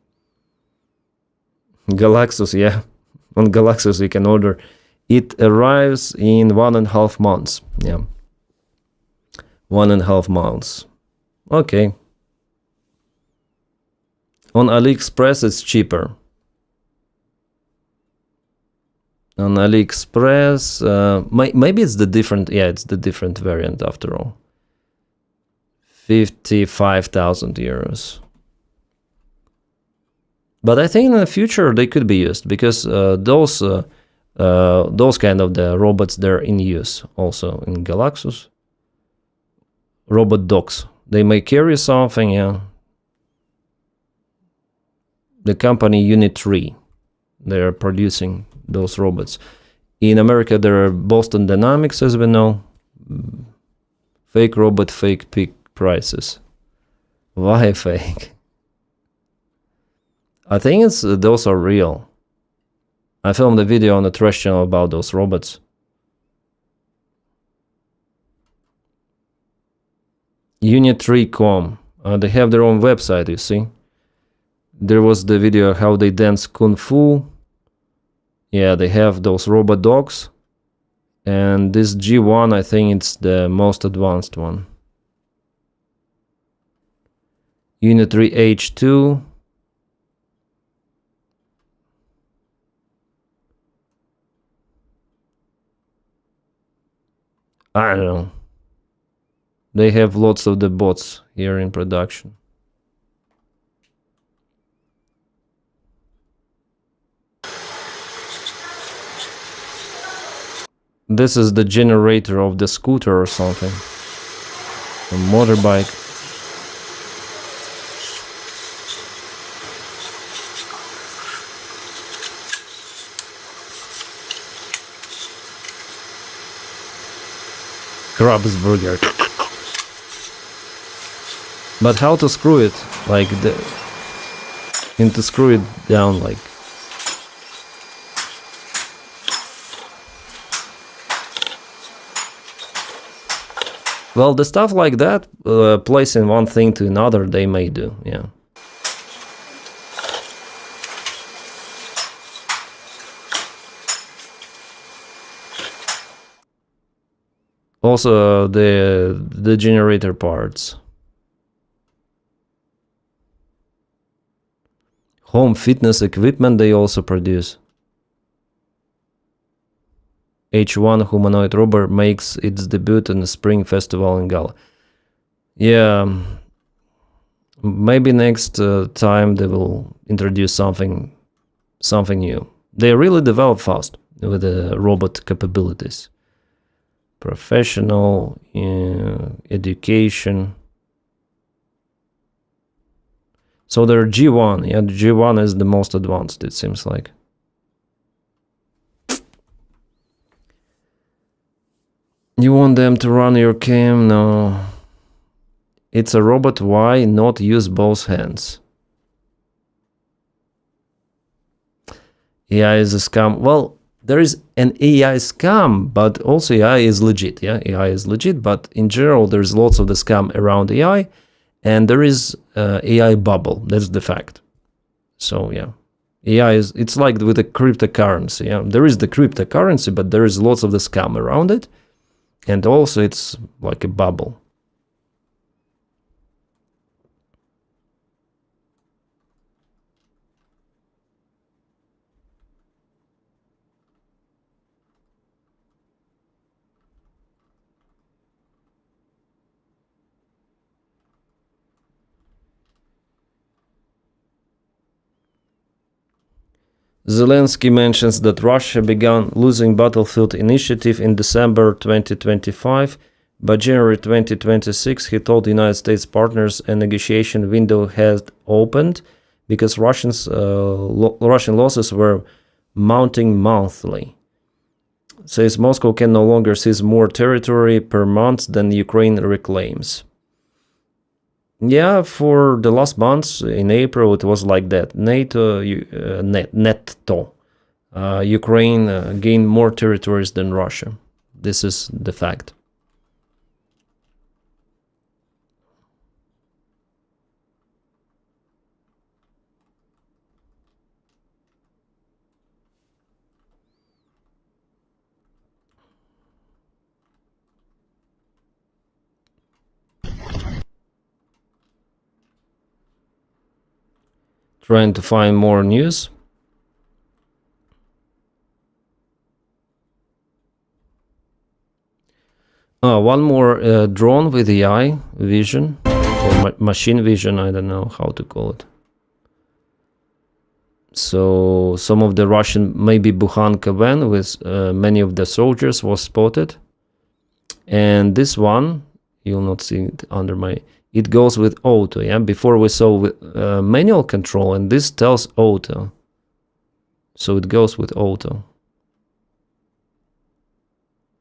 Galaxus, yeah. On Galaxus you can order. It arrives in 1.5 months. Yeah. 1.5 months. Okay. On AliExpress it's cheaper. On AliExpress, maybe it's the different, yeah, it's the different variant after all. 55,000 euros. But I think in the future they could be used because those kind of the robots, they're in use also in Galaxus. Robot dogs, they may carry something, yeah. The company Unit 3, they're producing those robots. In America there are Boston Dynamics, as we know. Fake robot, fake pig prices. Why fake? I think it's those are real. I filmed a video on the Trash channel about those robots. Unit 3.com. They have their own website, you see. There was the video how they dance Kung Fu. Yeah, they have those robot dogs. And this G1, I think it's the most advanced one. Unit 3H2. I don't know. They have lots of the bots here in production. This is the generator of the scooter or something. A motorbike. Krabs burger. But how to screw it? Like and to screw it down, like. Well, the stuff like that, placing one thing to another, they may do, yeah. Also, the generator parts. Home fitness equipment they also produce. H1 humanoid robot makes its debut in the Spring Festival in Gala. Yeah, maybe next time they will introduce something new. They really develop fast with the robot capabilities. Professional, education. So their G1, yeah, the G1 is the most advanced, it seems like. You want them to run your cam? No. It's a robot. Why not use both hands? AI is a scam. Well, there is an AI scam, but also AI is legit. Yeah, AI is legit, but in general, there's lots of the scam around AI, and there is AI bubble. That's the fact. So yeah, AI is, it's like with the cryptocurrency. Yeah, there is the cryptocurrency, but there is lots of the scam around it, and also it's like a bubble. Zelensky mentions that Russia began losing battlefield initiative in December 2025. By January 2026, he told the United States partners a negotiation window had opened because Russian losses were mounting monthly. Says Moscow can no longer seize more territory per month than Ukraine reclaims. Yeah, for the last months in April it was like that. NATO, netto. Ukraine gained more territories than Russia. This is the fact. Trying to find more news. One more drone with AI vision or machine vision. I don't know how to call it. So some of the Russian, maybe Bukhanka van with many of the soldiers was spotted. And this one, you'll not see it under my, it goes with auto. Yeah, before we saw with manual control, and this tells auto. So it goes with auto.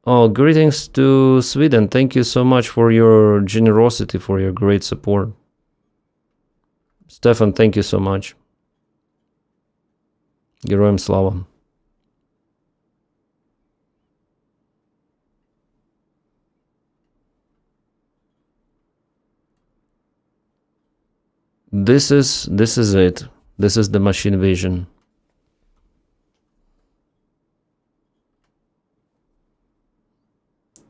Oh, greetings to Sweden. Thank you so much for your generosity, for your great support. Stefan, thank you so much. Героям слава. This is it. This is the machine vision.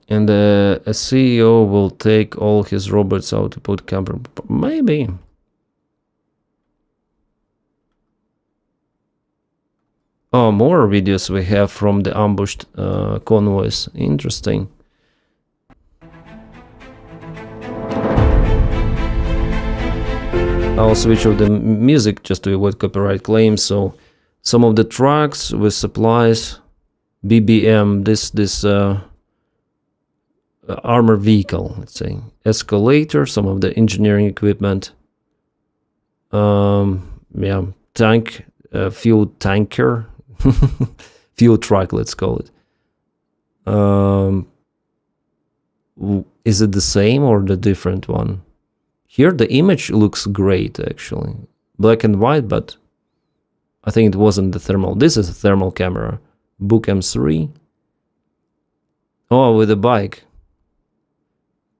And a CEO will take all his robots out to put camera. Maybe. Oh, more videos we have from the ambushed convoys. Interesting. I'll switch off the music just to avoid copyright claims. So some of the trucks with supplies, BBM, this armor vehicle, let's say, escalator, some of the engineering equipment, yeah, tank, fuel tanker, fuel truck, let's call it. Is it the same or the different one? Here the image looks great, actually. Black and white, but I think it wasn't the thermal. This is a thermal camera. Book M3. Oh, with a bike.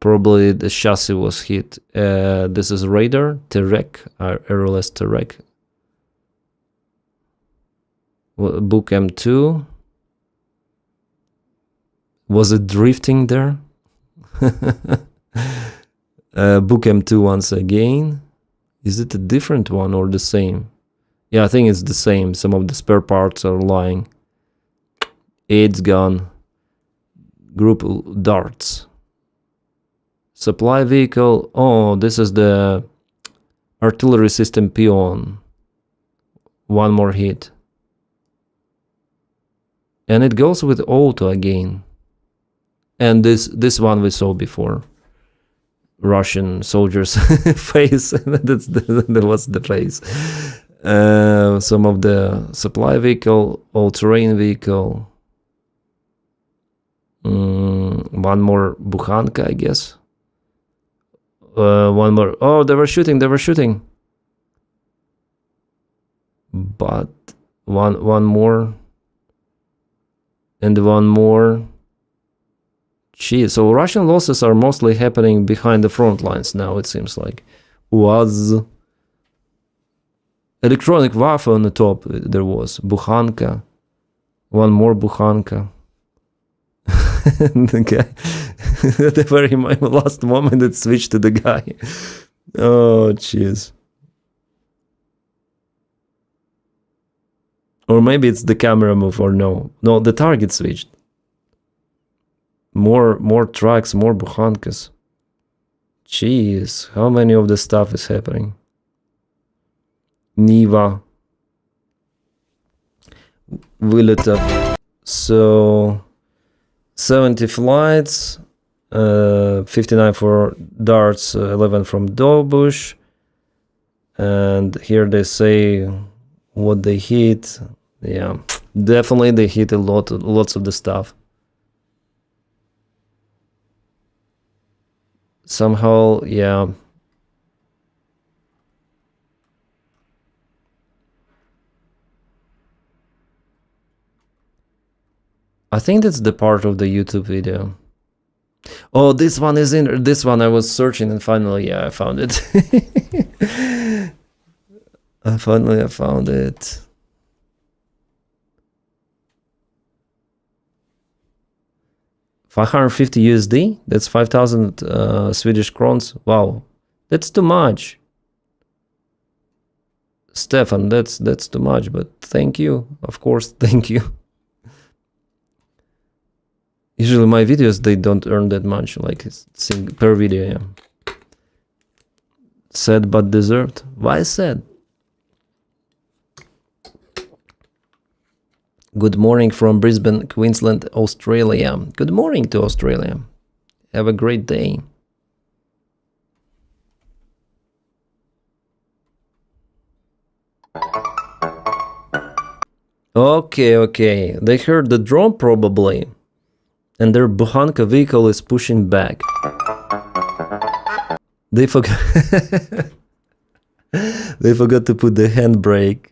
Probably the chassis was hit. This is radar, Terek, airless Terek. Book M2. Was it drifting there? Book M2 once again. Is it a different one or the same? Yeah, I think it's the same. Some of the spare parts are lying. AIDS gun. Group darts. Supply vehicle. Oh, this is the artillery system Pion. One more hit. And it goes with auto again. And this one we saw before. Russian soldiers' face. That was the face. Some of the supply vehicle, all-terrain vehicle. One more Bukhanka, I guess. One more. Oh, they were shooting. But one more. And one more. Gee, so Russian losses are mostly happening behind the front lines now, it seems like. Was electronic Waffe on the top, there was. Bukhanka. One more Bukhanka. The guy, at the very last moment, it switched to the guy. Oh, jeez. Or maybe it's the camera move, or no. No, the target switched. More trucks, more Bukhankas. Jeez, how many of the stuff is happening? Niva. Villetov. So 70 flights, 59 for darts, 11 from Dobush. And here they say what they hit. Yeah, definitely they hit lots of the stuff. Somehow, yeah. I think that's the part of the YouTube video. Oh, this one is in this one. I was searching and finally, yeah, I found it. I found it. $550 USD. That's 5,000 Swedish crowns. Wow, that's too much. Stefan, that's too much. But thank you, of course, thank you. Usually my videos, they don't earn that much, like per video, yeah. Sad but deserved. Why sad? Good morning from Brisbane, Queensland, Australia. Good morning to Australia. Have a great day. Okay. They heard the drone probably. And their Bukhanka vehicle is pushing back. They forgot they forgot to put the handbrake.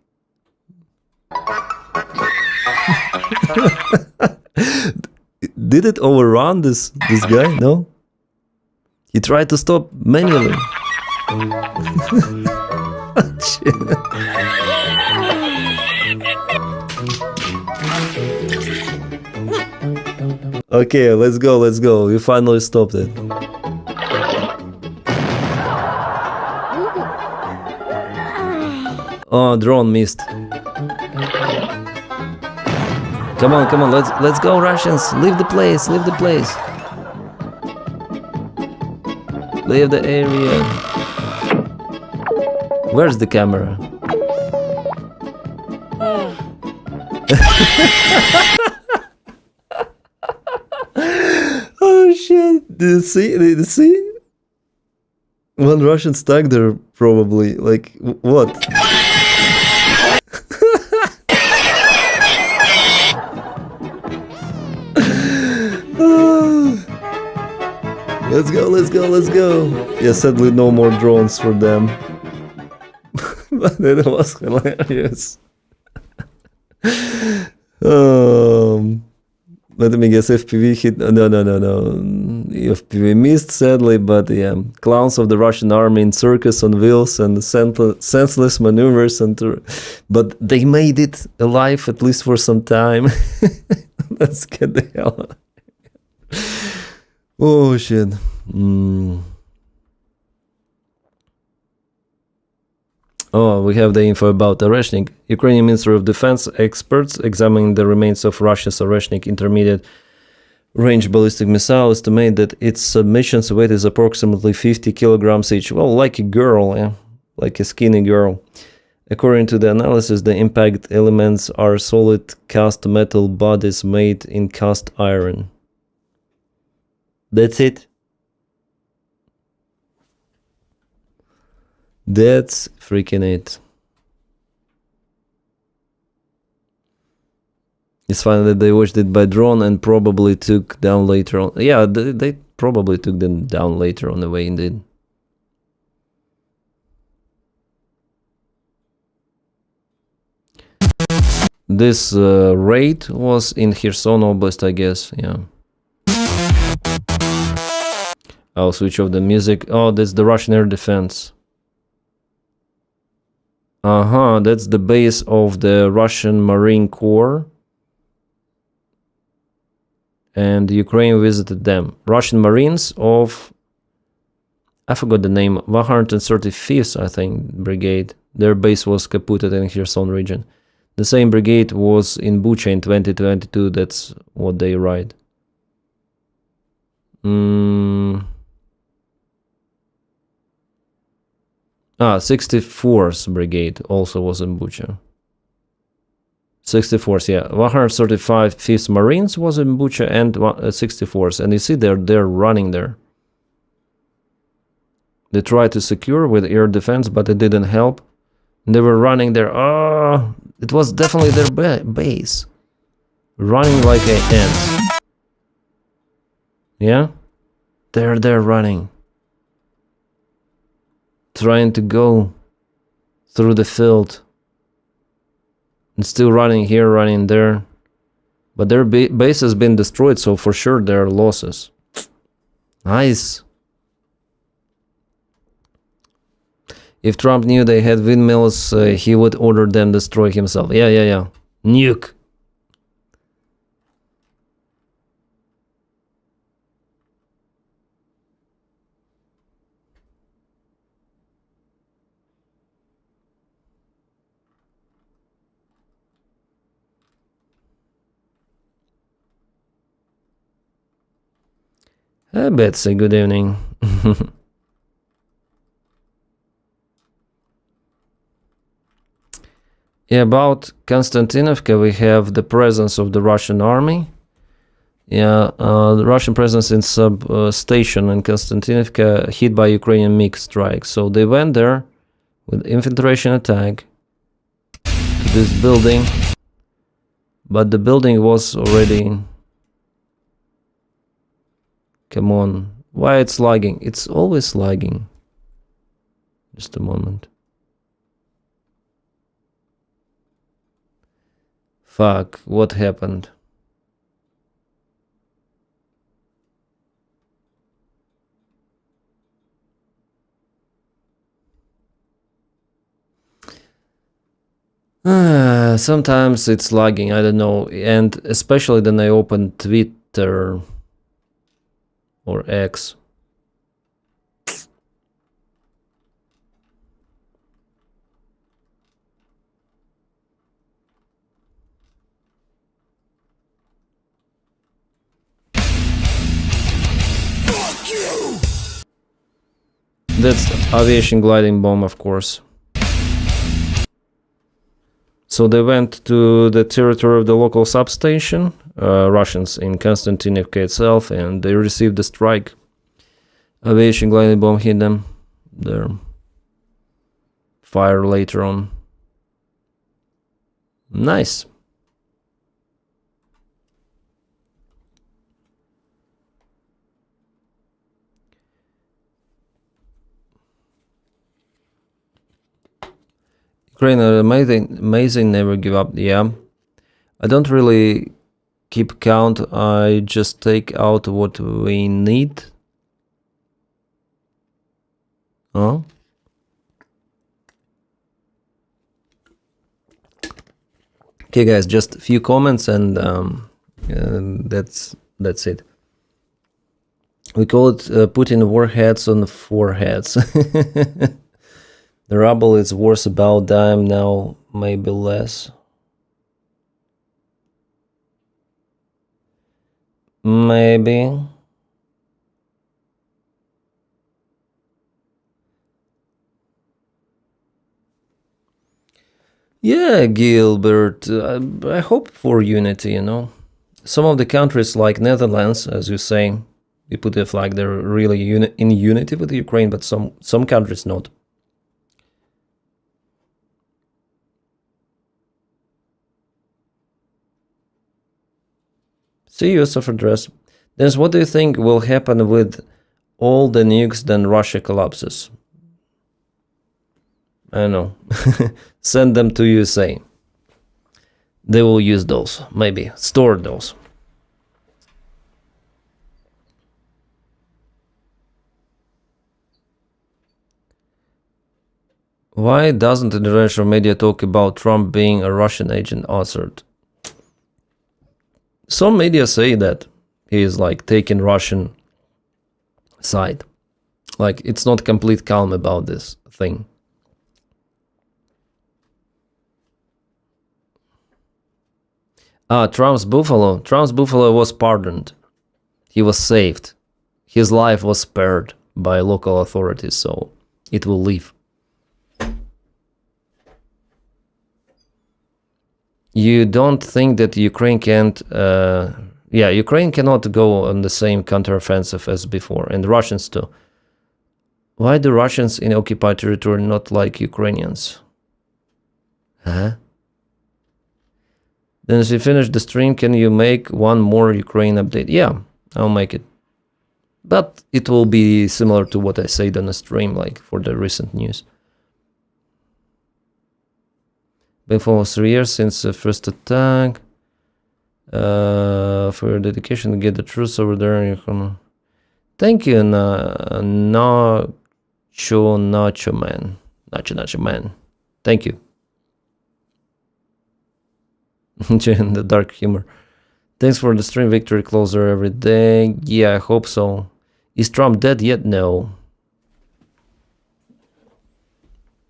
Did it overrun this guy? No? He tried to stop manually. Okay, let's go. We finally stopped it. Oh, drone missed. Come on, let's go, Russians. Leave the place. Leave the area. Where's the camera? Oh shit, did you see? One Russian stuck there, probably. Like, what? Let's go. Yeah, sadly no more drones for them. But it was hilarious. Let me guess, FPV hit. No. FPV missed, sadly, but yeah. Clowns of the Russian army in circus on wheels and senseless maneuvers. But they made it alive, at least for some time. Let's get the hell out. Oh, shit. Oh, we have the info about Oreshnik. Ukrainian Ministry of Defense experts examining the remains of Russia's Oreshnik intermediate range ballistic missile estimate that its submission's weight is approximately 50 kilograms each. Well, like a girl, yeah? Like a skinny girl. According to the analysis, the impact elements are solid cast metal bodies made in cast iron. That's it. That's freaking it. It's funny that they watched it by drone and probably took down later on. Yeah, they probably took them down later on the way, indeed. This raid was in Kherson Oblast, I guess, yeah. I'll switch off the music. Oh, that's the Russian air defense. That's the base of the Russian Marine Corps. And Ukraine visited them. Russian Marines of, I forgot the name, 135th, I think, Brigade. Their base was Kaputet in Kherson region. The same brigade was in Bucha in 2022, that's what they write. 64th Brigade also was in Bucha. 64th, yeah. 135th Marines was in Bucha and 64th. And you see they're running there. They tried to secure with air defense, but it didn't help. They were running there. Oh, it was definitely their base. Running like ants. Yeah? They're running. Trying to go through the field. And still running here, running there. But their base has been destroyed, so for sure there are losses. Nice. If Trump knew they had windmills, he would order them destroy himself. Yeah. Nuke. Betsy, good evening. Yeah, about Konstantinovka, we have the presence of the Russian army. Yeah, the Russian presence in sub-station in Konstantinovka hit by Ukrainian MiG strikes. So they went there with infiltration attack to this building. But the building was already... Come on. Why it's lagging? It's always lagging. Just a moment. Fuck, what happened? Sometimes it's lagging, I don't know. And especially then I open Twitter or X. That's aviation gliding bomb, of course. So they went to the territory of the local substation, Russians in Konstantinovka itself, and they received a strike. Aviation gliding bomb hit them. Their fire later on. Nice. Ukraine are amazing, never give up. Yeah, I don't really keep count. I just take out what we need. Oh. Okay, guys, just a few comments and that's it. We call it putting warheads on the foreheads. The rubble is worth about dime now, maybe less. Maybe. Yeah, Gilbert, I hope for unity, you know. Some of the countries like Netherlands, as you say, you put the flag, they're really in unity with Ukraine, but some countries not. See you, of address. Dennis, what do you think will happen with all the nukes then Russia collapses? I don't know. Send them to USA. They will use those, maybe. Store those. Why doesn't international media talk about Trump being a Russian agent answered? Some media say that he is like taking Russian side. Like it's not complete calm about this thing. Trump's buffalo. Trump's buffalo was pardoned. He was saved. His life was spared by local authorities, so it will live. You don't think that Ukraine can't... Ukraine cannot go on the same counteroffensive as before, and Russians too. Why do Russians in occupied territory not like Ukrainians? Huh? Then as you finish the stream, can you make one more Ukraine update? Yeah, I'll make it. But it will be similar to what I said on the stream, like for the recent news. Been for 3 years since the first attack. For your dedication to get the truth over there. Thank you, Nacho Man. Nacho Man. Thank you. The dark humor. Thanks for the stream, victory closer every day. Yeah, I hope so. Is Trump dead yet? No.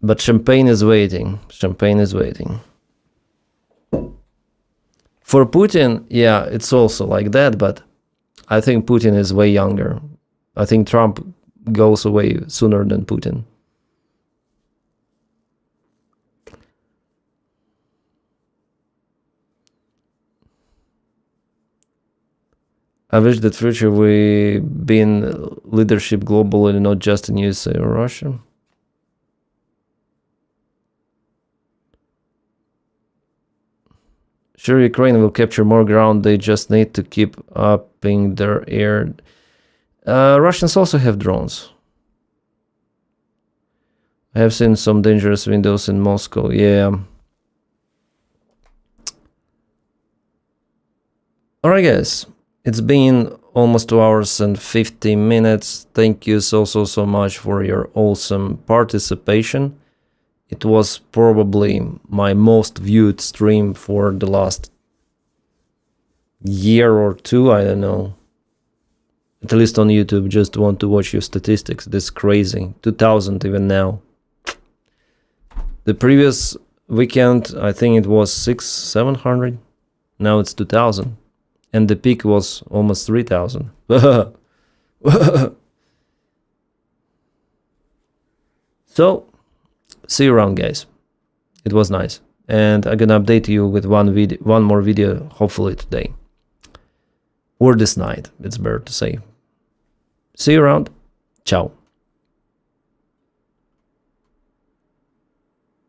But champagne is waiting. Champagne is waiting. For Putin, yeah, it's also like that, but I think Putin is way younger. I think Trump goes away sooner than Putin. I wish that future we been leadership globally, not just in USA or Russia. Sure, Ukraine will capture more ground. They just need to keep upping their air. Russians also have drones. I have seen some dangerous windows in Moscow. Yeah. Alright, guys. It's been almost 2 hours and 50 minutes. Thank you so much for your awesome participation. It was probably my most viewed stream for the last year or two, I don't know. At least on YouTube, just want to watch your statistics. This is crazy. 2000 even now. The previous weekend, I think it was 600-700. Now it's 2000. And the peak was almost 3000. So, see you around, guys. It was nice. And I'm gonna update you with one more video, hopefully today. Or this night, it's better to say. See you around. Ciao.